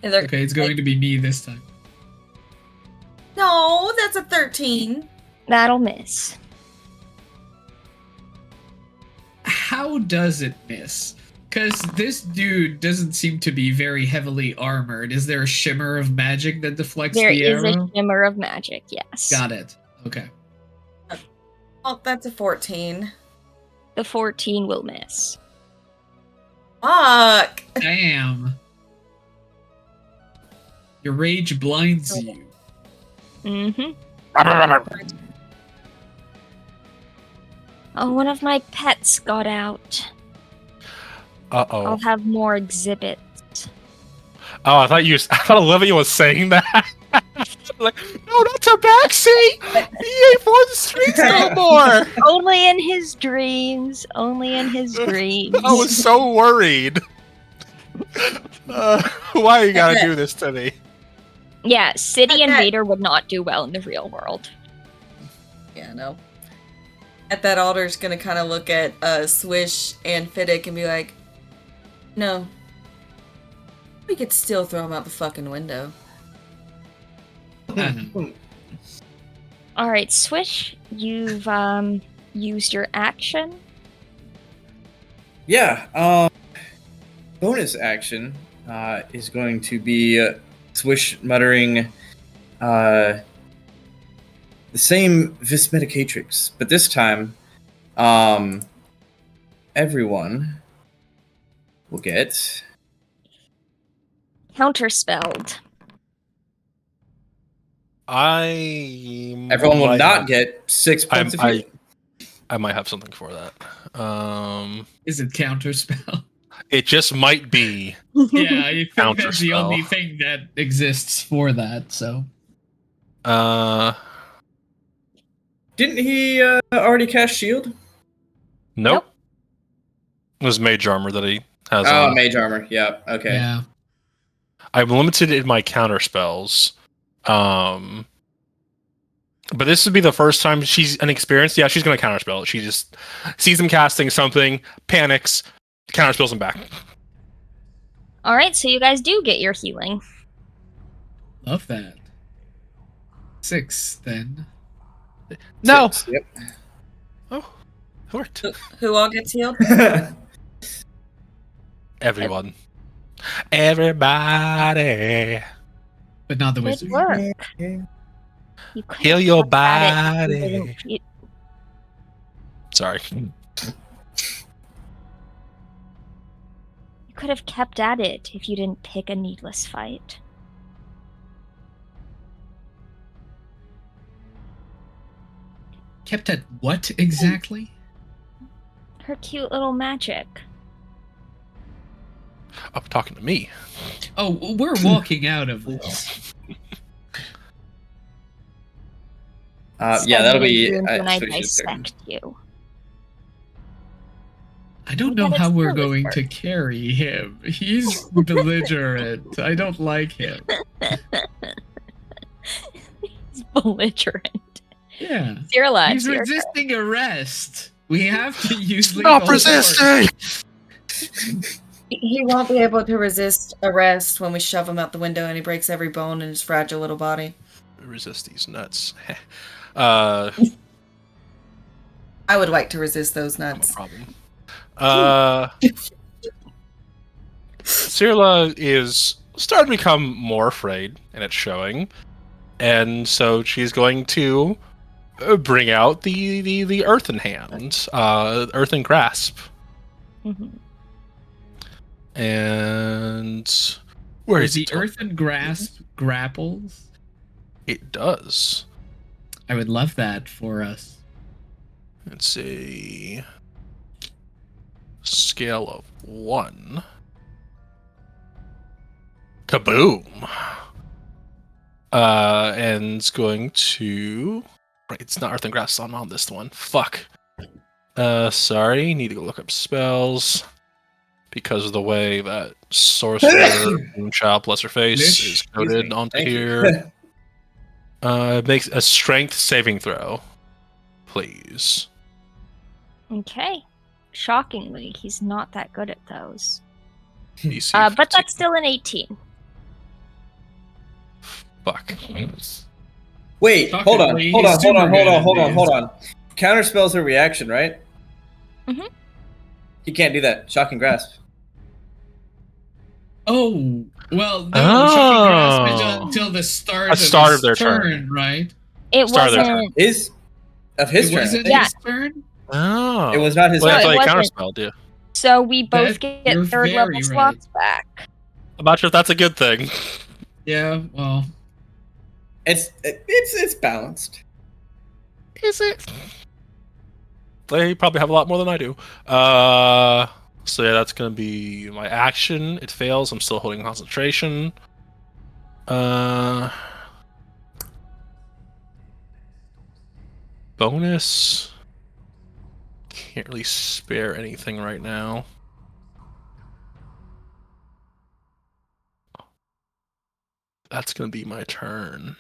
And they're Okay, it's going to be me this time. No, that's a 13. That'll miss. How does it miss? Because this dude doesn't seem to be very heavily armored. Is there a shimmer of magic that deflects There the is arrow? a shimmer of magic, yes. Got it. Okay. Oh, that's a 14. The 14 will miss. Fuck. Damn. Your rage blinds you. Mm-hmm. Oh, one of my pets got out. Uh-oh. I'll have more exhibits. Oh, I thought Olivia was saying that. Like, no, not Tabaxi! He ain't for the streets no more! Only in his dreams. Only in his dreams. I was so worried. Why you gotta do this to me? Yeah, City Okay. Invader would not do well in the real world. Yeah, no. At that, Alder's going to kind of look at Swish and Fiddick and be like, no. We could still throw him out the fucking window. Alright, Swish, you've used your action. Yeah. bonus action is going to be Swish muttering the same Vis Medicatrix, but this time everyone will get Counterspelled. everyone will not get 6 points of healing. I might have something for that. Is it counterspell? It just might be. Yeah, I think that's the Counterspell. only thing that exists for that. So Didn't he already cast shield? Nope. It was mage armor that he has Oh, on. mage armor. Yeah. Okay. yeah, I'm limited in my counter spells. But this would be the first time she's inexperienced. Yeah, she's going to counterspell it. She just sees him casting something, panics, counterspells him back. All right, so you guys do get your healing. love that. 6 then. No. 6, yep. Oh, it worked. Who all gets healed? Everyone. Everybody. But not the Good wizard. work. You could Heal have your kept at it if you body. didn't- you- Sorry. You could have kept at it if you didn't pick a needless fight. Kept at what exactly? Her cute little magic. Oh, talking to me. Oh, we're walking out of this. Yeah, that'll be When I Swish's turn. dissect you. I don't know how we're going to carry him. He's belligerent. I don't like him. He's belligerent. Yeah. Your lives. He's resisting arrest. We have to use Stop lethal resisting! He won't be able to resist arrest when we shove him out the window and he breaks every bone in his fragile little body. Resist these nuts. I would like to resist those No nuts. problem. Cirilla is starting to become more afraid, and it's showing. And so she's going to bring out the earthen hand, earthen grasp. Mhm. And where Does is the it? earthen grasp grapples? It does. I would love that for us. Let's see. Scale of 1. Kaboom! And it's going to... Right, it's not Earthen Grasp on this one. Fuck. Sorry, need to go look up spells. Because of the way that Sorcerer, Moonchild, bless her face, Lish, is coded onto Thank you. here. Makes a strength saving throw. Please. Okay. Shockingly, he's not that good at those. DC But 15. that's still an 18. Fuck. Wait, hold on. Shockingly, he's super good at these. Counter spells are reaction, right? Mhm. You can't do that. Shocking grasp. Oh, well, no, Oh. shocking grasp is until the start A start his of their turn. right? It Start of their wasn't. His It turn. wasn't Yeah. his turn? Oh. It was not his Well, No, that's it why you wasn't. counterspelled, yeah. So we both That- get you're third level very slots back. I'm not sure if that's a good thing. Yeah, well, It's balanced. Is it? They probably have a lot more than I do. So yeah, that's gonna be my action. It fails. I'm still holding concentration. Bonus. Can't really spare anything right now. That's gonna be my turn.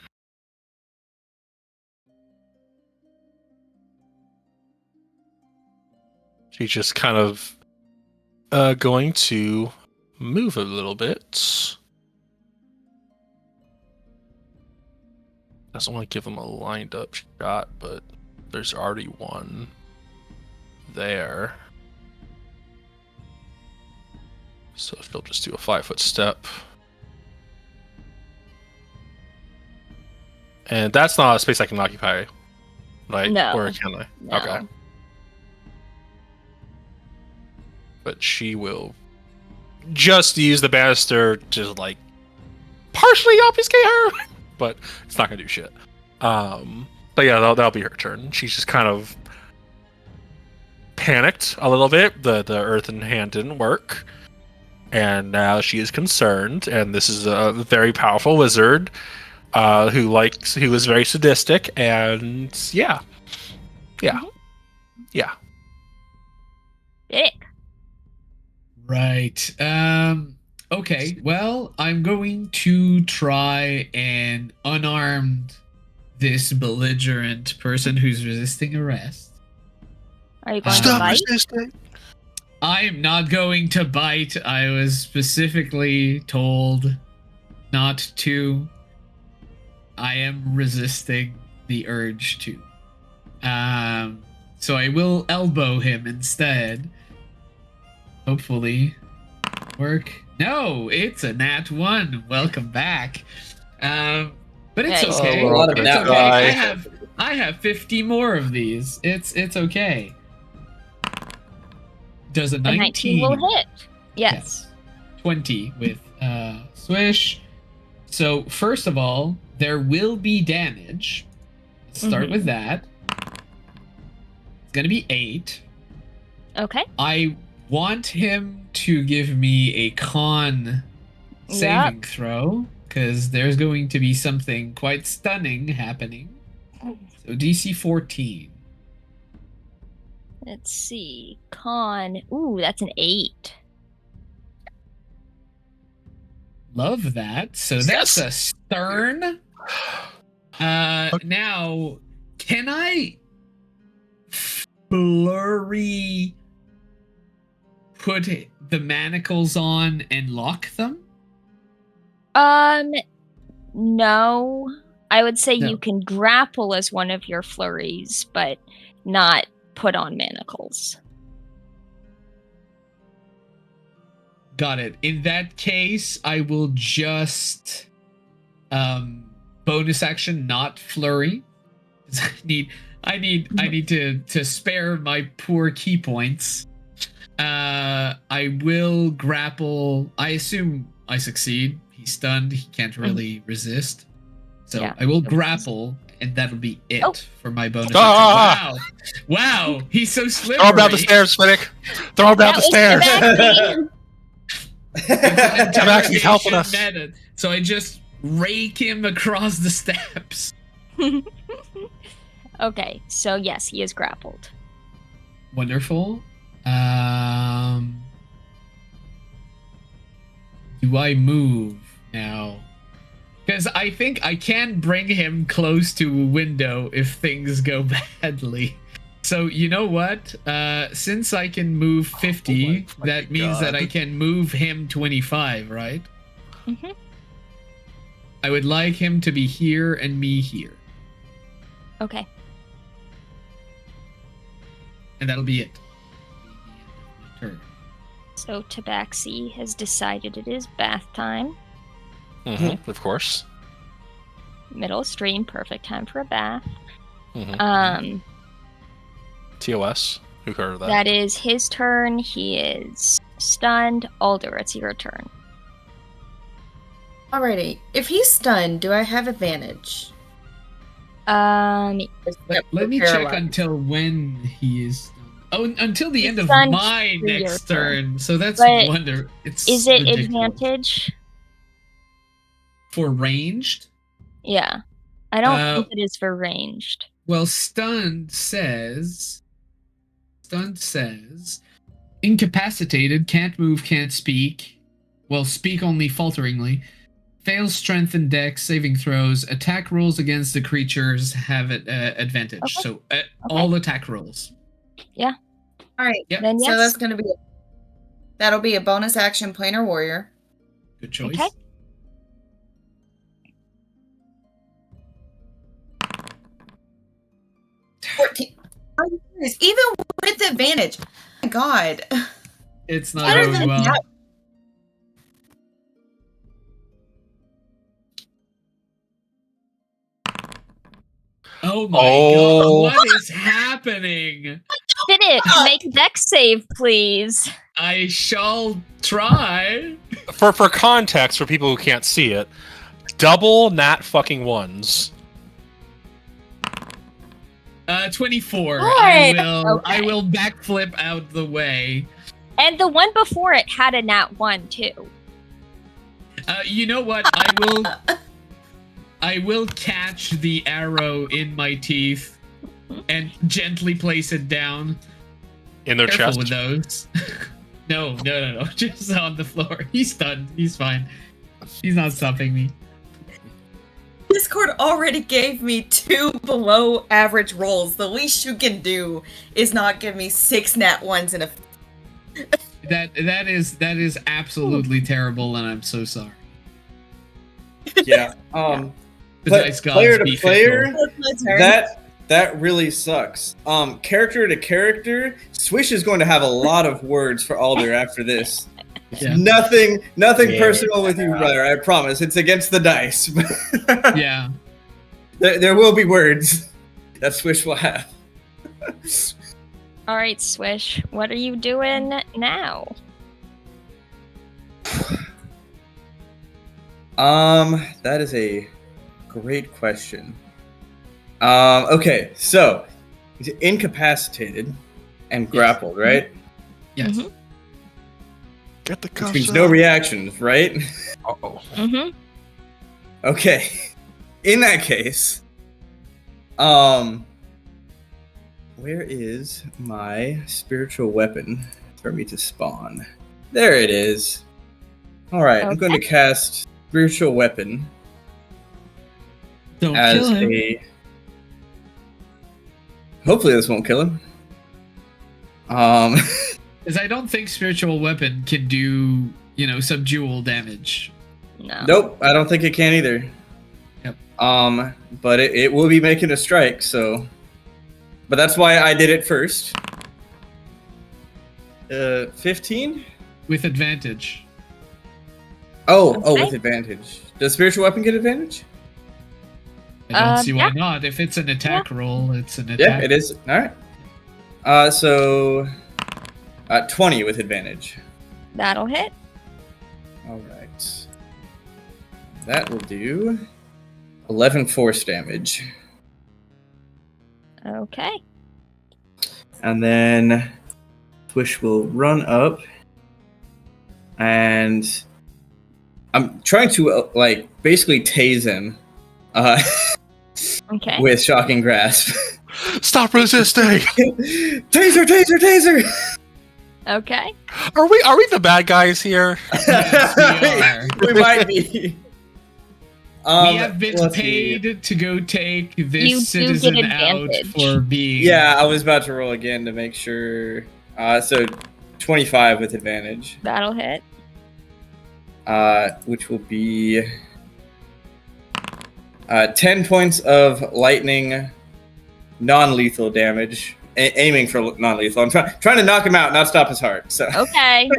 She's just kind of going to move a little bit. Doesn't want to give him a lined up shot, but there's already one there. So she'll just do a 5-foot step. And that's not a space I can occupy, right? No. Or can I? No. Okay. But she will just use the banister to, like, partially obfuscate her, but it's not gonna do shit. But yeah, that'll be her turn. She's just kind of panicked a little bit. The earthen hand didn't work, and now she is concerned. And this is a very powerful wizard who is very sadistic, and yeah. Dick. Right. Okay. Well, I'm going to try and unarm this belligerent person who's resisting arrest. Are you going to Stop bite? resisting. I am not going to bite. I was specifically told not to. I am resisting the urge to. So I will elbow him instead. Hopefully work. No, it's a nat 1. Welcome back. But it's Nice. okay. A lot of It's nat okay. ones. I have 50 more of these. It's okay. Does a 19, 19 will hit. Yes. 20 with swish. So first of all, there will be damage. Let's start Mhm. with that. It's gonna be 8. Okay. I want him to give me a con saving throw, because there's going to be something quite stunning happening. So DC 14. Let's see. Con. Ooh, that's an 8. Love that. So that's a stern. Now, can I flurry put the manacles on and lock them? No. I would say No. you can grapple as one of your flurries, but not put on manacles. Got it. In that case, I will just bonus action, not flurry. I need to spare my poor key points. I will grapple. I assume I succeed. He's stunned. He can't really resist. So Yeah. I will grapple, and that'll be it for my bonus Ah! action. Wow, he's so slippery. Throw him down the stairs, Finnick. Throw him down the stairs. Tabaxi's helping us. Meta. So I just rake him across the steps. Okay, so yes, he is grappled. Wonderful. Do I move now? Because I think I can bring him close to a window if things go badly. So you know what? Since I can move 50, that means that I can move him 25, right? Mm-hmm. I would like him to be here and me here. Okay. And that'll be it. Turn. So Tabaxi has decided it is bath time. Mm-hmm, of course. Middle stream, perfect time for a bath. Mm-hmm. TOS. Who heard of that? That is his turn. He is stunned. Alder, it's your turn. Alrighty. If he's stunned, do I have advantage? Let me check Paralyzed. until when he is. Oh, until the He's end of stunned my through your next turn. turn. So that's But wonder. It's Is it ridiculous. advantage? For ranged? Yeah. I don't think it is for ranged. Well, stunned says incapacitated, can't move, can't speak. Well, speak only falteringly. Fails strength and dex saving throws. Attack rolls against the creatures have advantage. Okay. So all attack rolls. Yeah. Alright. Yep. Then yes. So that's gonna be that'll be a bonus action planar warrior. Good choice. Okay. Even with advantage. Oh my god. It's not Better going than well. that. Oh my Oh. god, what is happening? Fiddick, make a dex save, please. I shall try. For context, for people who can't see it, double nat fucking ones. 24. Hi. I will backflip out the way. And the one before it had a nat 1, too. You know what? I will catch the arrow in my teeth and gently place it down. In their Careful chest. with those. No. Just on the floor. He's stunned. He's fine. He's not stopping me. Discord already gave me 2 below average rolls. The least you can do is not give me 6 nat 1s in a. That is absolutely terrible, and I'm so sorry. Yeah. The Pla- dice gods player to be player, fickle. that really sucks. Character to character, Swish is going to have a lot of words for Alder after this. Yeah. Nothing Yeah. personal with you, brother. I promise. It's against the dice. Yeah. There will be words that Swish will have. All right, Swish, what are you doing now? That is a great question. Okay, so he's incapacitated and grappled, right? Yes. Mhm. Get the Which cuffs means no up. reactions, right? Uh-oh. Mm-hmm. Okay. In that case, where is my spiritual weapon for me to spawn? There it is. All right, I'm going to cast spiritual weapon Don't as kill him. Hopefully this won't kill him. Because I don't think spiritual weapon can do, subdual damage. No. Nope, I don't think it can either. Yep. But it will be making a strike, so. But that's why I did it first. 15? With advantage. Oh, Okay. with advantage. Does spiritual weapon get advantage? I don't see why yeah. not. If it's an attack roll, it's an attack. Yeah, it is. All right. So 20 with advantage. That'll hit. All right. That will do 11 force damage. Okay. And then Swish will run up, and I'm trying to basically tase him Okay. with shocking grasp. Stop resisting! taser! Okay. Are we the bad guys here? Yes, we might be. We have been let's see. paid to go take You this do citizen get out advantage. for being. Yeah, I was about to roll again to make sure. So 25 with advantage, That'll hit. which will be 10 points of lightning non-lethal damage. Aiming for non-lethal. I'm trying to knock him out, not stop his heart. So. Okay.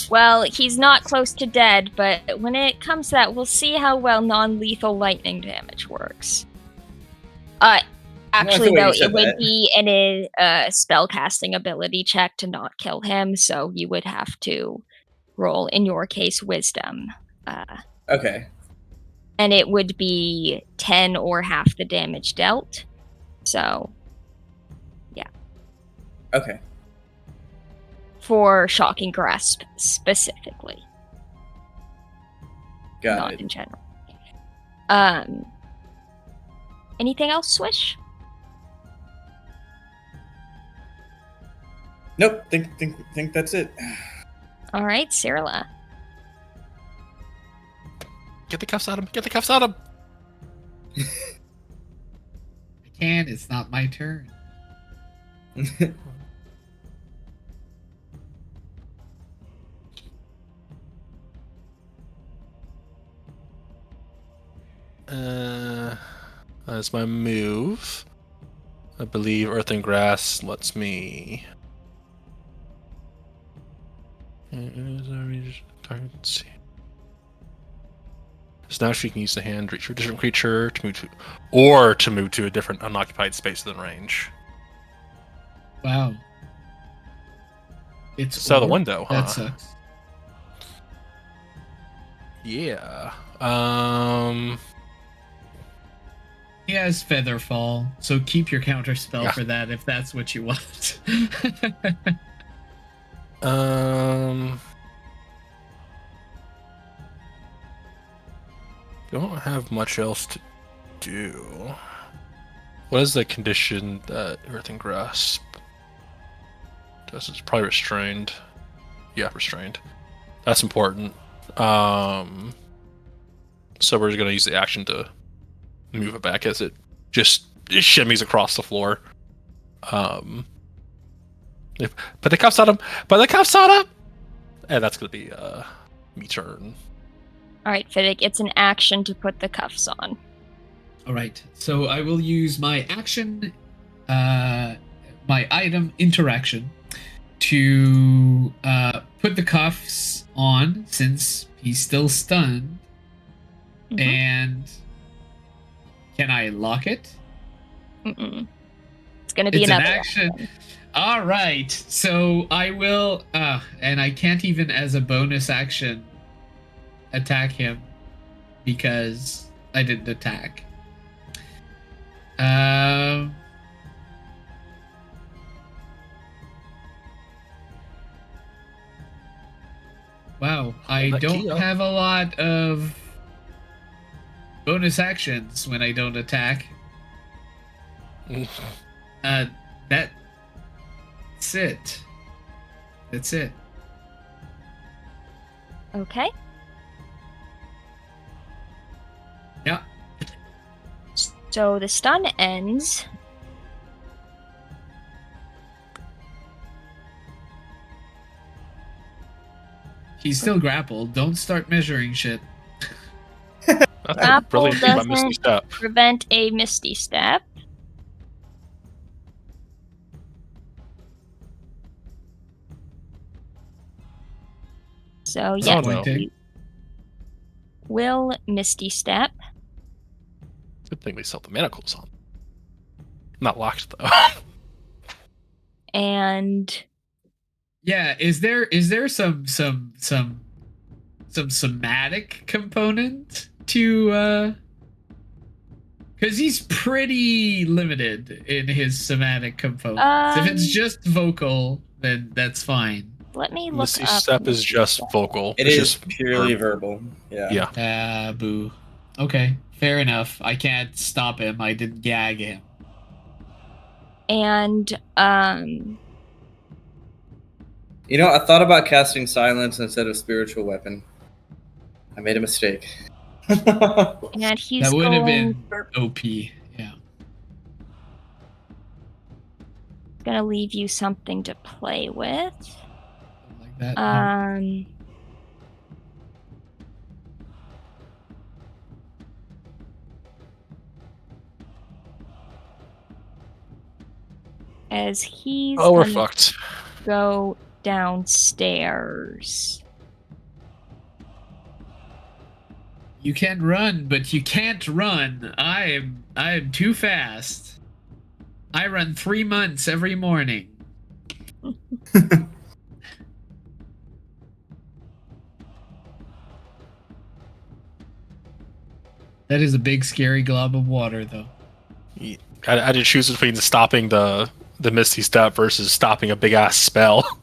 Well, he's not close to dead, but when it comes to that, we'll see how well non-lethal lightning damage works. Actually, the way though, you said it would that. be a spellcasting ability check to not kill him, so you would have to roll, in your case, wisdom. Okay. And it would be 10 or half the damage dealt. So, yeah. Okay. For shocking grasp specifically. Got Not it. in general. Anything else, Swish? Nope. Think that's it. All right, Cyrilla. Get the cuffs out of him! Get the cuffs out of him! I can't. It's not my turn. That's my move. I believe Earth and Grass lets me. So now she can use the hand to reach for a different creature to move to a different unoccupied space within range. Wow. It's So the or? window, huh? That sucks. Yeah. He has Featherfall, so keep your counter spell Yeah. for that if that's what you want. Don't have much else to do. What is the condition that Earth and Grasp does? It's probably restrained. Yeah, restrained. That's important. So we're just gonna use the action to move it back as it shimmies across the floor. Put the cuffs on him. Put the cuffs on him. And that's gonna be me turn. All right, Fiddick, it's an action to put the cuffs on. All right, so I will use my action, my item interaction, to put the cuffs on since he's still stunned. Mhm. And can I lock it? Mm-mm. It's going to be It's an another action. All right, so I will, and I can't even as a bonus action attack him because I didn't attack. Wow, I That don't key up. have a lot of bonus actions when I don't attack. That's it. That's it. Okay. Yeah. So the stun ends. He's still grappled. Don't start measuring shit. That's a Grapple brilliant thing about Misty doesn't Step. prevent a Misty Step. So yes, no. you will Misty Step. Good thing they sell the manacles on. Not locked though. And Yeah, is there some somatic component to because he's pretty limited in his somatic components. If it's just vocal, then that's fine. let me look Misty up. Step is just vocal. It It's is just purely verbal. Yeah. Yeah. Boo. Okay, fair enough. I can't stop him. I didn't gag him. And You know, I thought about casting silence instead of spiritual weapon. I made a mistake. and he's That would have going been OP. Yeah. gonna leave you something to play with. Like that. As he's Oh, we're gonna fucked. go downstairs. You can run, but you can't run. I am too fast. I run 3 months every morning. That is a big scary glob of water, though. I had to choose between stopping the Misty Step versus stopping a big ass spell.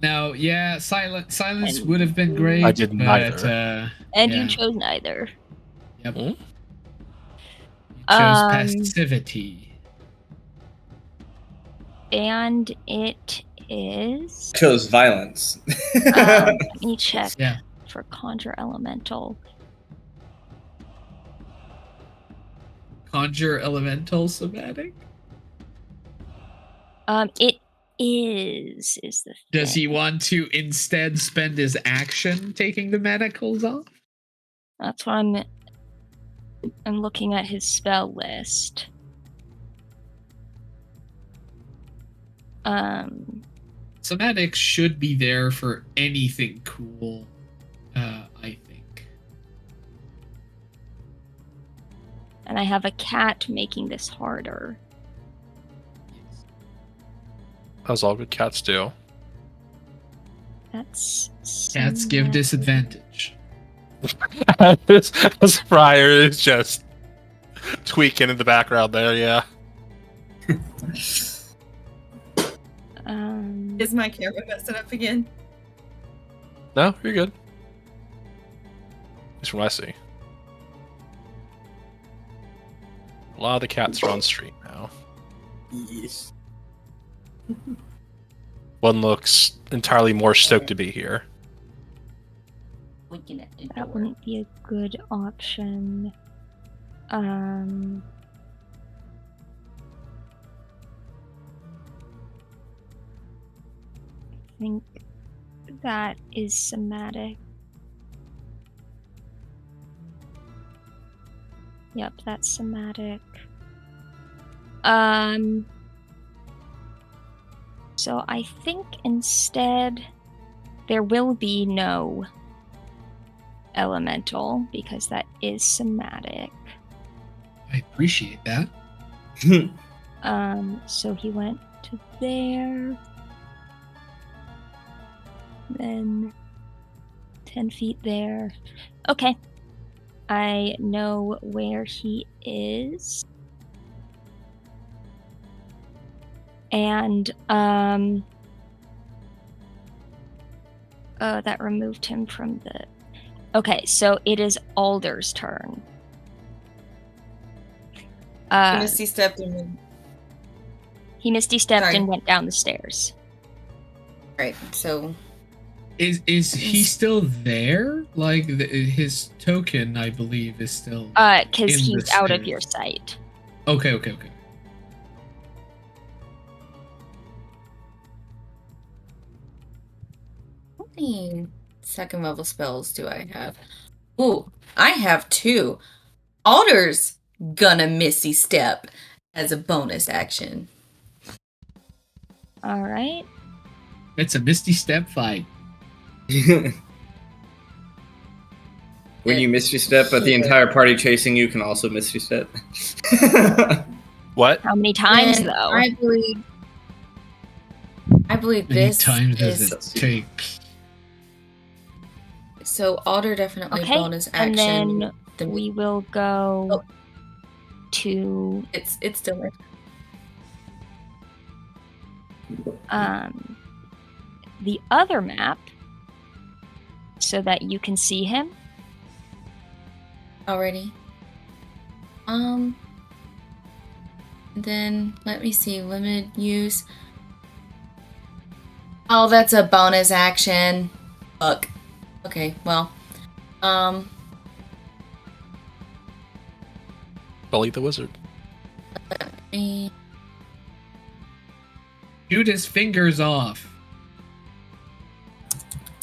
Now, yeah, silence would have been great. I did but, neither. And yeah. you chose neither. Yep. Hmm? You chose passivity. And it is. Chose violence. Let me check Yeah. for Conjure Elemental. Conjure elemental somatic? It is the Does he thing. want to instead spend his action taking the manacles off? That's what I'm looking at his spell list. Somatic should be there for anything cool, I think. And I have a cat making this harder. As all good cats do. That's Cats give somewhat- disadvantage. This Friar is just tweaking in the background there, yeah. Is my camera messing up again? No, you're good. That's from what I see. A lot of the cats are on stream now. Yes. One looks entirely more stoked to be here. That wouldn't be a good option. I think that is somatic. Yep, that's somatic. So I think instead there will be no elemental because that is somatic. I appreciate that. So he went to there. Then 10 feet there. Okay. I know where he is. And that removed him from the... Okay, so it is Alder's turn. Misty stepped in. He misty stepped Sorry. and went down the stairs. Right, so Is he still there? Like his token, I believe, is still. Because In he's the out of stairs. your sight. Okay. how many second level spells do I have? Ooh, I have 2. Alder's gonna Misty Step as a bonus action. All right. It's a Misty Step fight. When you misty step, but the entire party chasing you can also misty step. What? How many times, And though? I believe How many this times does is it take? so Alder definitely Okay, bonus and action. then The- we will go to it's still there. the other map so that you can see him. Already. Then let me see. Limited use. Oh, that's a bonus action. Fuck. Okay, well. Bully the wizard. Me. Shoot his fingers off.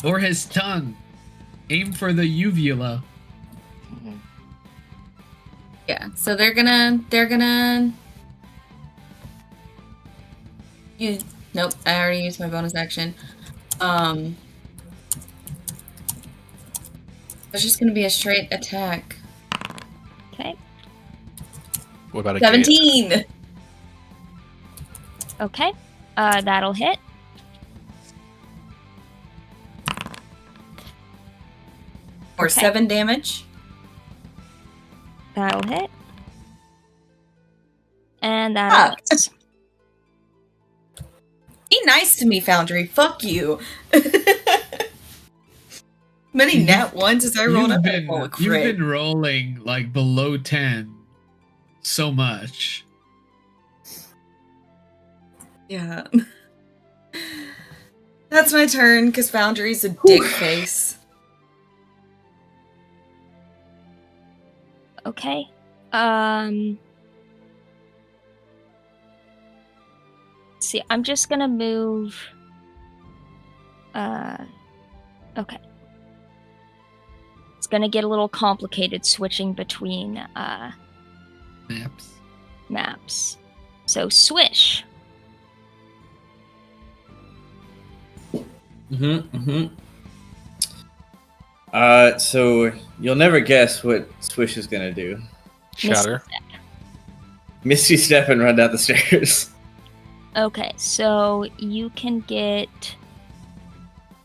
Or his tongue. Aim for the uvula. Yeah, so they're gonna use nope, I already used my bonus action. It's just gonna be a straight attack. Okay. What about a gate? 17! Okay. That'll hit. For Okay. 7 damage. That'll hit. And that'll Fuck. miss. Be nice to me, Foundry. Fuck you. Many nat ones as I rolled up. You've been rolling like below 10 so much. Yeah. That's my turn, because Foundry's a dick face. Okay. See, I'm just gonna move. Okay. It's gonna get a little complicated switching between Maps. maps. So swish. So you'll never guess what Swish is gonna do. Shatter. Misty step and run down the stairs. Okay, so you can get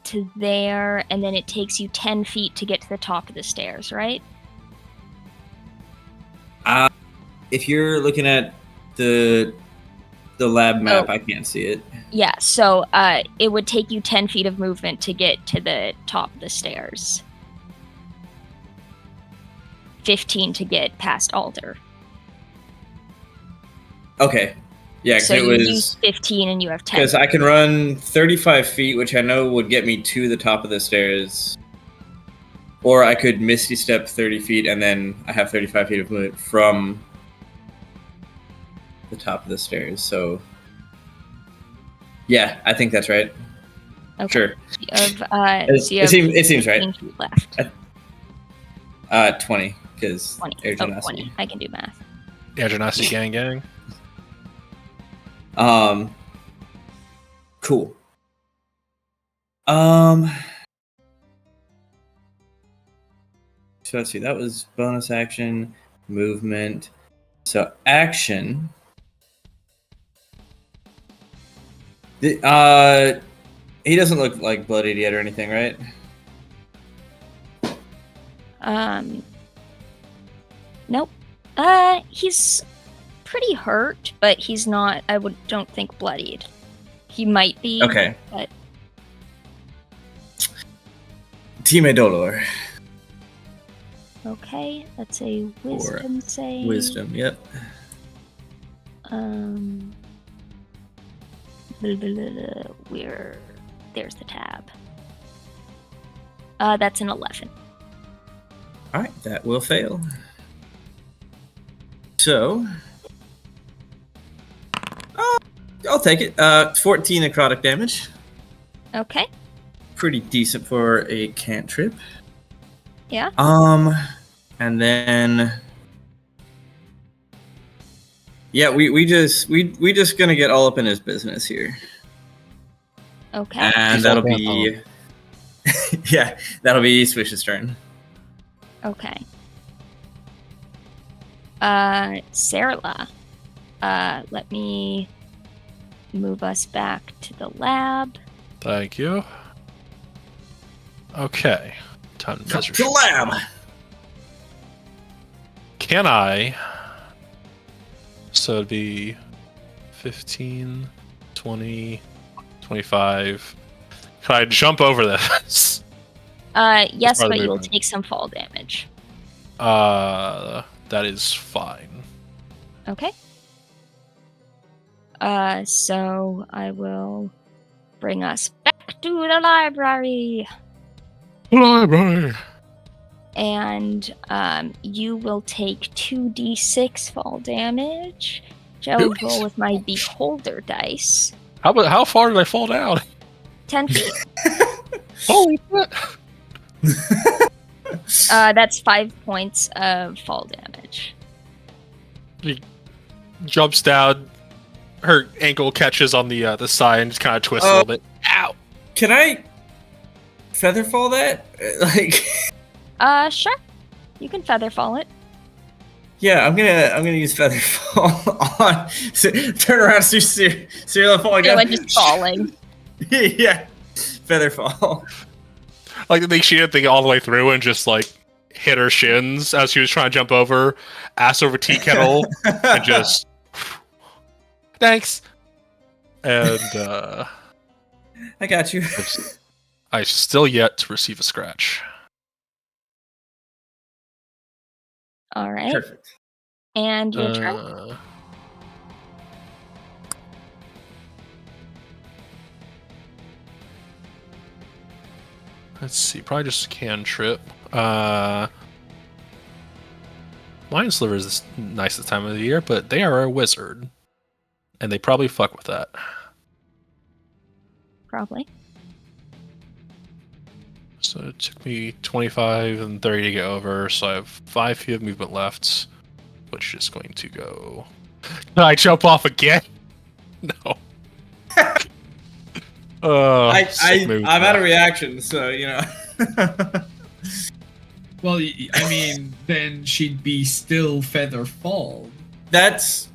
to there, and then it takes you 10 feet to get to the top of the stairs, right? If you're looking at the lab map, I can't see it. Yeah, so it would take you 10 feet of movement to get to the top of the stairs. 15 to get past Alder. Okay. Yeah, because so it you was use 15 and you have 10. because I can run 35 feet, which I know would get me to the top of the stairs. Or I could Misty Step 30 feet, and then I have 35 feet of movement from the top of the stairs. So, yeah, I think that's right. Okay. Sure. It seems right. Left. 20, because 20. 20. I can do math. Air Genasi gang. Cool. So let's see, that was bonus action, movement. So action. He doesn't look like bloodied yet or anything, right? Nope. He's pretty hurt, but he's not, don't think bloodied. He might be. Okay. But Time Dolor. okay, that's a wisdom save. Wisdom, yep. There's the tab. That's an 11. Alright, that will fail. So, I'll take it. 14 necrotic damage. Okay. Pretty decent for a cantrip. Yeah. And then, yeah, we just gonna get all up in his business here. Okay. And that'll be, yeah, that'll be Swish's turn. Okay. Sarla, let me move us back to the lab. Thank you. Okay. Time to measure. The lab! Can I? So it'd be 15, 20, 25. Can I jump over this? Yes, part of but the you'll movement. take some fall damage. That is fine. Okay. So I will bring us back to the library. Library. And you will take 2d6 fall damage, which I will roll with my beholder dice. How far did I fall down? 10 feet. Holy shit! That's 5 points of fall damage. He jumps down. Her ankle catches on the side and just kind of twists a little bit. Ow! Can I featherfall that? Sure. You can feather fall it. Yeah, I'm gonna use featherfall on. Turn around, see Cyril falling You're down. like just falling. Yeah, featherfall. Like the thing she didn't think all the way through and just like hit her shins as she was trying to jump over, ass over tea kettle, and just thanks. And I got you. I still yet to receive a scratch. All right. Perfect. And your turn. Let's see, probably just a cantrip. Lion Sliver is the nicest time of the year, but they are a wizard. And they probably fuck with that. Probably. So it took me 25 and 30 to get over, so I have 5 feet of movement left, which is going to go... Can I jump off again? No. I'm out of reaction, so you know. Well, I mean, then she'd be still feather fall. That's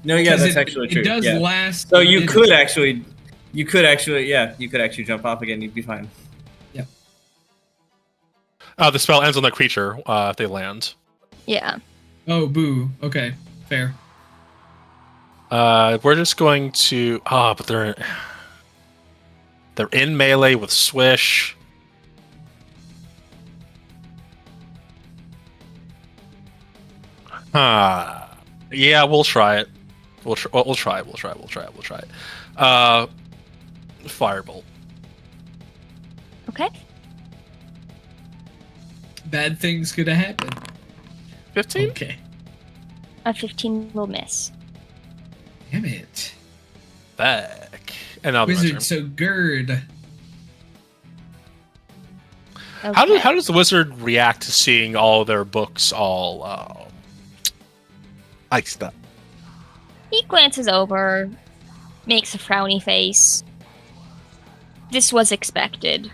that's it, actually true. It does yeah. last. So a you minute. could actually jump off again. You'd be fine. Yeah. The spell ends on the creature if they land. Yeah. Oh, boo. Okay, fair. We're just going to. But they're in melee with Swish. Yeah, we'll try it. We'll try it. Firebolt. Okay. Bad things could have happened. 15? Okay. A 15 will miss. Damn it. Back. And I'll be my turn. Wizard so good. Okay. How does the wizard react to seeing all their books all iced up? He glances over, makes a frowny face. This was expected.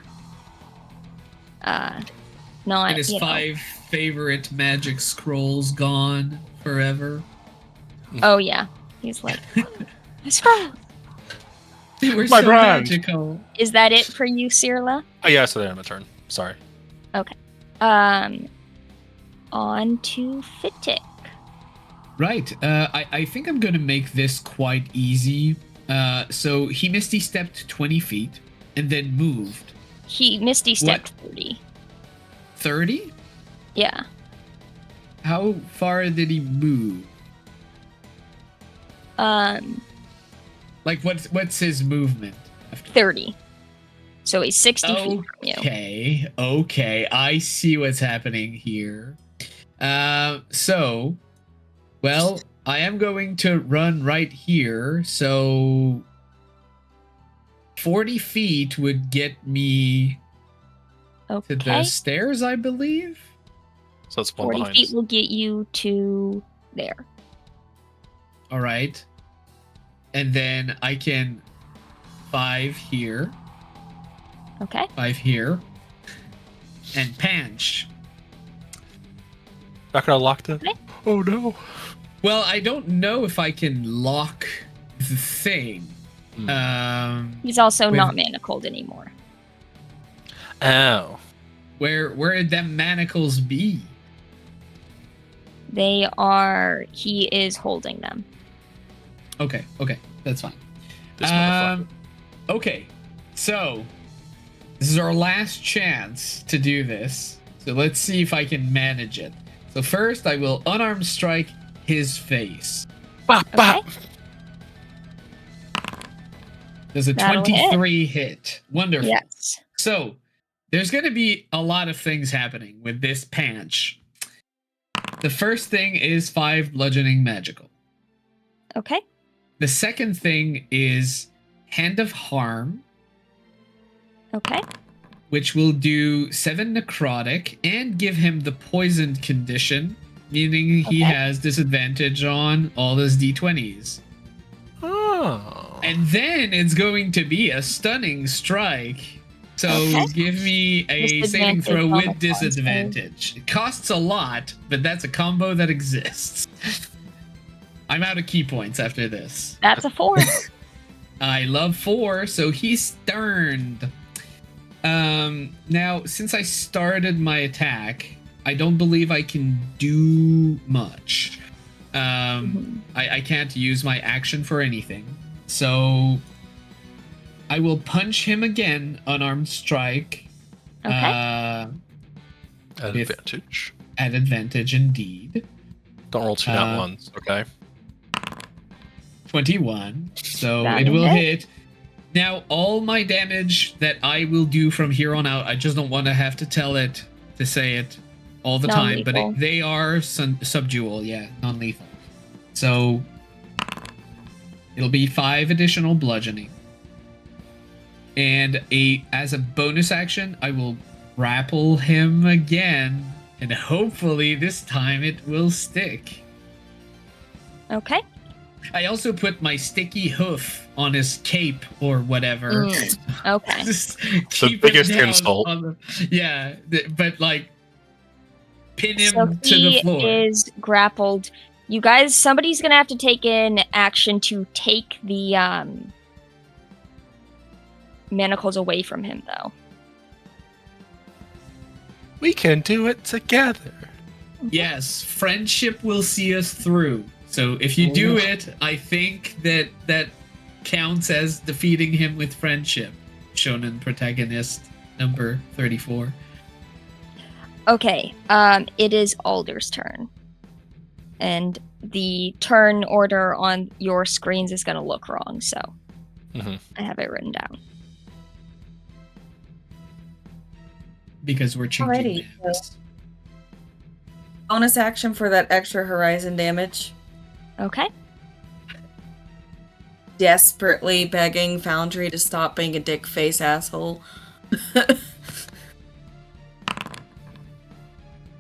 Not And his 5 favorite magic scrolls gone forever. Oh yeah, he's like, scroll. They were My so brand. magical. Is that it for you, Cirla? Oh yeah, so then my turn. Sorry. Okay. On to Fitik. Right. I think I'm going to make this quite easy. So he Misty stepped 20 feet and then moved. He Misty stepped 30. 30? Yeah. How far did he move? Like, what's his movement? 30. So he's 60 feet from you. Okay. I see what's happening here. Well, I am going to run right here. So 40 feet would get me to the Okay. stairs, I believe. So that's one 40 behind. feet will get you to there. All right. And then I can 5 here. Okay. 5 here. And punch. Not gonna lock the. Okay. Oh no. Well, I don't know if I can lock the thing. He's also With- not manacled anymore. Oh. Where would them manacles be? He is holding them. Okay, that's fine. This motherfucker. Okay, so this is our last chance to do this. So let's see if I can manage it. So first, I will unarmed strike his face. Bop, bop. Okay. Does a That'll 23 hit? Wonderful. Yes. So there's going to be a lot of things happening with this punch. The first thing is 5 bludgeoning magical. Okay. The second thing is Hand of Harm, Okay. which will do 7 necrotic and give him the poisoned condition, meaning he Okay. has disadvantage on all his d20s. Oh. And then it's going to be a stunning strike. So Okay. give me a saving throw Disadvantage on with the con save. disadvantage. It costs a lot, but that's a combo that exists. I'm out of key points after this. That's a 4. I love 4, so he's sterned. Now, since I started my attack, I don't believe I can do much. I can't use my action for anything. So I will punch him again, unarmed strike. Okay. At If- advantage. At advantage indeed. Don't roll 2 nat ones, okay? 21. So That it will will hit. Now, all my damage that I will do from here on out, I just don't want to have to tell it to say it all the time, but Non-lethal. they are subdual, yeah, non-lethal. So it'll be 5 additional bludgeoning. And as a bonus action, I will grapple him again, and hopefully this time it will stick. Okay. I also put my sticky hoof on his cape or whatever. Okay. Just The keep it biggest down insult. on the- yeah, but like, pin him So to the he floor. is grappled. You guys, somebody's gonna have to take an action to take the manacles away from him, though. We can do it together. Yes, friendship will see us through. So if you do it, I think that counts as defeating him with friendship. Shonen protagonist number 34. Okay, it is Alder's turn. And the turn order on your screens is gonna look wrong, so I have it written down. Because we're changing Alrighty, names. Bonus action for that extra horizon damage. Okay. Desperately begging Foundry to stop being a dick face asshole.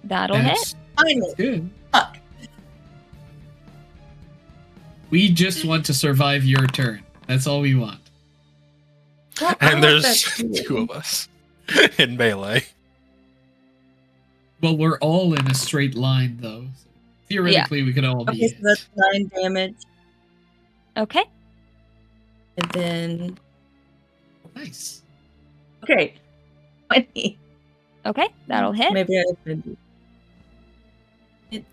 That'll hit. Finally. Good. Fuck. We just want to survive your turn. That's all we want. Well, I And want there's that too. 2 of us in melee. Well, we're all in a straight line, though. So theoretically, we could all be. Okay, so that's 9 damage. Okay. And then... Nice. Okay. 20. Okay, that'll hit. Maybe I did.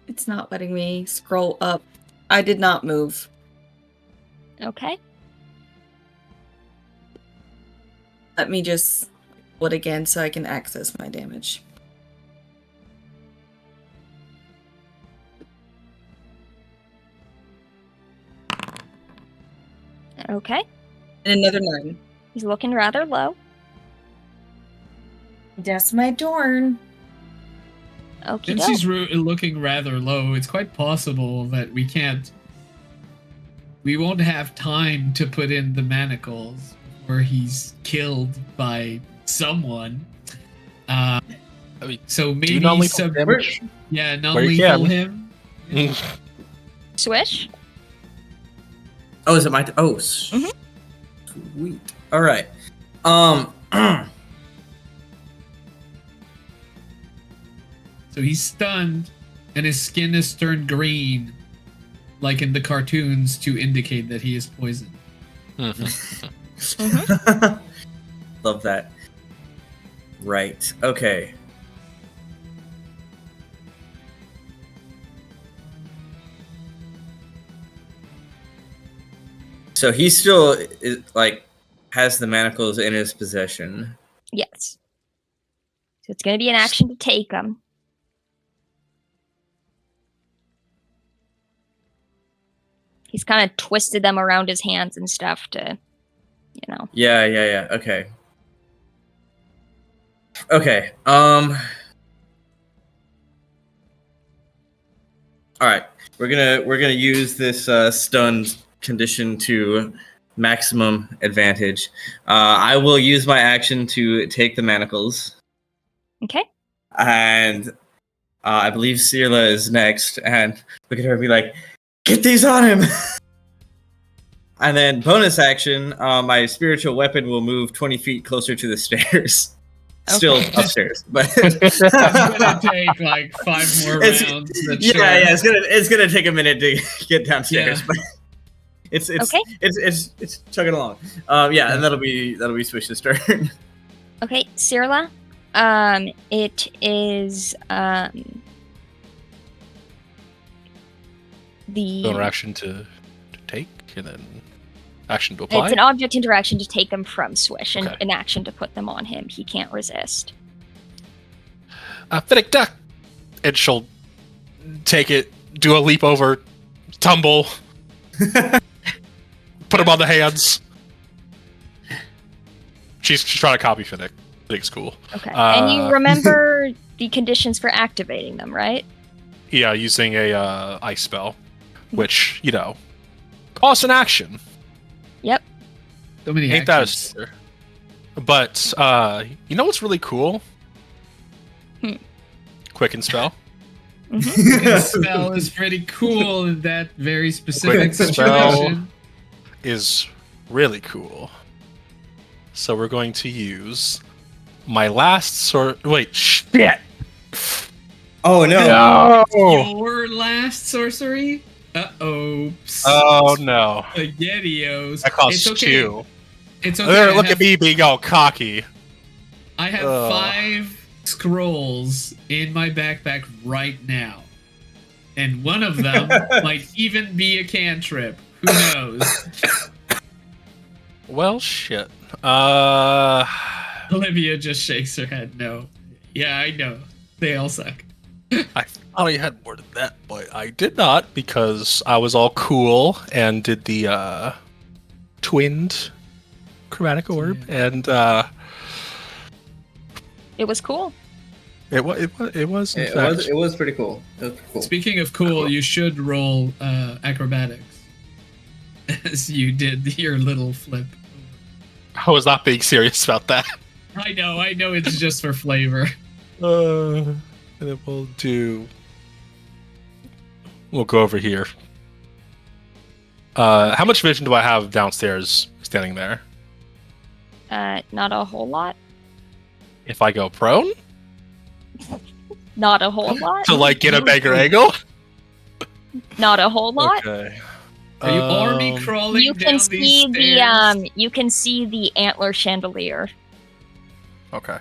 It's not letting me scroll up. I did not move. Okay. Let me just roll it again so I can access my damage. Okay. And another 9. He's looking rather low. That's my Dorn. Okie Since doke. he's looking rather low, it's quite possible that we can't. We won't have time to put in the manacles where he's killed by someone. I mean, So do maybe non-lethal damage? Yeah, Where you non-lethal can. him. Swish. Oh, is it my? Mhm. Sweet. All right. So he's stunned, and his skin has turned green, like in the cartoons, to indicate that he is poisoned. Love that. Right. Okay. So he still has the manacles in his possession. Yes. So it's going to be an action to take him. He's kind of twisted them around his hands and stuff to, Yeah. Okay. Okay. All right. We're gonna use this stunned condition to maximum advantage. I will use my action to take the manacles, Okay. and I believe Cirla is next. And look at her and be like, "Get these on him!" And then bonus action, my spiritual weapon will move 20 feet closer to the stairs. Still upstairs, but It's gonna take like 5 more rounds. Yeah, it's gonna take a minute to get downstairs, Yeah. but it's Okay. it's chugging along. And that'll be Swish's turn. Okay, Cirla. It is the Action to take, and then action to apply. it's an object interaction to take them from Swish, and Okay. an action to put them on him. He can't resist. Fiddick duck, and she'll take it, do a leap over, tumble, put him on the hands. She's trying to copy Fiddick. Fiddick's cool. Okay. And you Uh, remember the conditions for activating them, right? Yeah, using a ice spell, which costs an action. Yep. So many Ain't that a actions. sticker? But you know what's really cool? Quicken spell. This spell is pretty cool in that very specific Quick spell. situation. Is really cool. So we're going to use my last sword. Wait, shit! Oh no! No! Your last sorcery? Uh-oh. Oh no! Spaghettios. That costs It's okay. 2. It's okay. There, look at me being all cocky. I have Ugh. 5 scrolls in my backpack right now. And one of them might even be a cantrip. Who knows? Well, shit. Olivia just shakes her head. No. Yeah, I know. They all suck. I thought I had more than that, but I did not because I was all cool and did the twinned chromatic orb, and It was cool. it was It was pretty cool. It was pretty cool. Speaking of cool, you should roll acrobatics. As you did your little flip. I was not being serious about that. I know, it's just for flavor. And then we'll go over here. How much vision do I have downstairs standing there? Not a whole lot. If I go prone? Not a whole lot. To like get a bigger angle? Not a whole lot. Okay. Are you army crawling You down can see these stairs? you can see the antler chandelier. Okay.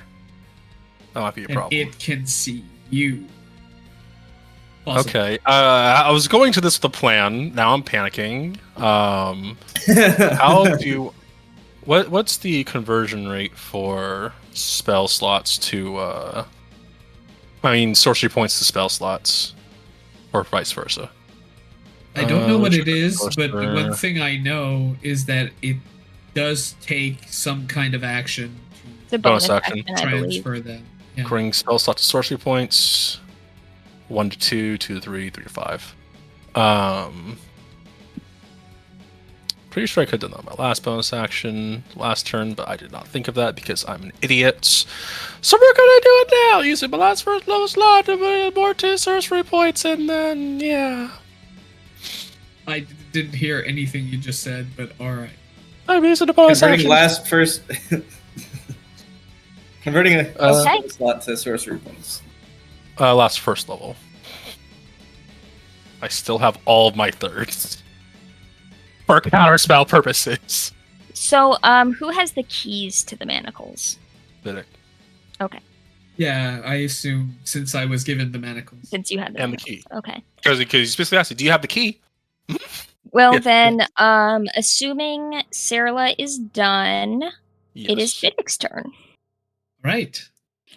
That might be a And problem. it can see you. Awesome. Okay. I was going to this with a plan. Now I'm panicking. How do what's the conversion rate for spell slots to sorcery points to spell slots, or vice versa? I don't know what it is, sorcerer. but the one thing I know is that it does take some kind of action It's a Bonus bonus action. action, to I believe. transfer them. Yeah. Bring spell slot to sorcery points. 1 to 2, 2 to 3, 3 to 5. Pretty sure I could have done that on my last bonus action last turn, but I did not think of that because I'm an idiot. So we're gonna do it now, using my last first level slot to put more 2 sorcery points, and then yeah. I didn't hear anything you just said, but alright. I'm using a bonus Converting action. Converting a Okay. slot to sorcery points. Last first level. I still have all of my thirds for counterspell purposes. So, who has the keys to the manacles? Vidic. Okay, Yeah, I assume since I was given the manacles. since you had the And the manacles. key. Okay. Because you specifically asked me, do you have the key? Well Yeah. then, assuming Sarla is done, it is Yes. Fiddick's turn. Right.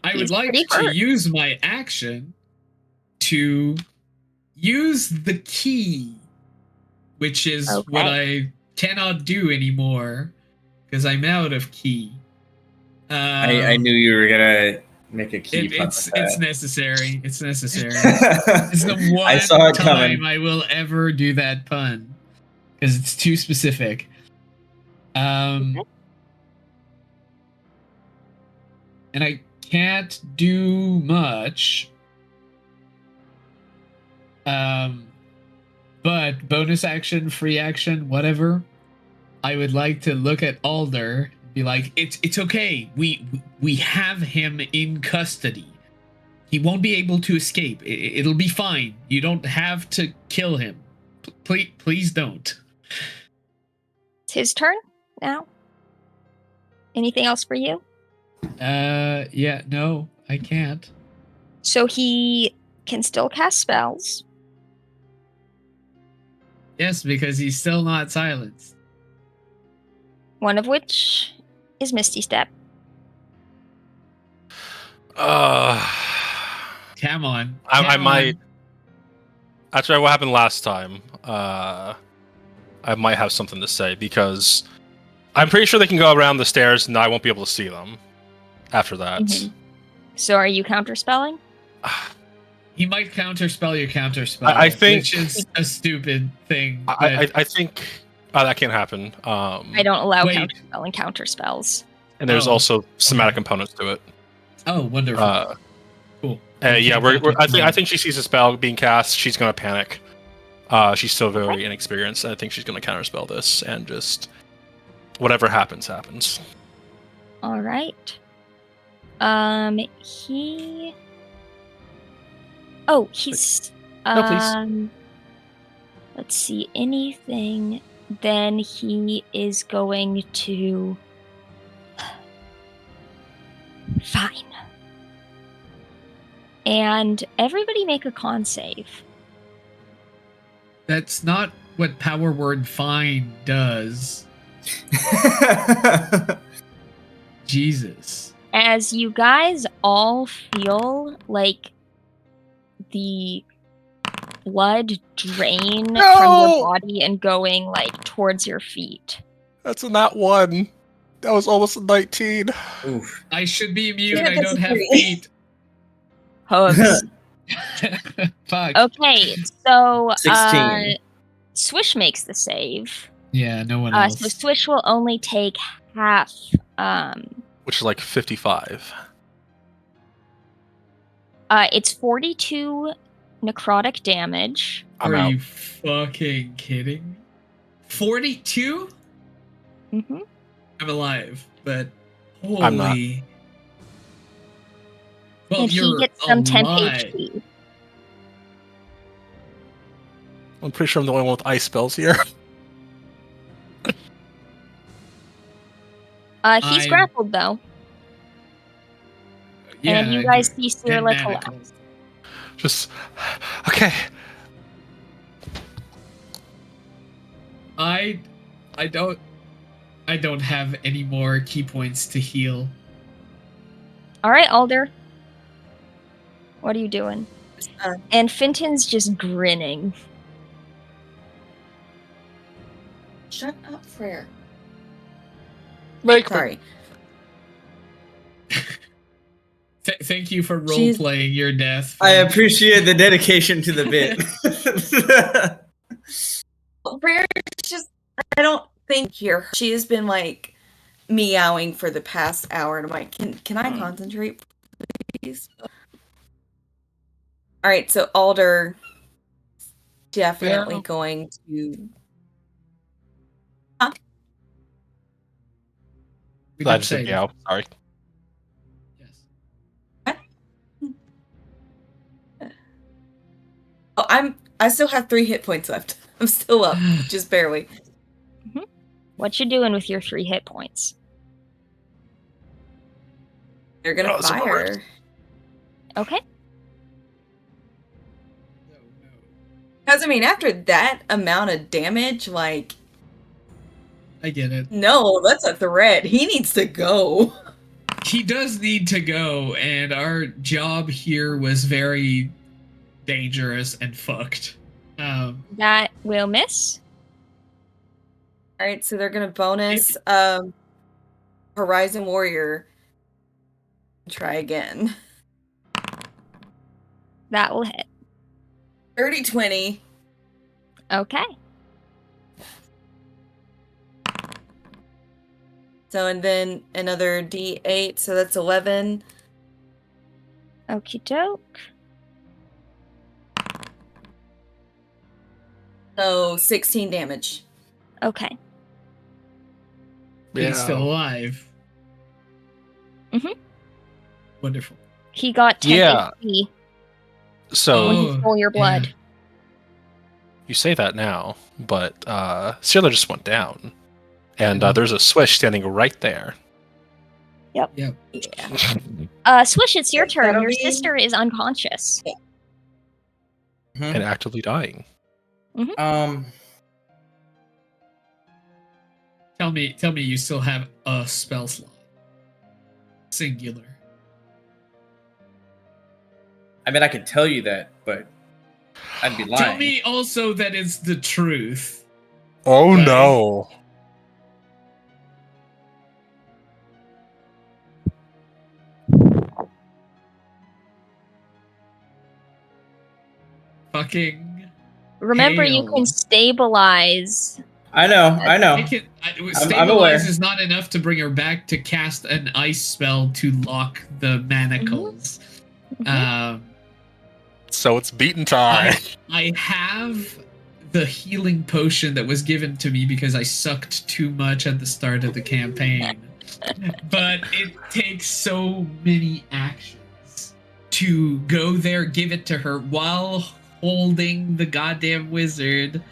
I He's would like pretty to hurt. use my action to use the key, which is what I cannot do anymore because I'm out of key. I knew you were gonna make a key. It's necessary. It's necessary. it's It's the one I saw it time coming. I will ever do that pun because it's too specific. And I can't do much. But bonus action, free action, whatever. I would like to look at Alder and be like, it's okay. We have him in custody. He won't be able to escape. It'll be fine. You don't have to kill him. Please don't. It's his turn now. Anything else for you? Yeah, no, I can't. So he can still cast spells. Yes, because he's still not silenced. One of which is Misty Step. Come on. I come might. on. After what happened last time, I might have something to say because I'm pretty sure they can go around the stairs and I won't be able to see them after that. Mhm. So are you counterspelling? He might counterspell your counterspell. I think- which is a stupid thing. I think that can't happen. I don't allow Wait. counterspelling counterspells. And there's Oh, also somatic okay. components to it. Oh, wonderful. Cool. Yeah, I think she sees a spell being cast. She's gonna panic. She's still very inexperienced. And I think she's gonna counterspell this and just whatever happens. All right. He Oh, he's No, please. Let's see, anything, then he is going to... Fine. And everybody make a con save. That's not what power word fine does. Jesus. As you guys all feel like the blood drain from your body and going like towards your feet. That's a not one. That was almost a 19. Oof. I should be immune. Yeah, I that's don't a have 3. feet. Hooves. Fuck. Okay, so 16. Swish makes the save. Yeah, no one else. So Swish will only take half. Which is like 55. It's 42 necrotic damage. I'm Are out. you fucking kidding me? 42? Mm-hmm. I'm alive, but holy. I'm not. Well, And he you're gets some temp alive. HP. I'm pretty sure I'm the only one with ice spells here. He's grappled though. Yeah, And you guys see and Cyrilla manacles. collapse. Just okay. I don't have any more key points to heal. Alright, Alder. What are you doing? Uh, And Finton's just grinning. Shut up, Frere. Make Sorry. Thank you for role She's- playing your death. I appreciate the dedication to the bit. Frere just, I don't think here. She has been like meowing for the past hour, and I'm like, can I concentrate, please? All right, so Alder definitely Yeah. going to. We I did just said save. meow. Sorry. Yes. Oh, I still have 3 hit points left. I'm still up, just barely. What you doing with your 3 hit points? They're gonna Oh, it's a fire. Okay. No, no. Because I mean, after that amount of damage, like, I get it. no, that's a threat. He needs to go. He does need to go, and our job here was very dangerous and fucked. That will miss. All right, so they're gonna bonus Horizon Warrior. Try again. That will hit. 30-20. Okay. So and then another D8, so that's 11. Okie doke. So 16 damage. Okay. He's still alive. Mhm. Wonderful. He got 10 Yeah. HP So when he stole your blood. yeah. you say that now, but Scylla just went down. And there's a Swish standing right there. Yep. Yeah. Swish, it's your turn. That'll Your be- sister is unconscious. And actively dying. Tell me you still have a spell slot. Singular. I mean, I could tell you that, but I'd be lying. Tell me also that it's the truth. Oh Right. no. Fucking Remember, you hail. can stabilize. I know. I I'm stabilize aware. is not enough to bring her back to cast an ice spell to lock the manacles. So it's beaten time. I have the healing potion that was given to me because I sucked too much at the start of the campaign. But it takes so many actions to go there, give it to her while holding the goddamn wizard.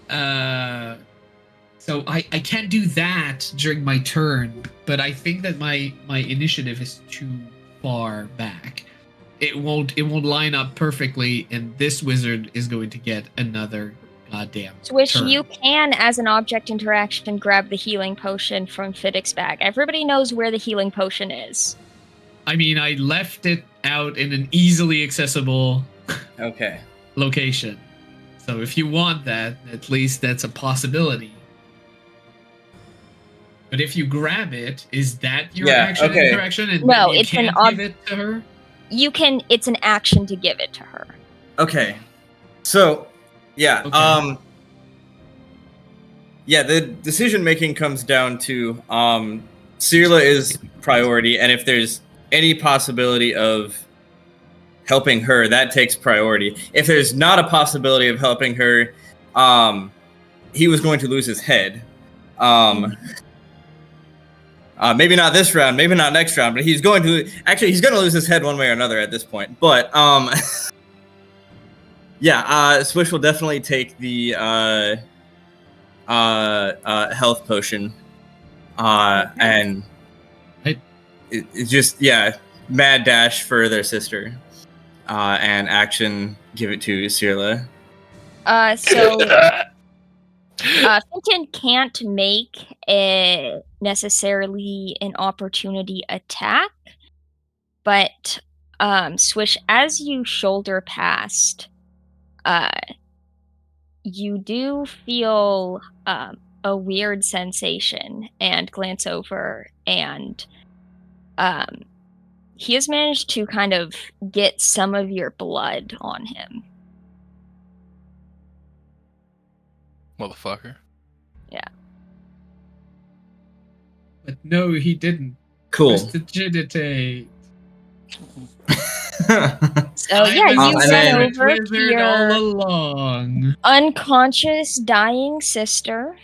So I can't do that during my turn, but I think that my initiative is too far back. It won't line up perfectly, and this wizard is going to get another goddamn Swish, turn. you can, as an object interaction, grab the healing potion from Fiddick's bag. Everybody knows where the healing potion is. I mean, I left it out in an easily accessible Okay. location. So if you want that, at least that's a possibility. But if you grab it, is that your action interaction? And No, then you it's can't an give it to her? You can. It's an action to give it to her. Okay. So, yeah. Okay. Yeah, the decision making comes down to Cirla is priority, and if there's any possibility of helping her, that takes priority. If there's not a possibility of helping her, he was going to lose his head. Maybe not this round, maybe not next round, but he's going to lose his head one way or another at this point. But yeah, Swish will definitely take the health potion, and it's just mad dash for their sister, and action give it to Cirla. So Finton can't make necessarily an opportunity attack, but Swish, as you shoulder past, you do feel a weird sensation and glance over, and he has managed to kind of get some of your blood on him. Motherfucker. Yeah. But no, he didn't. Cool. Prestidigitate. So yeah, you run over to wizard your all along. unconscious, dying sister.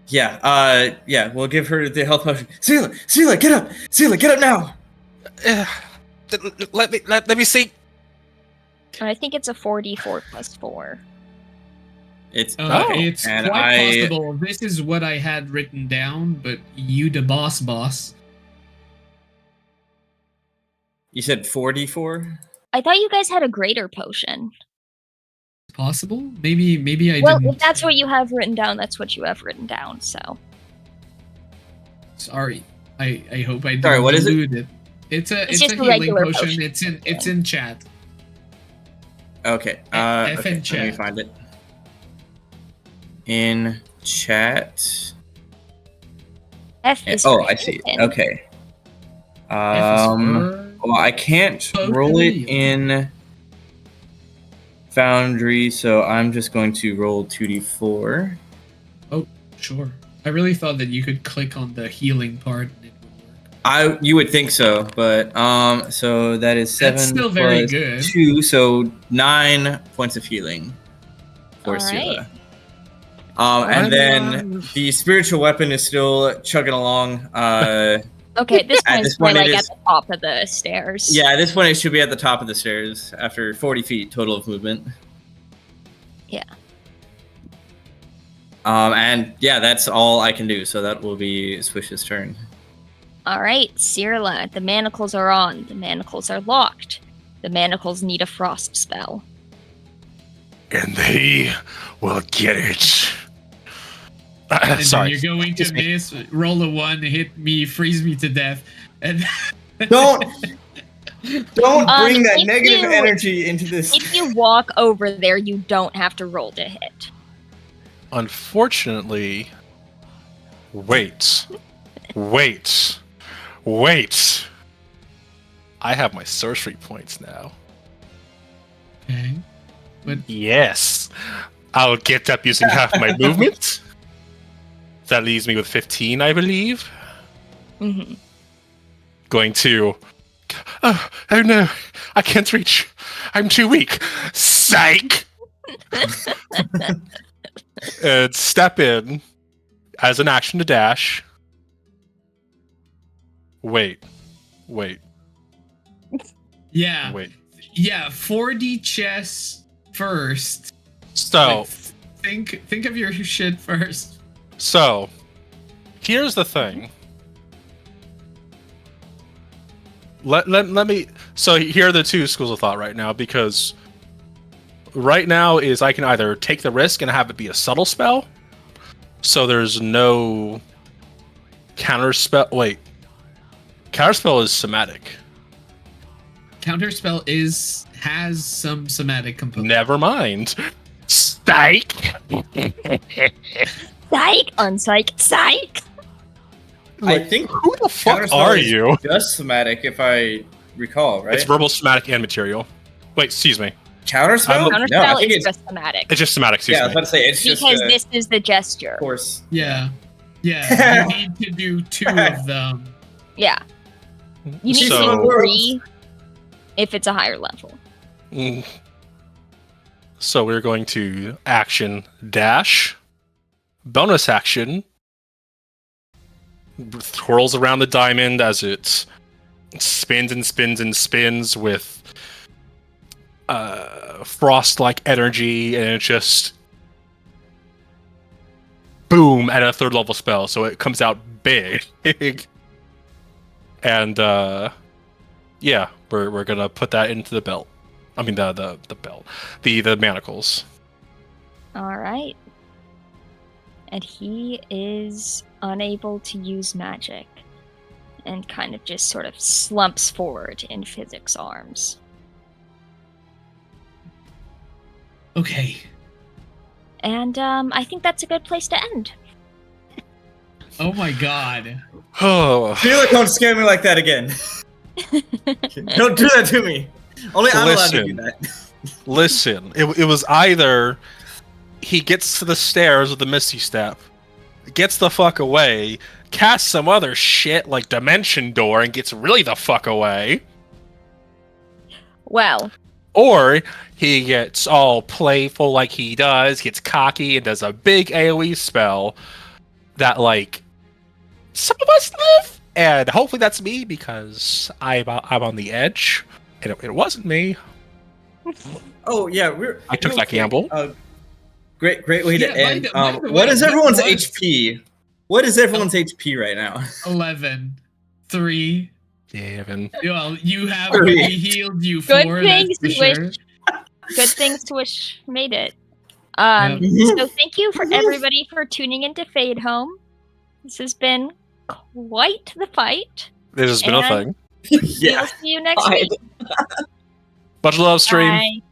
Yeah, we'll give her the health potion. Cirla, get up! Cirla, get up now! Let me see. I think it's a 4d4 plus 4. It's and quite possible. This is what I had written down, but you the boss. You said 4d4? I thought you guys had a greater potion. Possible? Maybe I well, didn't. If that's what you have written down, that's what you have written down, so. Sorry. I hope I didn't. Sorry, what is it? It's a healing potion. It's in chat. Okay. F okay. in chat. Let me find it. In chat. F is I see. Okay. Well, I can't roll it in Foundry, so I'm just going to roll 2d4. Oh, sure. I really thought that you could click on the healing part and it would work. You would think so, but so that is 7 That's still very good. 2, so 9 points of healing for Cirla. And then the spiritual weapon is still chugging along. Okay, at this point, this point at the top of the stairs. Yeah, at this point, it should be at the top of the stairs after 40 feet total of movement. Yeah. And yeah, that's all I can do, so that will be Swish's turn. All right, Cirla, the manacles are on. The manacles are locked. The manacles need a frost spell. And they will get it. Sorry. You're going to miss, roll a 1, hit me, freeze me to death, and don't bring that negative energy into this. If you walk over there, you don't have to roll to hit. Unfortunately, wait. I have my sorcery points now. Okay. But yes, I'll get up using half my movement. That leaves me with 15, I believe. Mm-hmm. Going to... Oh no, I can't reach. I'm too weak. Psych! And step in as an action to dash. Wait. Wait. Yeah. Wait. Yeah, 4D chess first. So, Like, think of your shit first. so here's the thing. Let me. So here are the two schools of thought right now, because right now is I can either take the risk and have it be a subtle spell, so there's no counter spell. Wait, counter spell is somatic. Counterspell has some somatic component. Never mind. Psych. Psych! Unpsych! Psych! I think Who the fuck Counterspell are is you? just somatic, if I recall, right? It's verbal, somatic, and material. Wait, excuse me. Counterspell? Counterspell No, I think is it's just somatic. It's just somatic. Excuse yeah. I was me. about to say it's Because just this is the gesture. of course. Yeah. Yeah, you need to do 2 of them. Yeah. You need So- to do 3 if it's a higher level. Mm. So we're going to action dash, bonus action, twirls around the diamond as it spins and spins and spins with frost-like energy, and it just boom at a 3rd level spell, so it comes out big. And yeah, we're gonna put that into the belt. I mean the belt, the manacles. All right. And he is unable to use magic and kind of just sort of slumps forward in Physics arms. Okay. And I think that's a good place to end. Oh my god. Oh, Felix, don't scare me like that again. Don't do that to me. Only I'm allowed to do Listen. that. listen, it was either he gets to the stairs with the Misty Step, gets the fuck away, casts some other shit like Dimension Door and gets really the fuck away, Well, or he gets all playful like he does, gets cocky and does a big AoE spell that, like, some of us live, and hopefully that's me because I'm on the edge, and it wasn't me. Oh yeah, I took real that quick, gamble. Great way Yeah, to by end. the way, What is what everyone's was- HP? What is everyone's HP right now? 11. 3. Evan. Well, you have 3. we healed you Good 4, things that's to for wish. sure. good things to wish made it. Yep. So thank you for everybody for tuning into Fadehome. This has been quite the fight. This has been a And- thing. We'll Yeah. see you next Bye. week. Much love, stream. Bye.